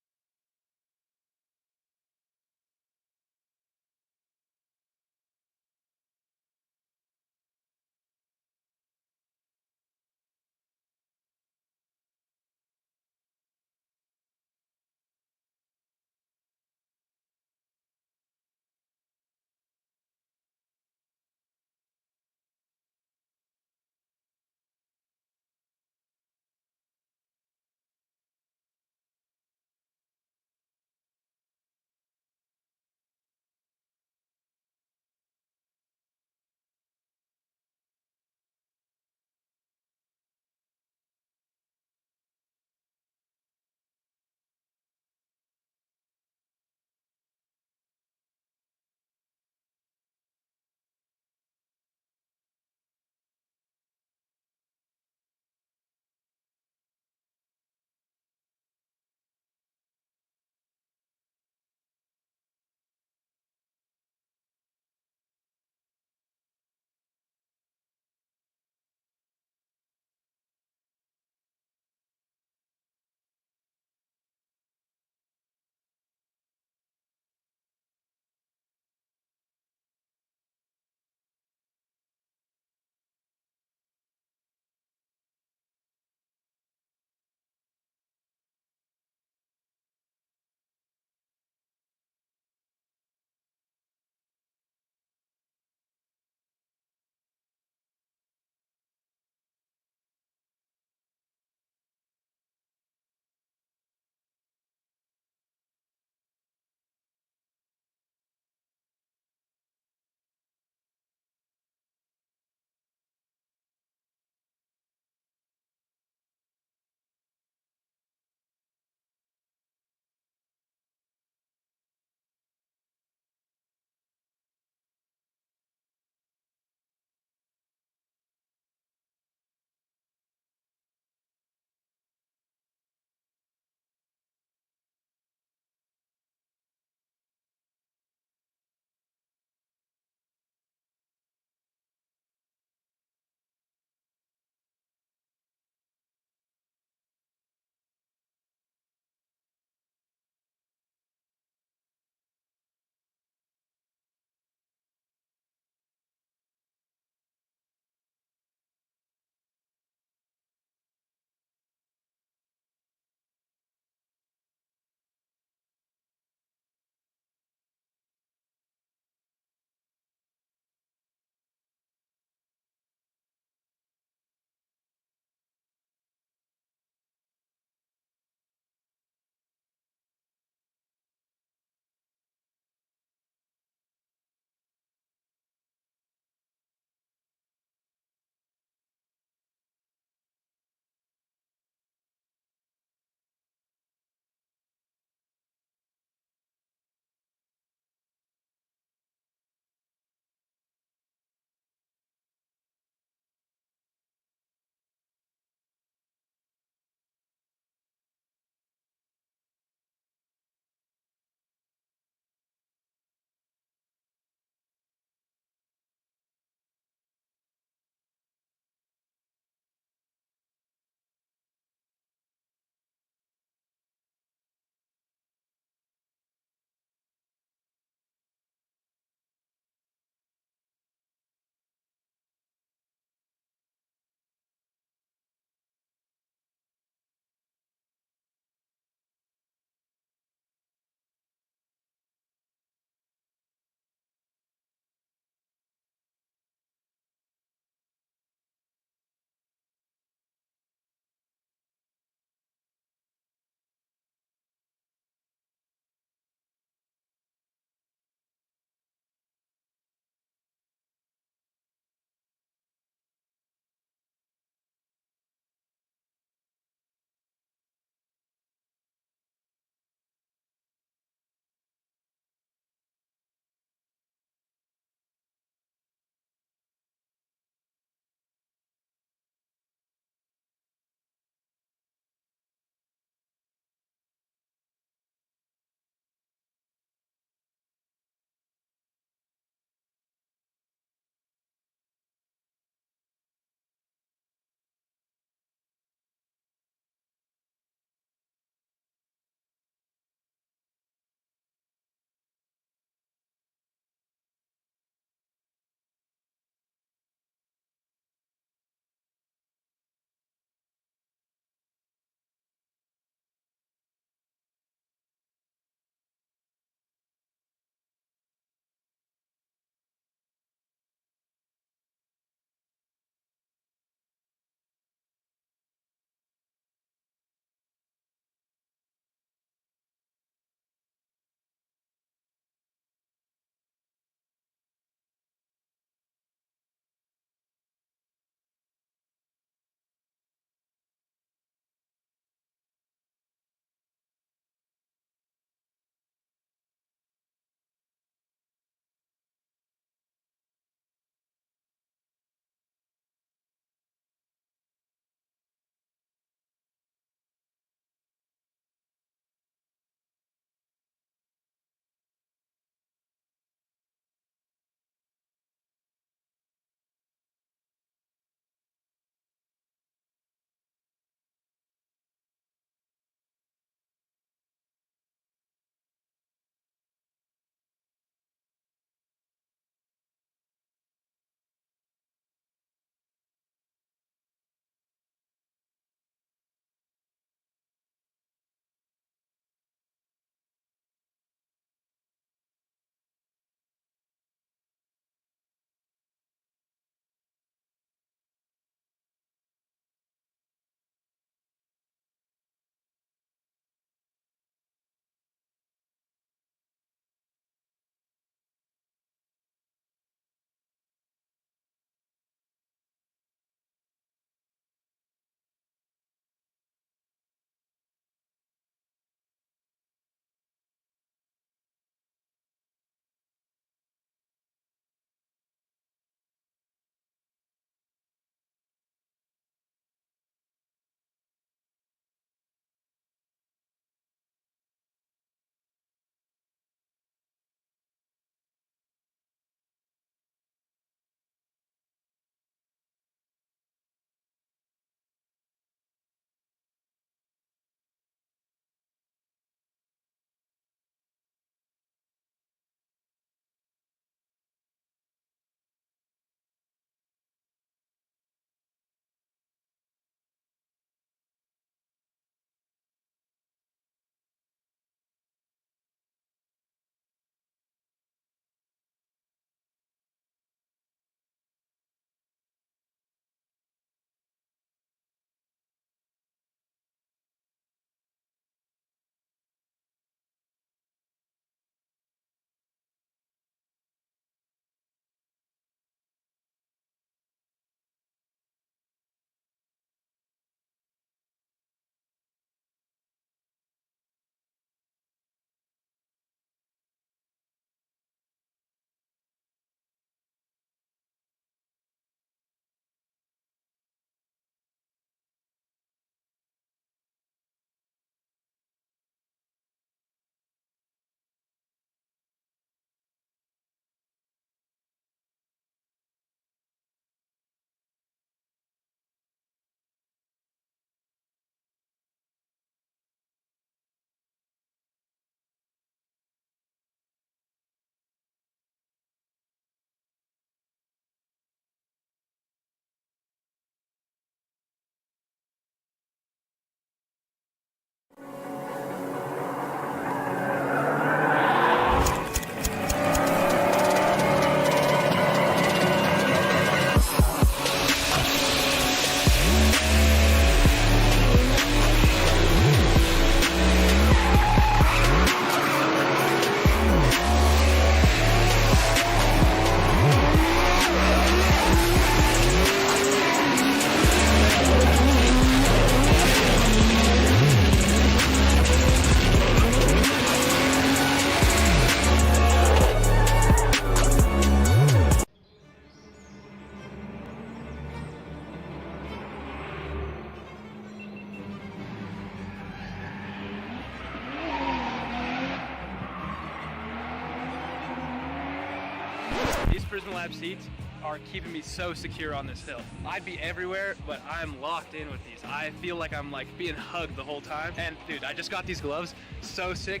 Prison Lab seats are keeping me so secure on this hill. I'd be everywhere, but I'm locked in with these. I feel like I'm like being hugged the whole time. And dude, I just got these gloves, so sick.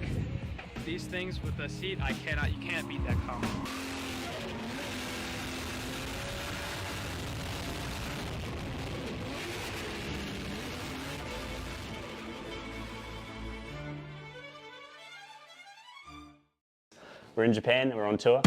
These things with the seat, you can't beat that combo. We're in Japan, we're on tour.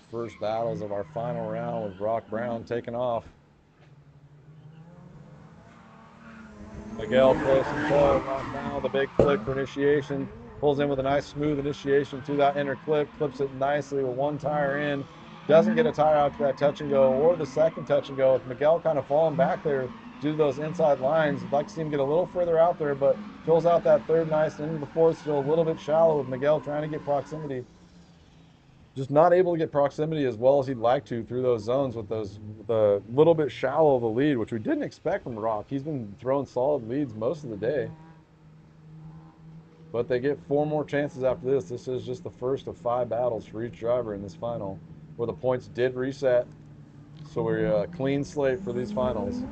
first battles of our final round with Brock Brown taking off. Miguel close and tow right now. The big flick for initiation. Pulls in with a nice smooth initiation through that inner clip. Clips it nicely with one tire in. Doesn't get a tire out to that touch and go or the second touch and go. With Miguel kind of falling back there due to those inside lines. I'd like to see him get a little further out there, but fills out that third nice into the fourth. Still a little bit shallow with Miguel trying to get proximity. Just not able to get proximity as well as he'd like to through those zones with the little bit shallow of a lead, which we didn't expect from Rock. He's been throwing solid leads most of the day. But they get 4 more chances after this. This is just the first of 5 battles for each driver in this final, where the points did reset. So we're a clean slate for these finals.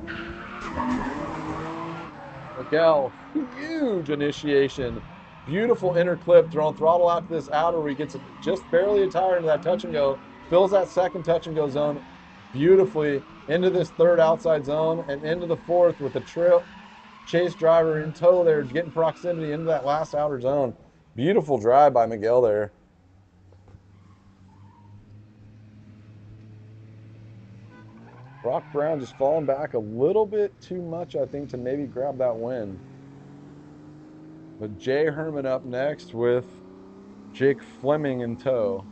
Miguel, huge initiation. Beautiful inner clip, throwing throttle out to this outer where he gets just barely a tire into that touch and go, fills that second touch and go zone beautifully into this third outside zone and into the fourth with the trail chase driver in tow there, getting proximity into that last outer zone. Beautiful drive by Miguel there. Brock Brown just falling back a little bit too much, I think, to maybe grab that win. But Jay Herman up next with Jake Fleming in tow.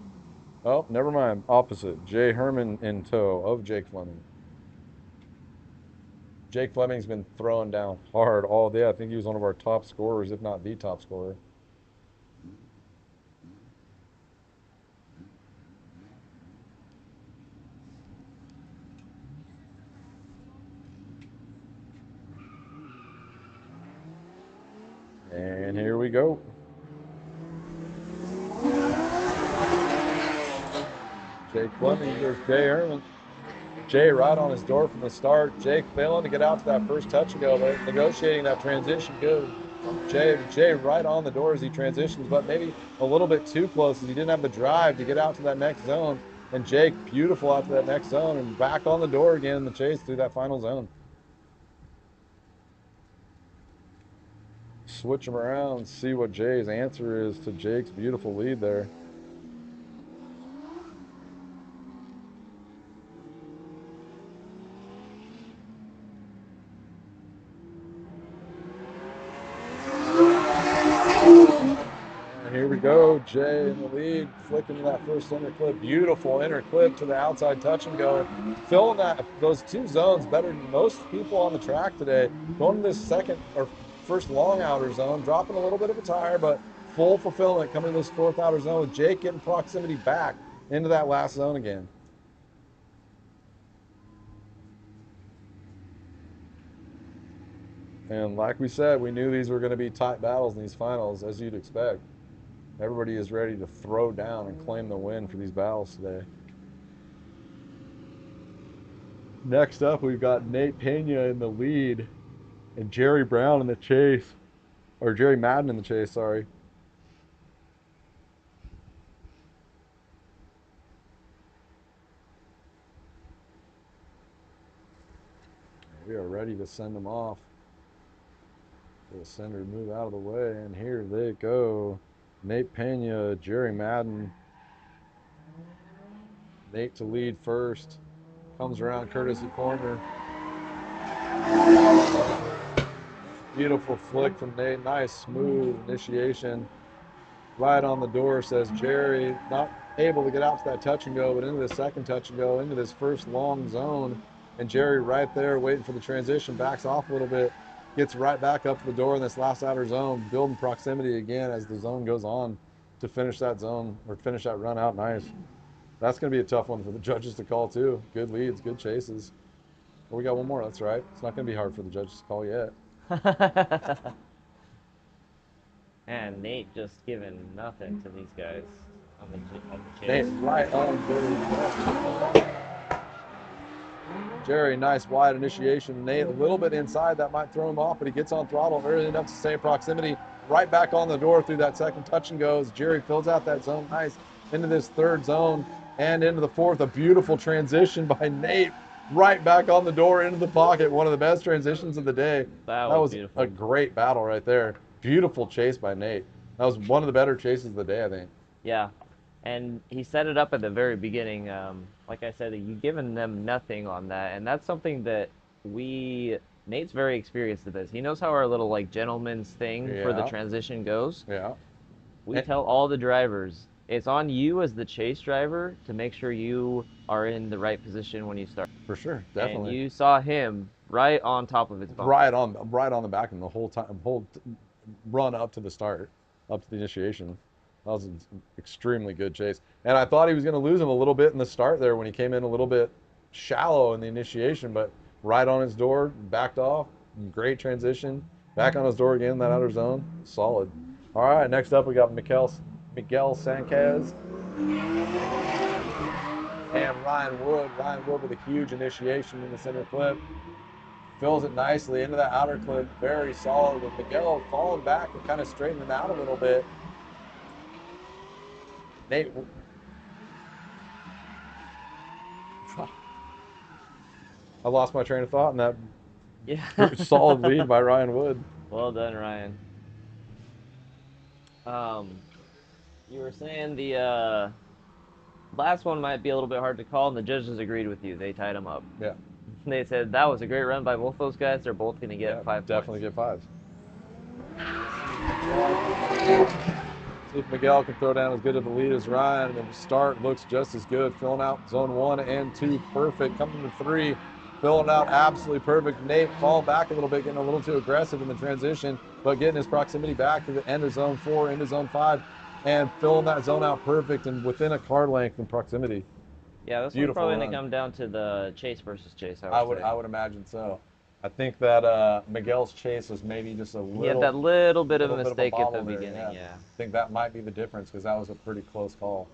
Oh, never mind. Opposite. Jay Herman in tow of Jake Fleming. Jake Fleming's been throwing down hard all day. I think he was one of our top scorers, if not the top scorer. And here we go. Jake Fleming versus Jay Herman. Jay right on his door from the start. Jake failing to get out to that first touch and go, but negotiating that transition good. Jay right on the door as he transitions, but maybe a little bit too close as he didn't have the drive to get out to that next zone. And Jake beautiful out to that next zone and back on the door again in the chase through that final zone. Switch them around, see what Jay's answer is to Jake's beautiful lead there. And here we go, Jay in the lead, flicking to that first inner clip. Beautiful inner clip to the outside touch and go. Filling those 2 zones better than most people on the track today. Going to this second or first long outer zone, dropping a little bit of a tire, but full fulfillment coming to this fourth outer zone with Jake getting proximity back into that last zone again. And like we said, we knew these were going to be tight battles in these finals, as you'd expect. Everybody is ready to throw down and claim the win for these battles today. Next up, we've got Nate Pena in the lead and Jerry Brown in the chase, or Jerry Madden in the chase, sorry. We are ready to send them off. The sender move out of the way, and here they go. Nate Pena, Jerry Madden. Nate to lead first. Comes around courtesy corner. Beautiful flick from Nate. Nice, smooth initiation. Right on the door, says Jerry. Not able to get out to that touch and go, but into the second touch and go, into this first long zone. And Jerry right there waiting for the transition, backs off a little bit. Gets right back up to the door in this last outer zone, building proximity again as the zone goes on to finish that zone, or finish that run out nice. That's going to be a tough one for the judges to call too. Good leads, good chases. Well, we got one more, that's right. It's not going to be hard for the judges to call yet. And Nate just giving nothing to these guys on the chase. Nate right on Jerry. Jerry, nice wide initiation. Nate a little bit inside, that might throw him off, but he gets on throttle early enough to stay in proximity. Right back on the door through that second touch and goes. Jerry fills out that zone nice into this third zone and into the fourth. A beautiful transition by Nate. Right back on the door into the pocket. One of the best transitions of the day. That was beautiful. A great battle right there. Beautiful chase by Nate. That was one of the better chases of the day, I think. Yeah. And he set it up at the very beginning. Like I said, you've given them nothing on that, and that's something that Nate's very experienced at this. He knows how our little like gentleman's thing for the Yeah. transition goes. Yeah. We And- tell all the drivers, it's on you as the chase driver to make sure you are in the right position when you start. For sure, And definitely. you saw him right on top of his bumper. Right on the back of him the whole time, run up to the start, up to the initiation. That was an extremely good chase. And I thought he was going to lose him a little bit in the start there when he came in a little bit shallow in the initiation, but right on his door, backed off. Great transition. Back on his door again, that outer zone. Solid. All right, next up we got Miguel Sanchez and Ryan Wood. Ryan Wood with a huge initiation in the center clip. Fills it nicely into that outer clip. Very solid with Miguel falling back and kind of straightening out a little bit. Nate. I lost my train of thought in that Yeah. solid lead by Ryan Wood. Well done, Ryan. You were saying the last one might be a little bit hard to call, and the judges agreed with you. They tied them up. Yeah. They said that was a great run by both those guys. They're both going to get 5 Definitely points. get 5s. See if Miguel can throw down as good of a lead as Ryan. And the start looks just as good. Filling out zone 1 and 2 perfect. Coming to 3, filling out absolutely perfect. Nate fall back a little bit, getting a little too aggressive in the transition, but getting his proximity back to the end of zone 4 into zone 5 and filling that zone out perfect and within a car length in proximity. Yeah, this one's Beautiful probably going run. to come down to the chase versus chase. I would say. would imagine so. I think that Miguel's chase was maybe just a little. He had that little bit of a little bit mistake at the bobble there, beginning. Yeah. I think that might be the difference because that was a pretty close call.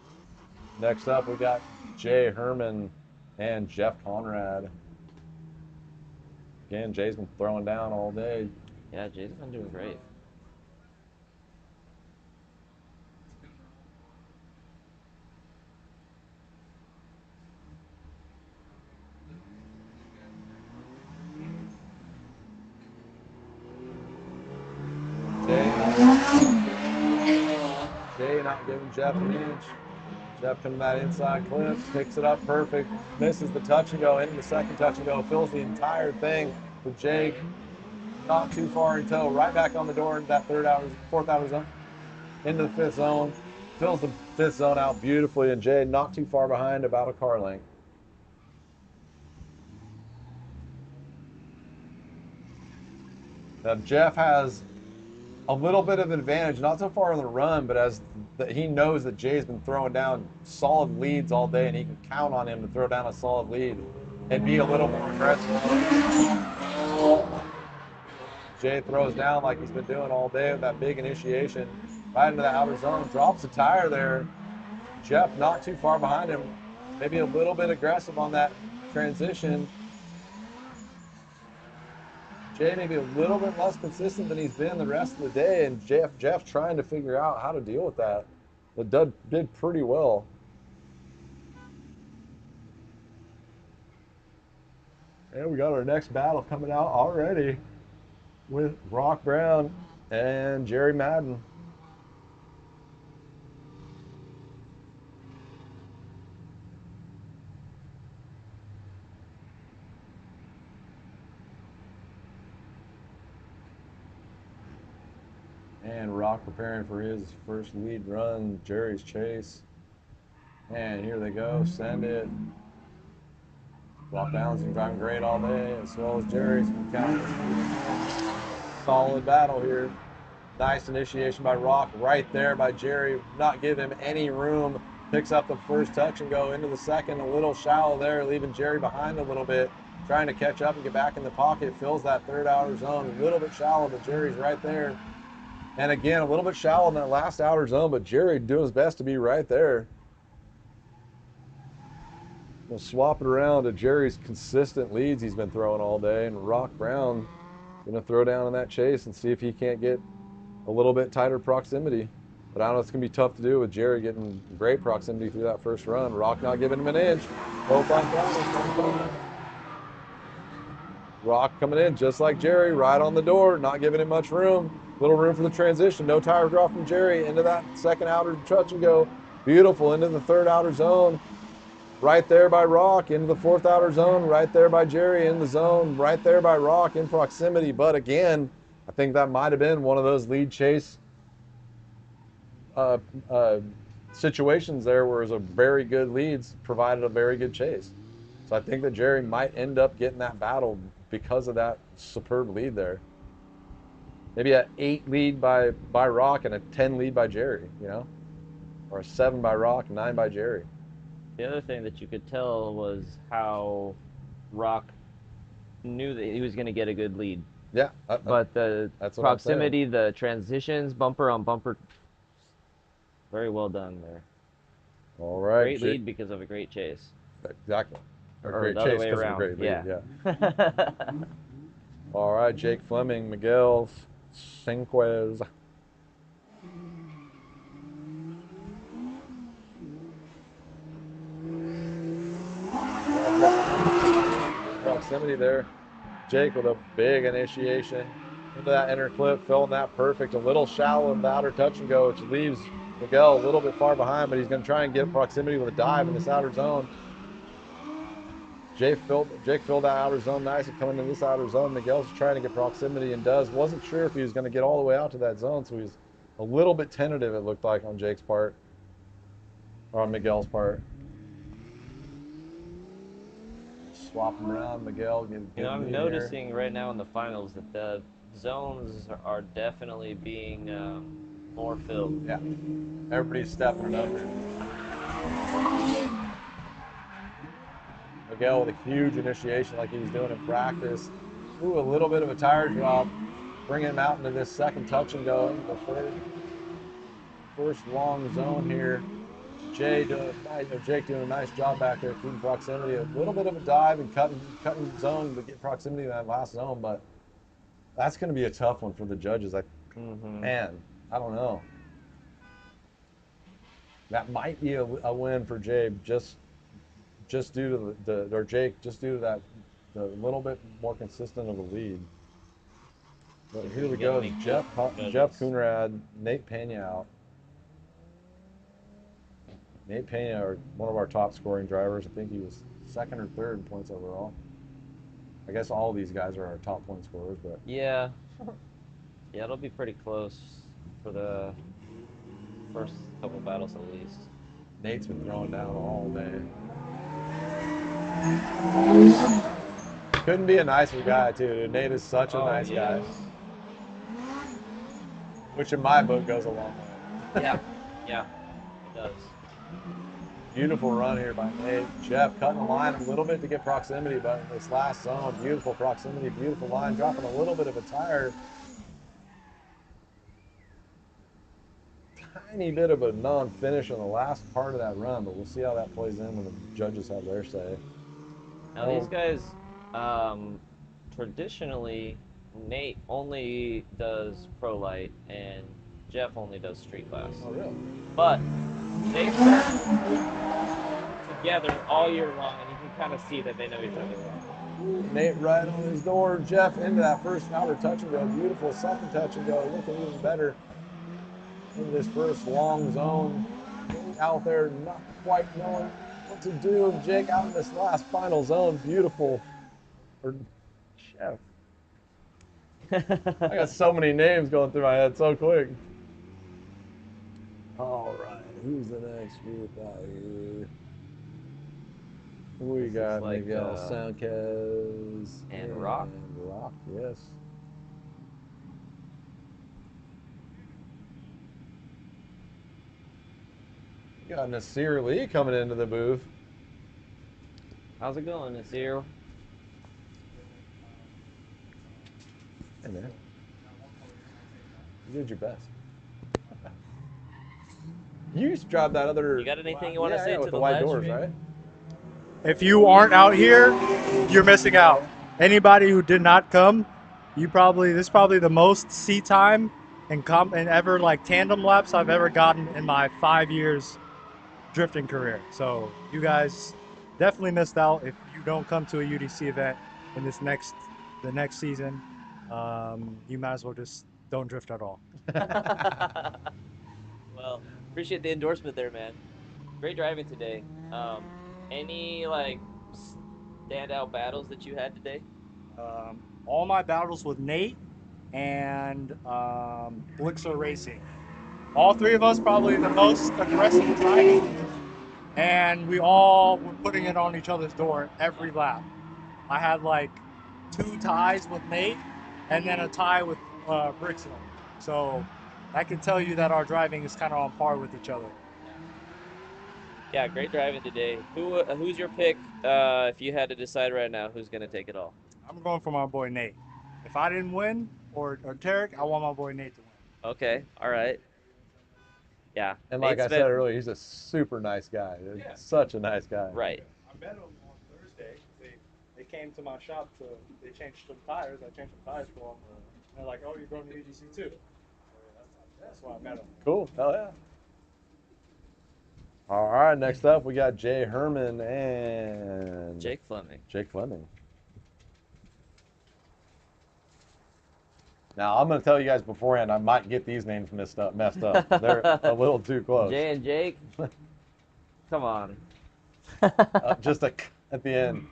Next up, we got Jay Herman and Jeff Conrad. Again, Jay's been throwing down all day. Yeah, Jay's been doing great. Jay not giving Jeff an inch. Jeff coming that inside clip, picks it up perfect, misses the touch and go into the second touch and go, fills the entire thing with Jay not too far in tow, right back on the door into that fourth outer zone, into the 5th zone, fills the 5th zone out beautifully, and Jay not too far behind, about a car length. Now Jeff has a little bit of an advantage, not so far in the run, but as he knows that Jay's been throwing down solid leads all day, and he can count on him to throw down a solid lead and be a little more aggressive. Jay throws down like he's been doing all day with that big initiation, right into the outer zone, drops the tire there. Jeff not too far behind him, maybe a little bit aggressive on that transition. Jay maybe a little bit less consistent than he's been the rest of the day, and Jeff trying to figure out how to deal with that. But did pretty well. And we got our next battle coming out already with Rock Brown and Jerry Madden. And Rock preparing for his first lead run, Jerry's chase. And here they go, send it. Rock Brown's been driving great all day, as well as Jerry's. Solid battle here. Nice initiation by Rock right there by Jerry, not giving him any room. Picks up the first touch and go into the second, a little shallow there, leaving Jerry behind a little bit. Trying to catch up and get back in the pocket, fills that 3rd outer zone, a little bit shallow, but Jerry's right there. And again, a little bit shallow in that last outer zone, but Jerry doing his best to be right there. We'll swap it around to Jerry's consistent leads he's been throwing all day, and Rock Brown gonna throw down in that chase and see if he can't get a little bit tighter proximity. But I don't know, it's gonna be tough to do with Jerry getting great proximity through that first run. Rock not giving him an inch. Both on down. Rock coming in just like Jerry, right on the door, not giving him much room. Little room for the transition. No tire draw from Jerry into that second outer touch and go. Beautiful into the third outer zone. Right there by Rock, into the fourth outer zone, right there by Jerry, in the zone, right there by Rock, in proximity. But again, I think that might have been one of those lead chase uh, uh, situations there where it was a very good leads provided a very good chase. So I think that Jerry might end up getting that battle because of that superb lead there. Maybe an 8 lead by Rock and a 10 lead by Jerry, you know, or a 7 by Rock, 9 by Jerry. The other thing that you could tell was how Rock knew that he was going to get a good lead. Yeah, but the that's what proximity, the transitions, bumper on bumper, very well done there. All right, Great lead because of a great chase. Exactly. Or great the other chase way because of a around. great lead. Yeah. All right, Jake Fleming, Miguel Cinquez. Proximity there. Jake with a big initiation into that inner clip, filling that perfect. A little shallow in the outer touch and go, which leaves Miguel a little bit far behind, but he's going to try and get proximity with a dive in this outer zone. Jake filled that outer zone nice and coming into this outer zone. Miguel's trying to get proximity and does. Wasn't sure if he was going to get all the way out to that zone, so he's a little bit tentative, it looked like, on Jake's part, or on Miguel's part. Swap them around, Miguel. I'm noticing right now in the finals that the zones are definitely being more filled. Yeah, everybody's stepping it up. Miguel with a huge initiation like he was doing in practice. Ooh, a little bit of a tire drop. Bring him out into this second touch and go. The first long zone here. Jake doing a nice job back there, keeping proximity. A little bit of a dive and cutting zone to get proximity in that last zone, but that's going to be a tough one for the judges. Man, I don't know. That might be a win for Jake, just due to Jake, just due to the little bit more consistent of a lead. But here we go. Jeff Coonrad, Nate Pena out. Nate Pena, one of our top scoring drivers. I think he was second or third in points overall. I guess all of these guys are our top point scorers, but yeah, it'll be pretty close for the first couple battles at least. Nate's been throwing down all day. Couldn't be a nicer guy, too. Nate is such a nice guy. Which in my book goes a long way. Yeah, it does. Beautiful run here by Nate. Jeff cutting the line a little bit to get proximity, but in this last zone, beautiful proximity, beautiful line, dropping a little bit of a tire. Tiny bit of a non-finish on the last part of that run, but we'll see how that plays in when the judges have their say. Now these guys, traditionally, Nate only does Pro Light and Jeff only does Street Class. Oh, really? But they've been together all year long, and you can kind of see that they know each other well. Nate right on his door. Jeff into that first outer touch and go. Beautiful second touch and go. Looking even better into this first long zone. Out there not quite knowing what to do. Jake out in this last final zone. Beautiful. Or Jeff. I got so many names going through my head so quick. All right. Who's the next group out here? We got Miguel Sanchez and Rock. And Rock, yes. We got Nasir Lee coming into the booth. How's it going, Nasir? Hey, man. You did your best. You used to drive that other... You got anything you want to say to with the wide live doors, stream? right? If you aren't out here, you're missing out. Anybody who did not come, this is probably the most seat time and ever like tandem laps I've ever gotten in my 5 years drifting career. So you guys definitely missed out if you don't come to a UDC event in the next season. You might as well just don't drift at all. Well, appreciate the endorsement there, man. Great driving today. Any like standout battles that you had today? All my battles with Nate and Blixer Racing. All three of us probably the most aggressive driving, and we all were putting it on each other's door every lap. I had like 2 ties with Nate and then a tie with Brixton. So I can tell you that our driving is kind of on par with each other. Yeah, great driving today. Who's your pick? If you had to decide right now, who's gonna take it all? I'm going for my boy Nate. If I didn't win, or Tarek, I want my boy Nate to win. Okay, all right. Yeah, And like Nate's I said been- earlier, he's a super nice guy. Yeah. Such a nice guy. right. I met him on Thursday. They came to my shop they changed some tires. I changed some tires for them. And they're like, oh, you're going to EDC too. So that's why I met him. Cool. Hell yeah. All right. Next up, we got Jay Herman and Jake Fleming. Jake Fleming. Now I'm going to tell you guys beforehand, I might get these names messed up. They're a little too close. Jay and Jake. Come on. Just a at the end.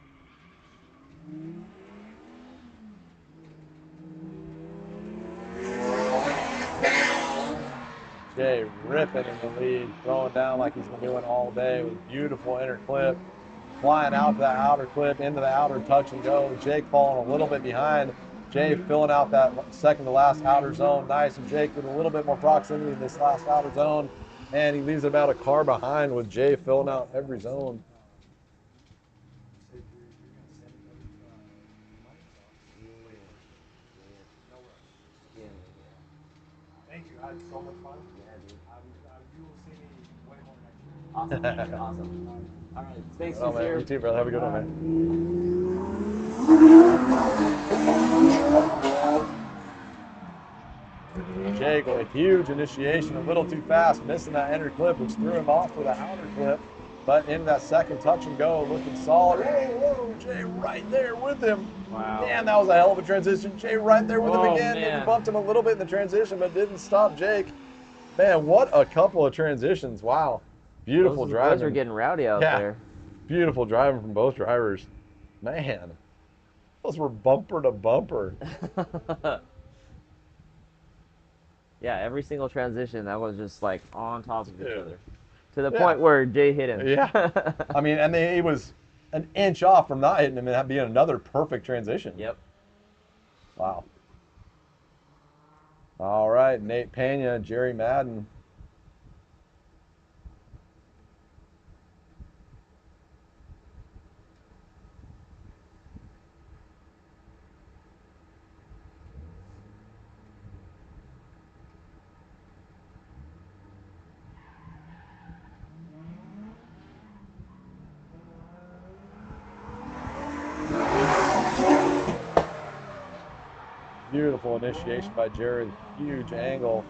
Jay ripping in the lead, throwing down like he's been doing all day with beautiful inner clip, flying out to the outer clip, into the outer touch and go. Jake falling a little bit behind. Jay filling out that second to last outer zone. Nice, and Jake with a little bit more proximity in this last outer zone. And he leaves about a car behind with Jay filling out every zone. Thank you. I had so much fun. Yeah, dude. You will see me way more next year. Awesome. All right. Thanks, Oh, man. Sincere. You too, brother. Have a good one, man. Jake with a huge initiation, a little too fast, missing that inner clip, which threw him off with a outer clip. But in that second touch and go, looking solid. Whoa, Jay right there with him. Wow. Man, that was a hell of a transition. Jay right there with him Oh, again. man. Maybe bumped him a little bit in the transition, but didn't stop Jake. Man, what a couple of transitions. Wow. Beautiful Those driving. boys are getting rowdy out Yeah. there. Beautiful driving from both drivers. Man, those were bumper to bumper. Yeah, every single transition that was just like on top of each Dude. other, to the Yeah. point where Jay hit him. Yeah. I mean, and he was an inch off from not hitting him and that being another perfect transition. Yep. Wow. All right, Nate Pena, Jerry Madden. Beautiful initiation by Jerry, huge angle.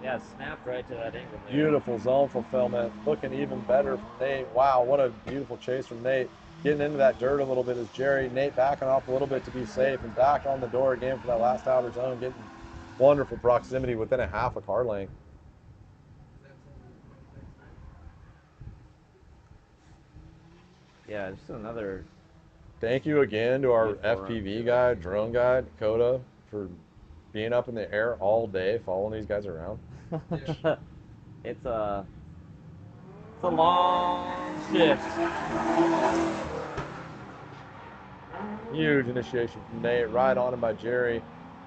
Yeah, snapped right to that angle. There. Beautiful zone fulfillment, looking even better from Nate. Wow, what a beautiful chase from Nate. Getting into that dirt a little bit is Jerry. Nate backing off a little bit to be safe and back on the door again for that last outer zone, getting wonderful proximity within a half a car length. Yeah, just another. Thank you again to our Beautiful FPV run. guy, drone guy, Dakota, for being up in the air all day, following these guys around. It's a long shift. Huge initiation from Nate, right on him by Jerry.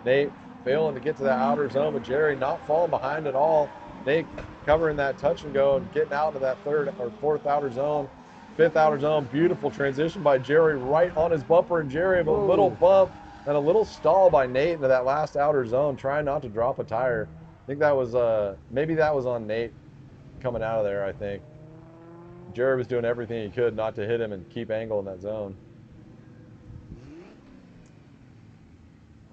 Nate failing to get to that outer zone, but Jerry not falling behind at all. Nate covering that touch and go and getting out to that third or fourth outer zone, fifth outer zone. Beautiful transition by Jerry right on his bumper, and Jerry with a little bump and a little stall by Nate into that last outer zone, trying not to drop a tire. I think that was, maybe that was on Nate coming out of there, I think. Jerry was doing everything he could not to hit him and keep angle in that zone.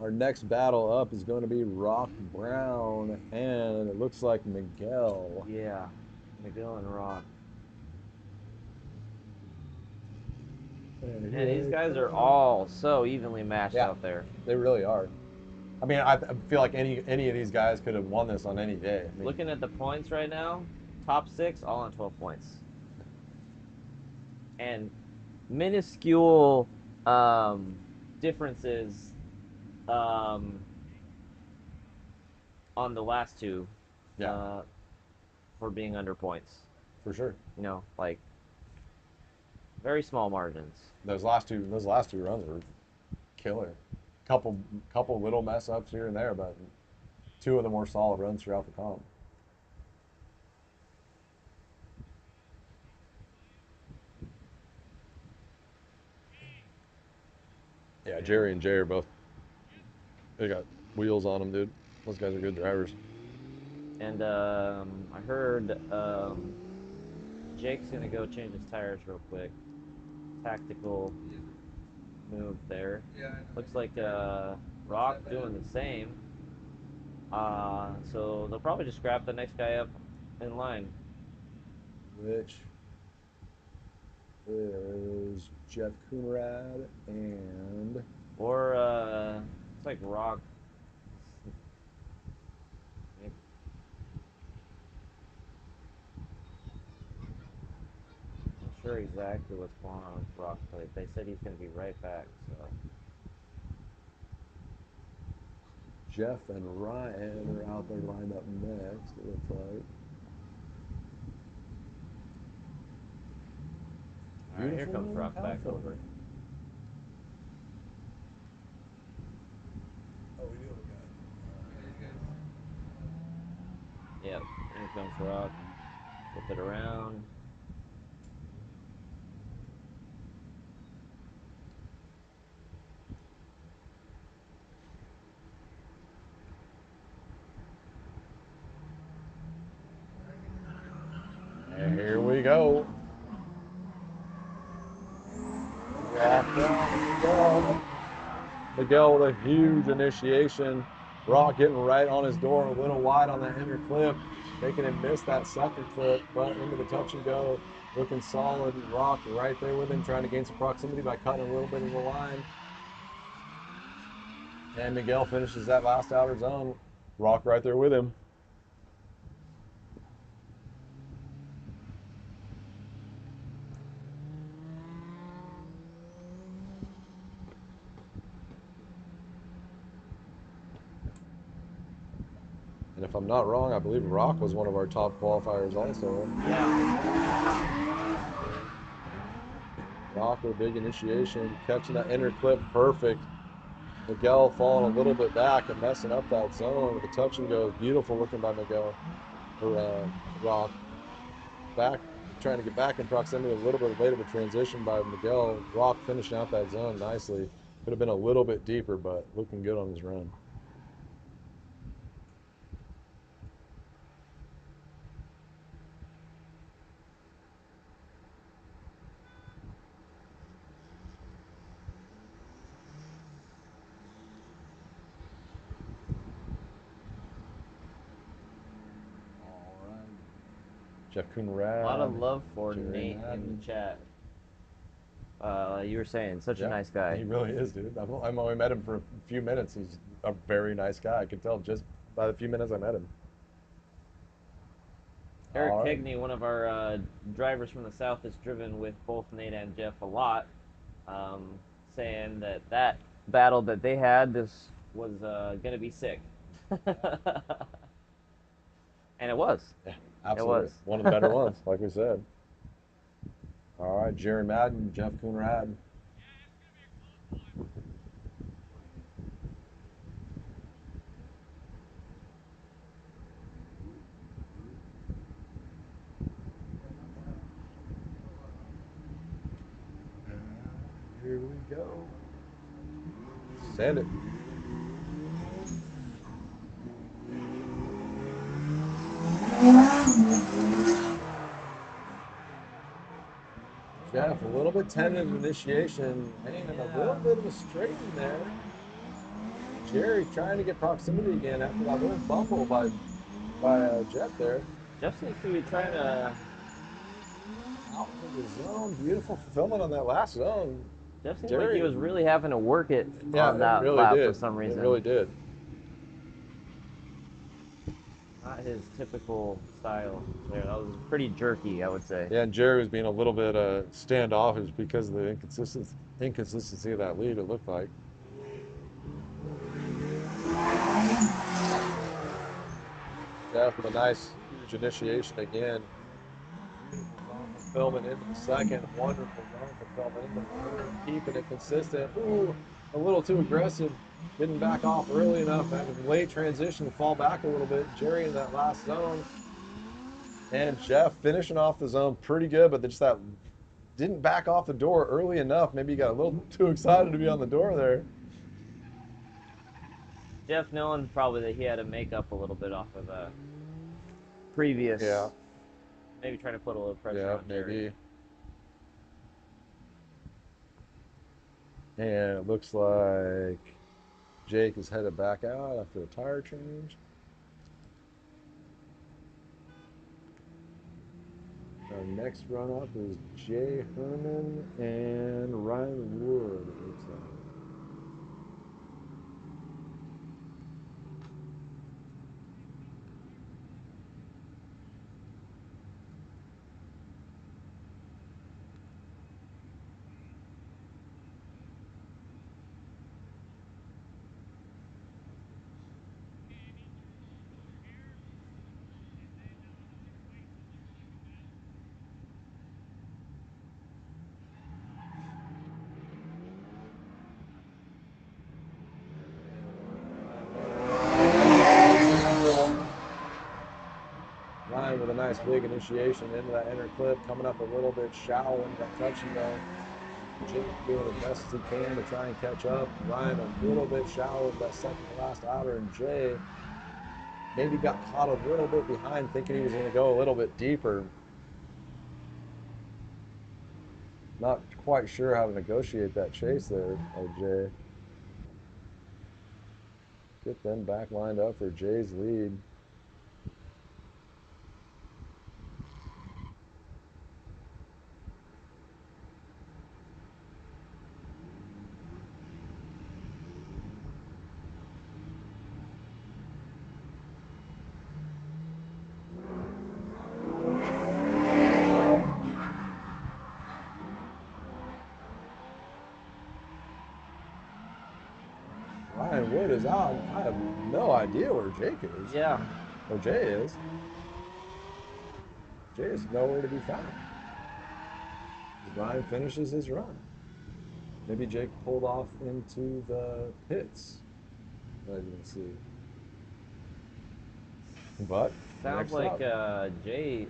Our next battle up is going to be Rock Brown, and it looks like Miguel. Yeah, Miguel and Rock. And these guys are all so evenly matched out there. They really are. I mean, I feel like any of these guys could have won this on any day. I mean, Looking at the points right now, top 6 all on 12 points. and minuscule differences on the last two Yeah, for being under points. for sure. You know, like very small margins. Those last two runs were killer. Couple little mess ups here and there, but two of the more solid runs throughout the comp. Yeah, Jerry and Jay are both. They got wheels on them, dude. Those guys are good drivers. And I heard Jake's gonna go change his tires real quick. Tactical move there. Yeah, I know. Looks like Rock doing the same. So they'll probably just grab the next guy up in line. Which is Jeff Coonrad and Or it's like Rock. Not sure exactly what's going on with Rock, but they said he's gonna be right back. So Jeff and Ryan are out there lined up next, it looks like. all right, here Beautiful comes Rock back California. over. Oh, we do. Yeah, you guys. Yep, here comes Rock. Flip it around. And here we go. Miguel with a huge initiation. Rock getting right on his door, a little wide on that inner clip, making him miss that second clip, but into the touch and go, looking solid. Rock right there with him, trying to gain some proximity by cutting a little bit of the line. And Miguel finishes that last outer zone. Rock right there with him. And if I'm not wrong, I believe Rock was one of our top qualifiers also. Yeah. Rock with a big initiation, catching that inner clip perfect. Miguel falling a little bit back and messing up that zone with the touch and go. Beautiful looking by Miguel. Or Rock. Back, trying to get back in proximity, a little bit late of a transition by Miguel. Rock finishing out that zone nicely. Could have been a little bit deeper, but looking good on his run. Jeff Coonrad. A lot of love for Jerry Nate in Madden. the chat. You were saying, such a Yeah, nice guy. He really is, dude. I've only met him for a few minutes. He's a very nice guy. I could tell just by the few minutes I met him. Eric All right. Kegney, one of our drivers from the South, has driven with both Nate and Jeff a lot, saying that battle that they had, this was going to be sick. And it was. Yeah, absolutely. It was. One of the better ones, like we said. All right, Jerry Madden, Jeff Coonrad. Here we go. Send it. Jeff, a little bit tentative initiation, and a little bit of a straighten there. Jerry trying to get proximity again after that little bumble by Jeff there. Jeff seems to be trying to. Out to the zone. Beautiful fulfillment on that last zone. Jeff seemed Jerry, like he was really having to work it yeah, on that it really lap did. for some reason. It really did. not his typical style there. That was pretty jerky, I would say. Yeah, and Jerry was being a little bit standoffish because of the inconsistency of that lead, it looked like. Jeff with a nice, huge initiation again. Filming into the second, wonderful zone for filming into the third, keeping it consistent. Ooh, a little too aggressive. Didn't back off early enough. That was late transition to fall back a little bit. Jerry in that last zone. And Jeff finishing off the zone pretty good, but just that didn't back off the door early enough. Maybe he got a little too excited to be on the door there. Jeff knowing probably that he had to make up a little bit off of the previous. Yeah. Maybe trying to put a little pressure Yeah, on Jerry. maybe. And it looks like Jake is headed back out after a tire change. Our next run up is Jay Herman and Ryan Wood, it looks like. Ryan with a nice big initiation into that inner clip, coming up a little bit shallow into that touch and go. Jake doing the best as he can to try and catch up. Ryan a little bit shallow with that second to last outer, and Jay maybe got caught a little bit behind, thinking he was going to go a little bit deeper. Not quite sure how to negotiate that chase there, Jay. Get them back lined up for Jay's lead. Ryan Wood is out. I have no idea where Jake is. Yeah. Or Jay is. Jay is nowhere to be found. Ryan finishes his run. Maybe Jake pulled off into the pits. I didn't see. But Sounds next like up, Jay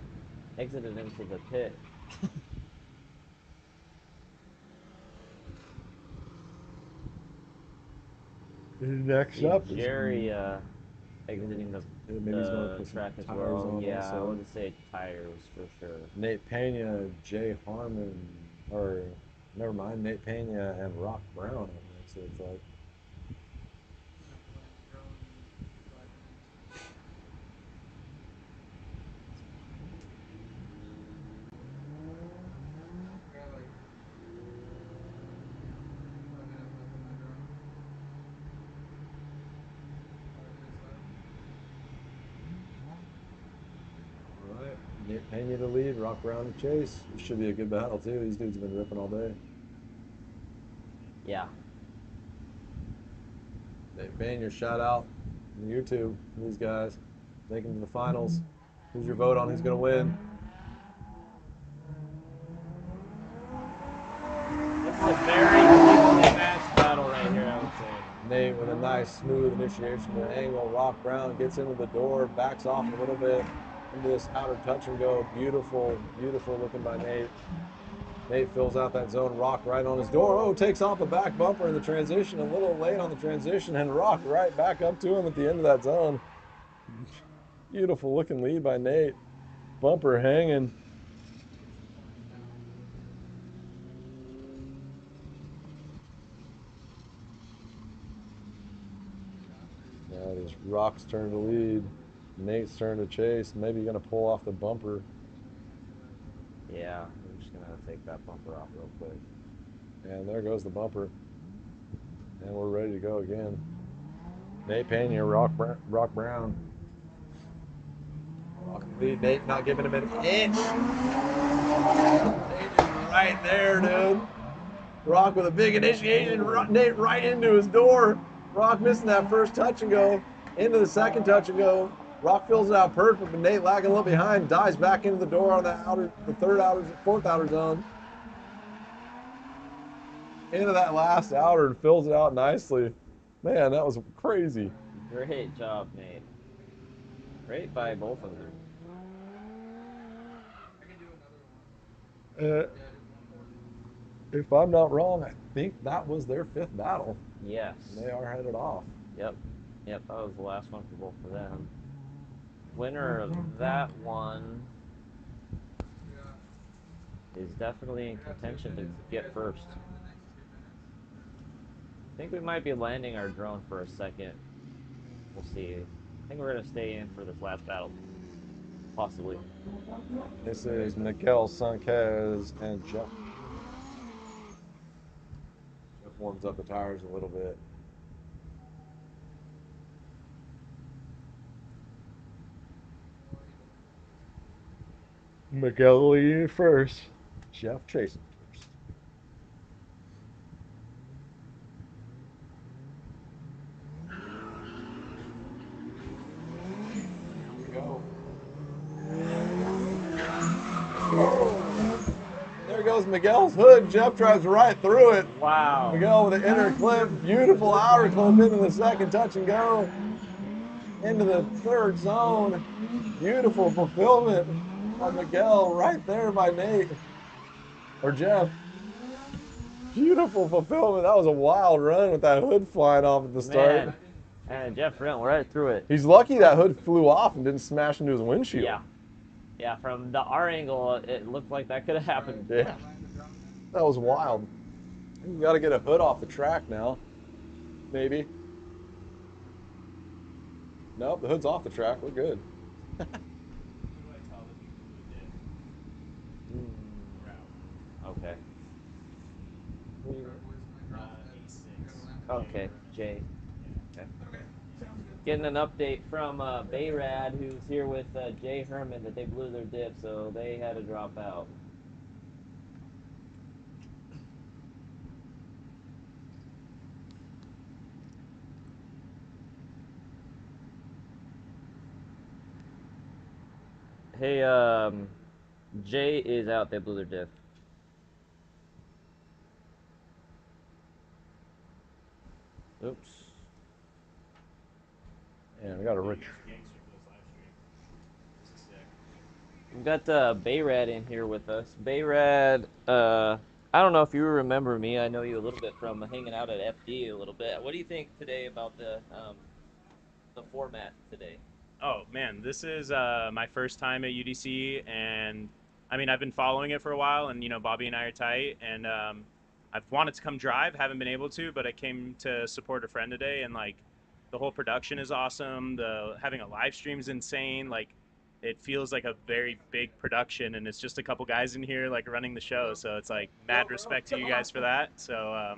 exited into the pit. next up is Jerry exiting maybe he's going to put some track as tires well. on Yeah, I also. would say tires for sure. Nate Pena, Jay Harmon, or never mind, Nate Pena and Rock Brown up next, it looks like. We got like 5 minutes left in that round. 5 minutes left. All right, Nate Pena to lead, Rock Brown to chase. This should be a good battle too. These dudes have been ripping all day. Yeah. Nate Pena, shout out on YouTube. These guys making it to the finals. Who's your vote on who's going to win? This is a very evenly matched battle right here, I would say. Nate with a nice smooth initiation to the angle. Rock Brown gets into the door, backs off a little bit into this outer touch and go. Beautiful, beautiful looking by Nate. Nate fills out that zone. Rock right on his door. Oh, takes off the back bumper in the transition. A little late on the transition, and Rock right back up to him at the end of that zone. Beautiful looking lead by Nate. Bumper hanging. Now it is Rock's turn to lead. Nate's turn to chase. Maybe going to pull off the bumper. Yeah, I'm just gonna take that bumper off real quick. And there goes the bumper. And we're ready to go again. Nate Pena, Rock Brown. Rock in the lead. Nate not giving him an inch. Nate is right there, dude. Rock with a big initiation. Nate right into his door. Rock missing that first touch and go. Into the second touch and go. Rock fills it out perfect, but Nate lagging a little behind. Dives back into the door on the fourth outer zone. Into that last outer and fills it out nicely. Man, that was crazy. Great job, Nate. Great by both of them. I can do another one. Uh, if I'm not wrong, I think that was their 5th battle. Yes. And they are headed off. Yep. Yep, that was the last one for both of them. Winner of that one is definitely in contention to get first. I think we might be landing our drone for a second. We'll see. I think we're going to stay in for this last battle. Possibly. This is Miguel Sanchez and Jeff. Jeff warms up the tires a little bit. Miguel leading first. Jeff chasing first. Here we go. There goes Miguel's hood. Jeff drives right through it. Wow. Miguel with an inner clip. Beautiful outer clip into the second touch and go. Into the third zone. Beautiful fulfillment on Miguel right there by Nate. Or Jeff. Beautiful fulfillment. That was a wild run with that hood flying off at the start. Man. And Jeff ran right through it. He's lucky that hood flew off and didn't smash into his windshield. Yeah. Yeah, from our angle, it looked like that could have happened. Yeah. That was wild. We got to get a hood off the track now. Maybe. Nope, the hood's off the track. We're good. Okay. Okay, Jay. Okay. Getting an update from Bayrad, who's here with Jay Herman, that they blew their dip, so they had to drop out. Hey, Jay is out. They blew their diff. Oops. Yeah, we got a rich. We've got Bayrad in here with us. Bayrad, I don't know if you remember me. I know you a little bit from hanging out at FD a little bit. What do you think today about the format today? Oh man, this is my first time at UDC, and I mean I've been following it for a while, and you know Bobby and I are tight, and I've wanted to come drive, haven't been able to, but I came to support a friend today, and like the whole production is awesome. The having a live stream is insane. Like it feels like a very big production, and it's just a couple guys in here like running the show, so it's like mad respect to you guys for that. So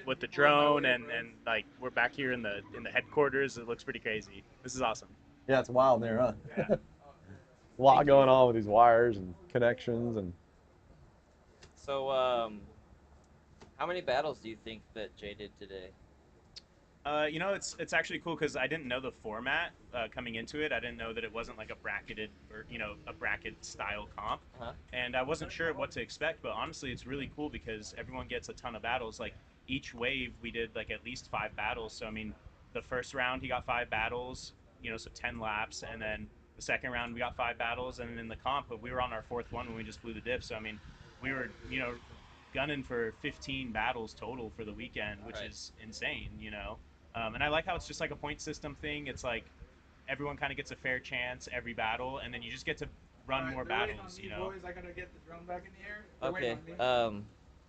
with the drone and like we're back here in the headquarters, it looks pretty crazy. This is awesome. Yeah, it's wild there, huh? Yeah. A lot going on with these wires and connections and. So, how many battles do you think that Jay did today? You know, it's actually cool because I didn't know the format coming into it. I didn't know that it wasn't like a bracketed or a bracket style comp, and I wasn't sure what to expect. But honestly, it's really cool because everyone gets a ton of battles. Like each wave, we did like at least 5 battles. So I mean, the first round he got 5 battles, so 10 laps, and then the second round we got 5 battles, and then in the comp, we were on our 4th one when we just blew the diff. So I mean, we were gunning for 15 battles total for the weekend, which is insane, and I like how it's just like a point system thing. It's like everyone kind of gets a fair chance every battle, and then you just get to run more battles, Boys, I gotta get the drone back in the air. Okay.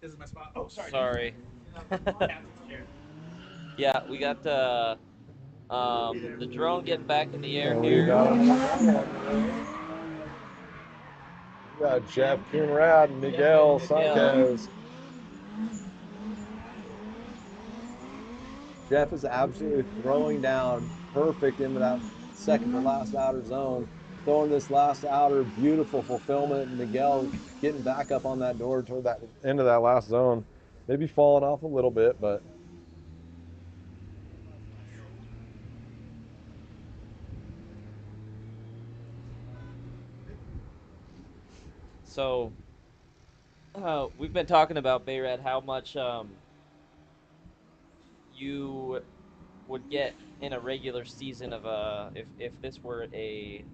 This is my spot. Oh, sorry. Sorry. Yeah, we got the drone getting back in the air here. We got Jeff Coonrad and Miguel Sanchez. Jeff is absolutely throwing down perfect into that second to last outer zone. throwing this last outer, beautiful fulfillment. Miguel getting back up on that door toward that end of that last zone. Maybe falling off a little bit, but So we've been talking about Bayred, how much you would get in a regular season of if this were a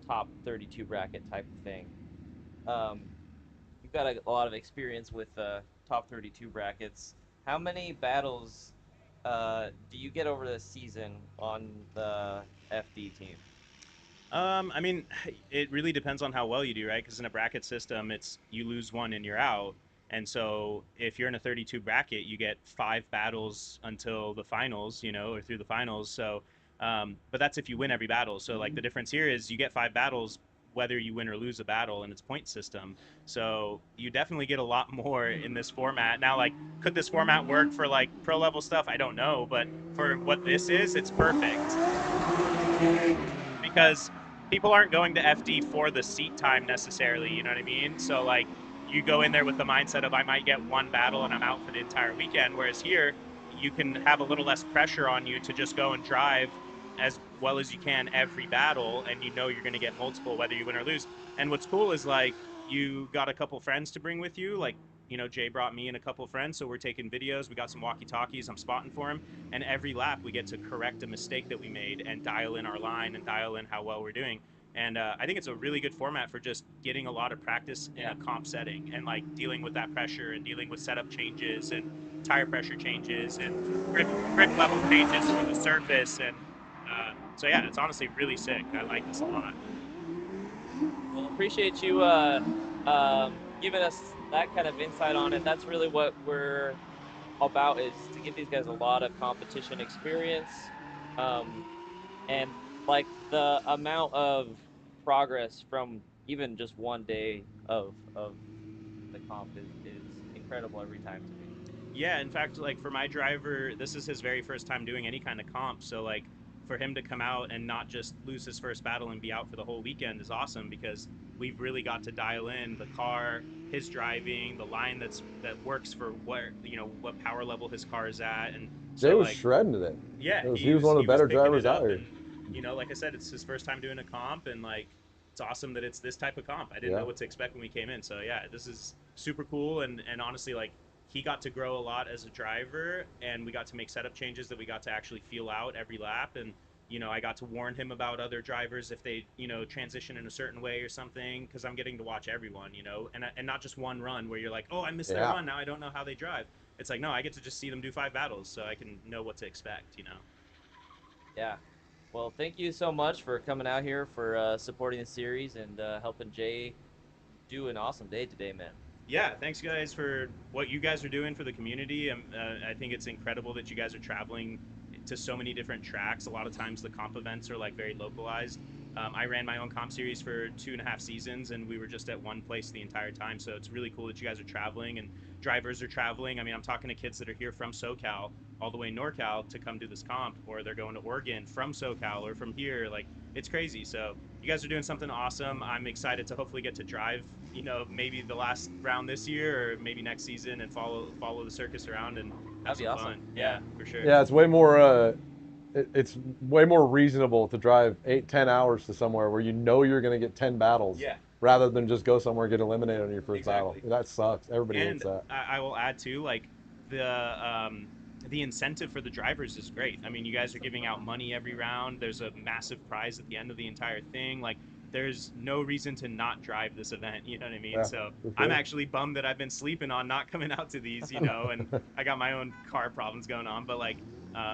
top 32 bracket type of thing. Um, you've got a lot of experience with top 32 brackets. How many battles do you get over the season on the FD team? I mean, it really depends on how well you do, right? Because in a bracket system, it's you lose one and you're out. And so if you're in a 32 bracket, you get 5 battles until the finals, you know, or through the finals. So, but that's if you win every battle. So like the difference here is you get 5 battles whether you win or lose a battle, and it's point system. So you definitely get a lot more in this format. Now, like, could this format work for like pro level stuff? I don't know, but for what this is, it's perfect because people aren't going to FD for the seat time necessarily. You know what I mean? So like you go in there with the mindset of I might get 1 battle and I'm out for the entire weekend. Whereas here, you can have a little less pressure on you to just go and drive as well as you can every battle, and you know you're going to get multiple whether you win or lose. And what's cool is like you got a couple friends to bring with you, like Jay brought me and a couple friends, so we're taking videos. We got some walkie-talkies. I'm spotting for him, and every lap we get to correct a mistake that we made and dial in our line and dial in how well we're doing. And I think it's a really good format for just getting a lot of practice in a comp setting and like dealing with that pressure and dealing with setup changes and tire pressure changes and grip level changes for the surface. And so yeah, it's honestly really sick. I like this a lot. Well, appreciate you giving us that kind of insight on it. That's really what we're about, is to give these guys a lot of competition experience, and like the amount of progress from even just one day of the comp is incredible every time to me. Yeah, in fact, like for my driver, this is his very first time doing any kind of comp. So like for him to come out and not just lose his first battle and be out for the whole weekend is awesome because we've really got to dial in the car, his driving, the line that works for what power level his car is at, and Jay so was like shredding today. yeah, He was one of the better picking drivers it out up, here. and like I said, it's his first time doing a comp, and like it's awesome that it's this type of comp. I didn't know what to expect when we came in, so yeah, this is super cool, and honestly, like he got to grow a lot as a driver, and we got to make setup changes that we got to actually feel out every lap, and I got to warn him about other drivers if they transition in a certain way or something, because I'm getting to watch everyone, and not just one run where you're like, oh, I missed their run, now I don't know how they drive. It's like, no, I get to just see them do 5 battles, so I can know what to expect. Yeah. Well, thank you so much for coming out here, for supporting the series, and helping Jay do an awesome day today, man. Yeah, thanks guys for what you guys are doing for the community. I think it's incredible that you guys are traveling to so many different tracks. A lot of times the comp events are like very localized. I ran my own comp series for 2.5 seasons, and we were just at one place the entire time. So it's really cool that you guys are traveling and drivers are traveling. I mean, I'm talking to kids that are here from SoCal all the way NorCal to come do this comp, or they're going to Oregon from SoCal or from here. Like, it's crazy. So you guys are doing something awesome. I'm excited to hopefully get to drive, maybe the last round this year or maybe next season, and follow the circus around and have some awesome. fun. Yeah, for sure. Yeah, it's way more. It's way more reasonable to drive 8-10 hours to somewhere where you know you're going to get 10 battles, rather than just go somewhere and get eliminated on your first battle. That sucks. Everybody hates that. I will add too, like the incentive for the drivers is great. I mean, you guys are giving out money every round. There's a massive prize at the end of the entire thing. Like, there's no reason to not drive this event. You know what I mean? Yeah, so sure. I'm actually bummed that I've been sleeping on not coming out to these, and I got my own car problems going on. But like,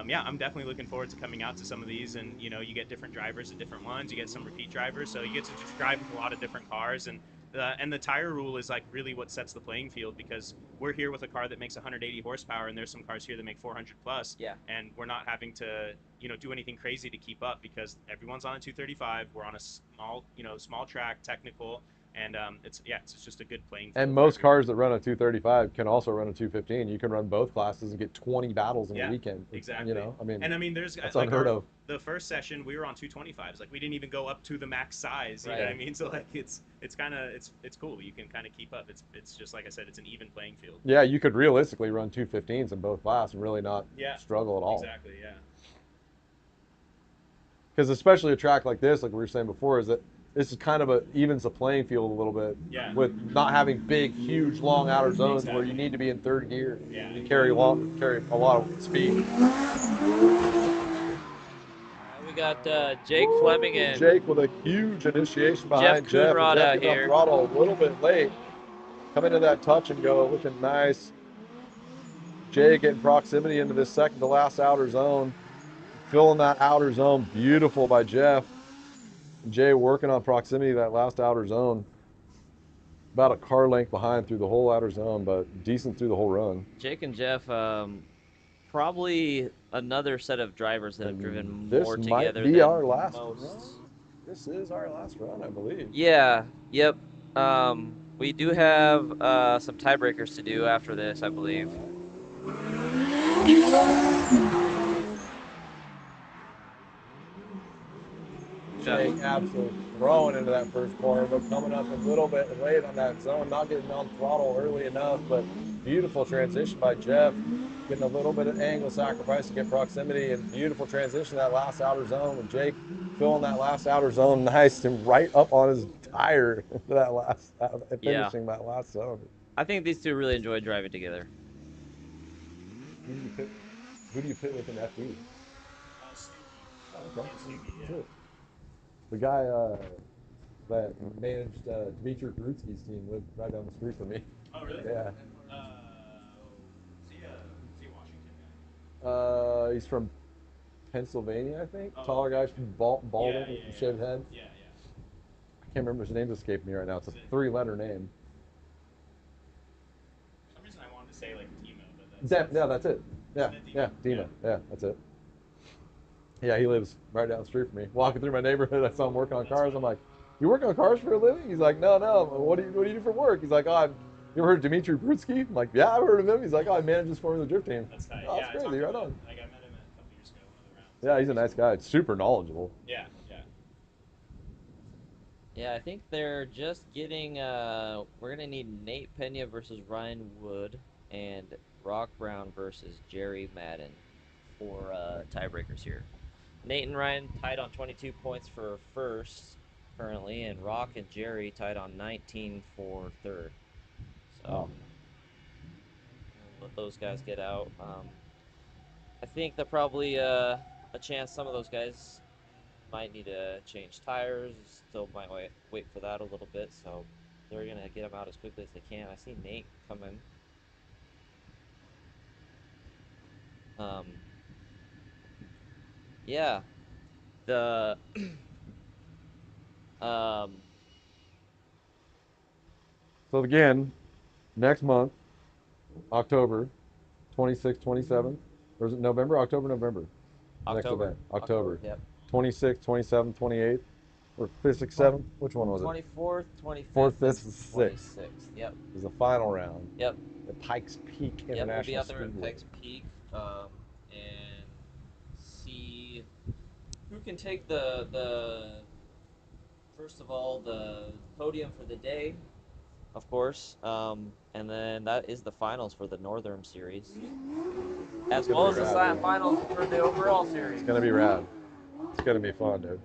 yeah, I'm definitely looking forward to coming out to some of these. And you get different drivers at different ones. You get some repeat drivers, so you get to just drive with a lot of different cars. And the tire rule is like really what sets the playing field, because we're here with a car that makes 180 horsepower, and there's some cars here that make 400 plus. Yeah. And we're not having to do anything crazy to keep up, because everyone's on a 235. We're on a small track, technical. And it's just a good playing field. And most cars that run a 235 can also run a 215. You can run both classes and get 20 battles in a weekend. Exactly. You know, I mean, there's that's like unheard of. The first session we were on 225s. Like we didn't even go up to the max size. You know what I mean? So like it's kind of it's cool. You can kind of keep up. It's just like I said, it's an even playing field. Yeah, you could realistically run 215s in both classes and really not struggle at all. Exactly. Yeah. Because especially a track like this, like we were saying before, is that this is kind of evens the playing field a little bit with not having big, huge, long outer zones where you need to be in third gear and carry a lot of speed. We got Jake Fleming and Jake with a huge initiation behind Jeff Coonrod Jeff out getting here. on throttle a little bit late, coming to that touch and go, looking nice. Jay getting proximity into this second to last outer zone, filling that outer zone, beautiful by Jeff. Jay working on proximity to that last outer zone. About a car length behind through the whole outer zone, but decent through the whole run. Jake and Jeff, probably another set of drivers that have driven more together. This might be our last run. This is our last run, I believe. Yeah. Yep. We do have some tiebreakers to do after this, I believe. Jake absolutely throwing into that first corner, but coming up a little bit late on that zone, not getting on throttle early enough, but beautiful transition by Jeff, getting a little bit of angle sacrifice to get proximity, and beautiful transition to that last outer zone with Jake filling that last outer zone nice and right up on his tire for that last, finishing that last zone. I think these two really enjoy driving together. Who do you pit with an FE? Okay. The guy that managed Dmitry Grutsky's team lived right down the street from me. Oh, really? Yeah. Is he a Washington guy? He's from Pennsylvania, I think. Taller guy, balding with a shaved head. Yeah. I can't remember his name escaping me right now. It's a three-letter name. For some reason I wanted to say like Demo, but that's it. Yeah, Demo. Yeah, that's it. Yeah, he lives right down the street from me. Walking through my neighborhood, I saw him working on cars. I'm like, "You work on cars for a living?" He's like, "No. What do you do for work?" He's like, "Oh, you ever heard of Dmitry Brutsky?" I'm like, "Yeah, I've heard of him." He's like, "Oh, I manage his Formula Drift team." That's nice. Oh, that's crazy. Right on. Like I met him a couple years ago, one of the rounds. Yeah, he's a nice guy. Super knowledgeable. Yeah. Yeah, I think they're just getting. We're gonna need Nate Pena versus Ryan Wood and Rock Brown versus Jerry Madden for tiebreakers here. Nate and Ryan tied on 22 points for first currently, and Rock and Jerry tied on 19 for third. So let those guys get out. I think they're probably a chance some of those guys might need to change tires. Still might wait for that a little bit, so they're gonna get them out as quickly as they can. I see Nate coming. Yeah, the So again, next month, October, 26th, 27th, or is it November? October. Next event, October. Yep. 26th, 27th, 28th, or 5th, 6th, 7th. Which one was it? 24th, 25th, 4th, 5th, 6th. 26th. Yep. Is the final round. Yep. At Pikes Peak Yep, International we'll be out there Speedway. at Pikes Peak and see who can take the first of all the podium for the day, of course, and then that is the finals for the Northern Series, as well as the finals for the overall series. It's gonna be rad. It's gonna be fun, dude.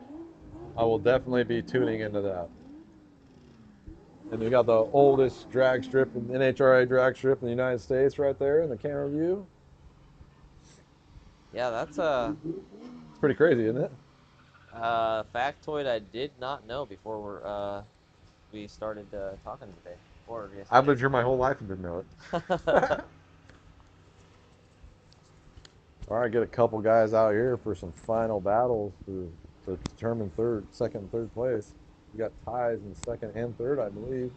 I will definitely be tuning into that. And we got the oldest drag strip, NHRA drag strip in the United States right there in the camera view. Yeah, that's it's pretty crazy, isn't it? Factoid I did not know before we started talking today. I've lived here my whole life and didn't know it. All right, get a couple guys out here for some final battles to determine second and third place. We got ties in second and third, I believe.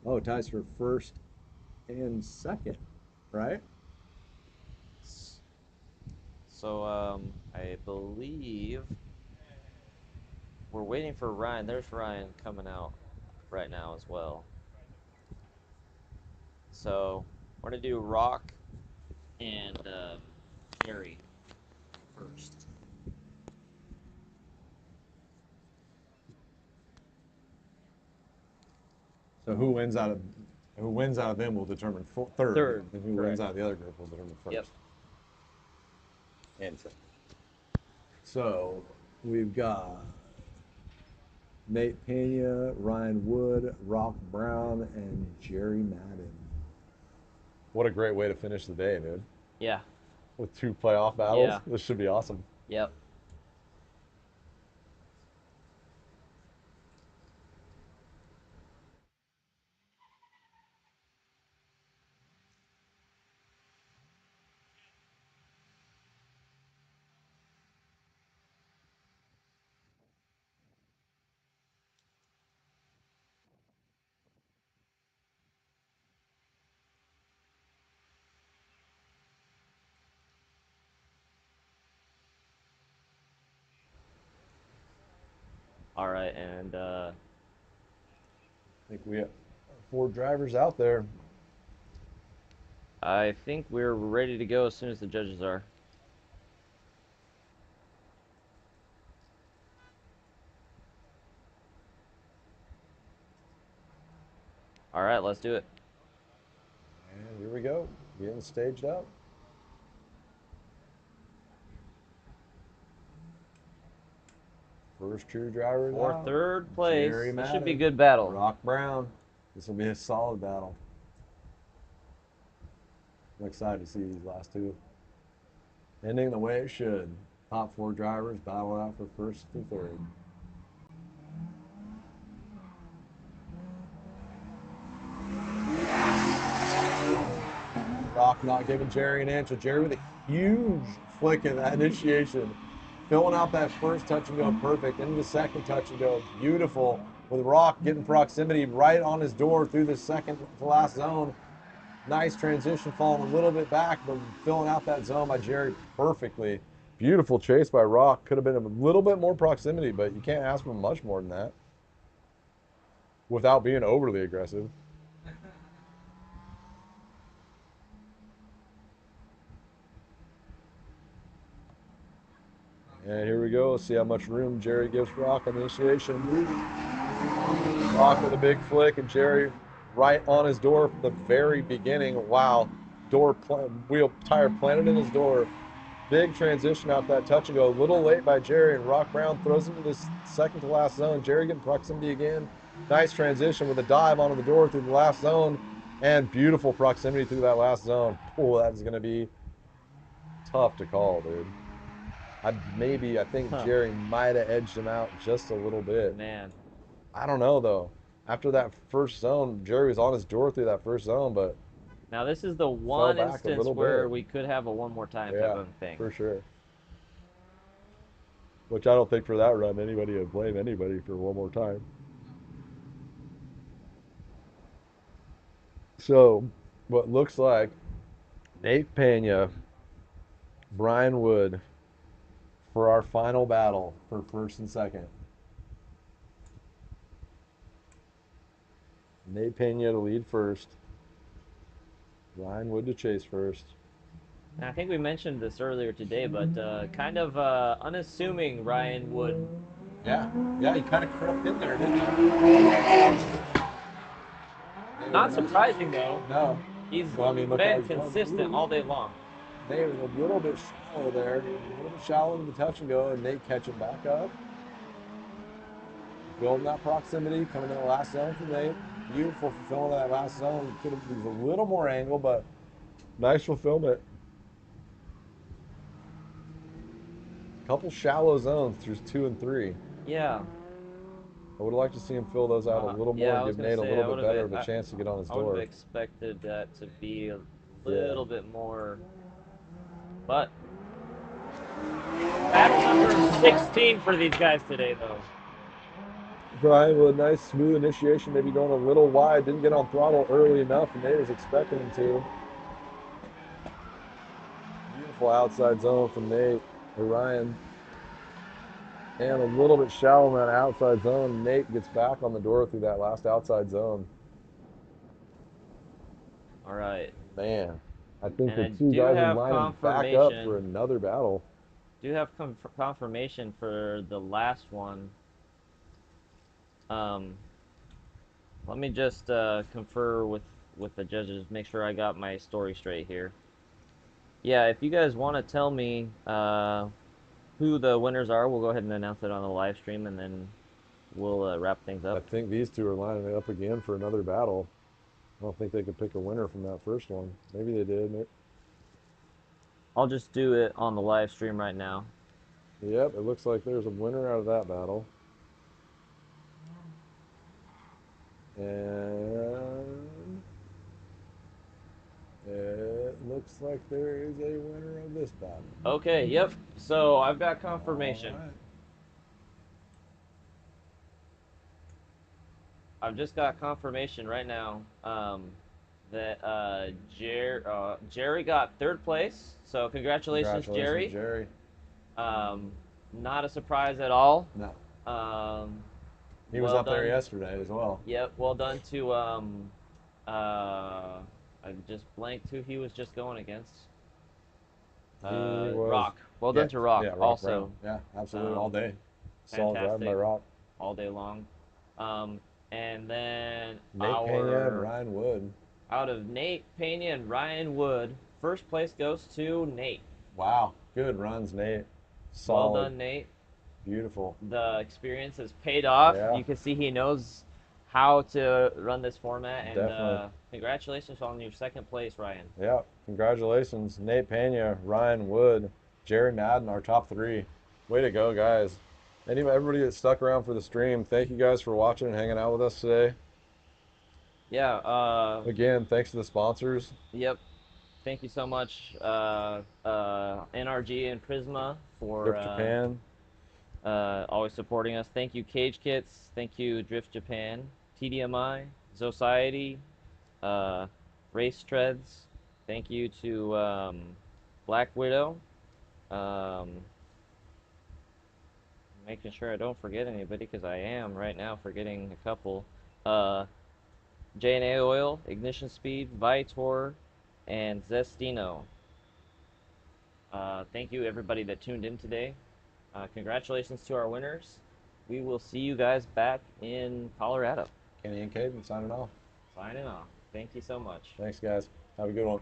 Oh, ties for first and second, right? So I believe we're waiting for Ryan. There's Ryan coming out. right now as well. So we're gonna do Rock and Jerry first. So who wins out of them will determine third. Third, And who correct. wins out of the other group will determine first. Yep. And second. So we've got Nate Pena, Ryan Wood, Rock Brown, and Jerry Madden. What a great way to finish the day, dude. Yeah. With 2 playoff battles. Yeah. This should be awesome. Yep. All right, and I think we have 4 drivers out there. I think we're ready to go as soon as the judges are. All right, let's do it. And here we go, getting staged up. First 2 drivers For out. third place, Jerry this should be a Madden, good battle. Rock Brown. This will be a solid battle. I'm excited to see these last 2. Ending the way it should. Top 4 drivers battle out for first through third. Rock not giving Jerry an inch. Jerry with a huge flick in that initiation. Filling out that first touch and go perfect. Into the second touch and go beautiful. With Rock getting proximity right on his door through the second to last zone. Nice transition, falling a little bit back, but filling out that zone by Jerry perfectly. Beautiful chase by Rock. Could have been a little bit more proximity, but you can't ask for much more than that without being overly aggressive. And here we go. See how much room Jerry gives Rock on the initiation. Rock with a big flick, and Jerry right on his door from the very beginning. Wow. Wheel tire planted in his door. Big transition out that touch and go. A little late by Jerry, and Rock Brown throws him to this second to last zone. Jerry getting proximity again. Nice transition with a dive onto the door through the last zone, and beautiful proximity through that last zone. Oh, that is going to be tough to call, dude. I think Jerry might have edged him out just a little bit. Man. I don't know, though. After that first zone, Jerry was on his door through that first zone, but now this is the one instance where bit. We could have a one more time yeah, type of thing. For sure. Which I don't think for that run anybody would blame anybody for one more time. So, what looks like Nate Pena, Brian Wood for our final battle for first and second. Nate Pena to lead first. Ryan Wood to chase first. And I think we mentioned this earlier today, but kind of unassuming Ryan Wood. Yeah, he kind of crept in there, didn't he? Not surprising, though. No. He's been consistent all day long. They were a little bit shallow there, a little bit shallow in the touch and go, and Nate catching back up. Building that proximity, coming in the last zone for Nate. Beautiful fulfillment of that last zone. Could have used a little more angle, but nice fulfillment. Couple shallow zones through 2 and 3. Yeah. I would like to see him fill those out a little more, give Nate a little bit better of a chance to get on his door. I would have expected that to be a little bit more, but battle number 16 for these guys today, though. Brian with a nice smooth initiation, maybe going a little wide, didn't get on throttle early enough, and Nate was expecting him to. Beautiful outside zone from Nate or Ryan. And a little bit shallow in that outside zone. Nate gets back on the door through that last outside zone. All right. Man, I think And the I two do guys are have lining back up confirmation. for another battle. Do have confirmation for the last one. Let me just confer with the judges, make sure I got my story straight here. Yeah, if you guys want to tell me who the winners are, we'll go ahead and announce it on the live stream, and then we'll wrap things I up. think these two are lining up again for another battle. I don't think they could pick a winner from that first one. Maybe they did. I'll just do it on the live stream right now. Yep, it looks like there's a winner out of that battle. And it looks like there is a winner of this battle. Okay, yep. So I've got confirmation. All right. I've just got confirmation right now that Jerry got third place. So congratulations, Jerry. Jerry. Not a surprise at all. No. He Well was up done. there yesterday as well. Yep, well done to I just blanked who he was just going against. He was, Rock. Well done to Rock, yeah, Rock also. Brown. Yeah, absolutely, all day. Solid driving by Fantastic. Rock. All day long. And then Nate Pena and Ryan Wood. out of Nate Pena and Ryan Wood, first place goes to Nate. Wow, good runs, Nate. Solid. Well done, Nate. Beautiful. The experience has paid off. Yeah. You can see he knows how to run this format, and Definitely. congratulations on your second place, Ryan. Yeah, congratulations, Nate Pena, Ryan Wood, Jerry Madden, our top three. Way to go, guys. Everybody that stuck around for the stream, thank you guys for watching and hanging out with us today. Yeah. Again, thanks to the sponsors. Yep. Thank you so much, NRG and Prisma for Drift Japan. always supporting us. Thank you, Cage Kits. Thank you, Drift Japan, TDMI, Society, Race Treads. Thank you to Black Widow. Making sure I don't forget anybody, because I am right now forgetting a couple. J&A Oil, Ignition Speed, Vitor, and Zestino. Thank you, everybody that tuned in today. Congratulations to our winners. We will see you guys back in Colorado. Kenny and Caden signing off. Signing off. Thank you so much. Thanks, guys. Have a good one.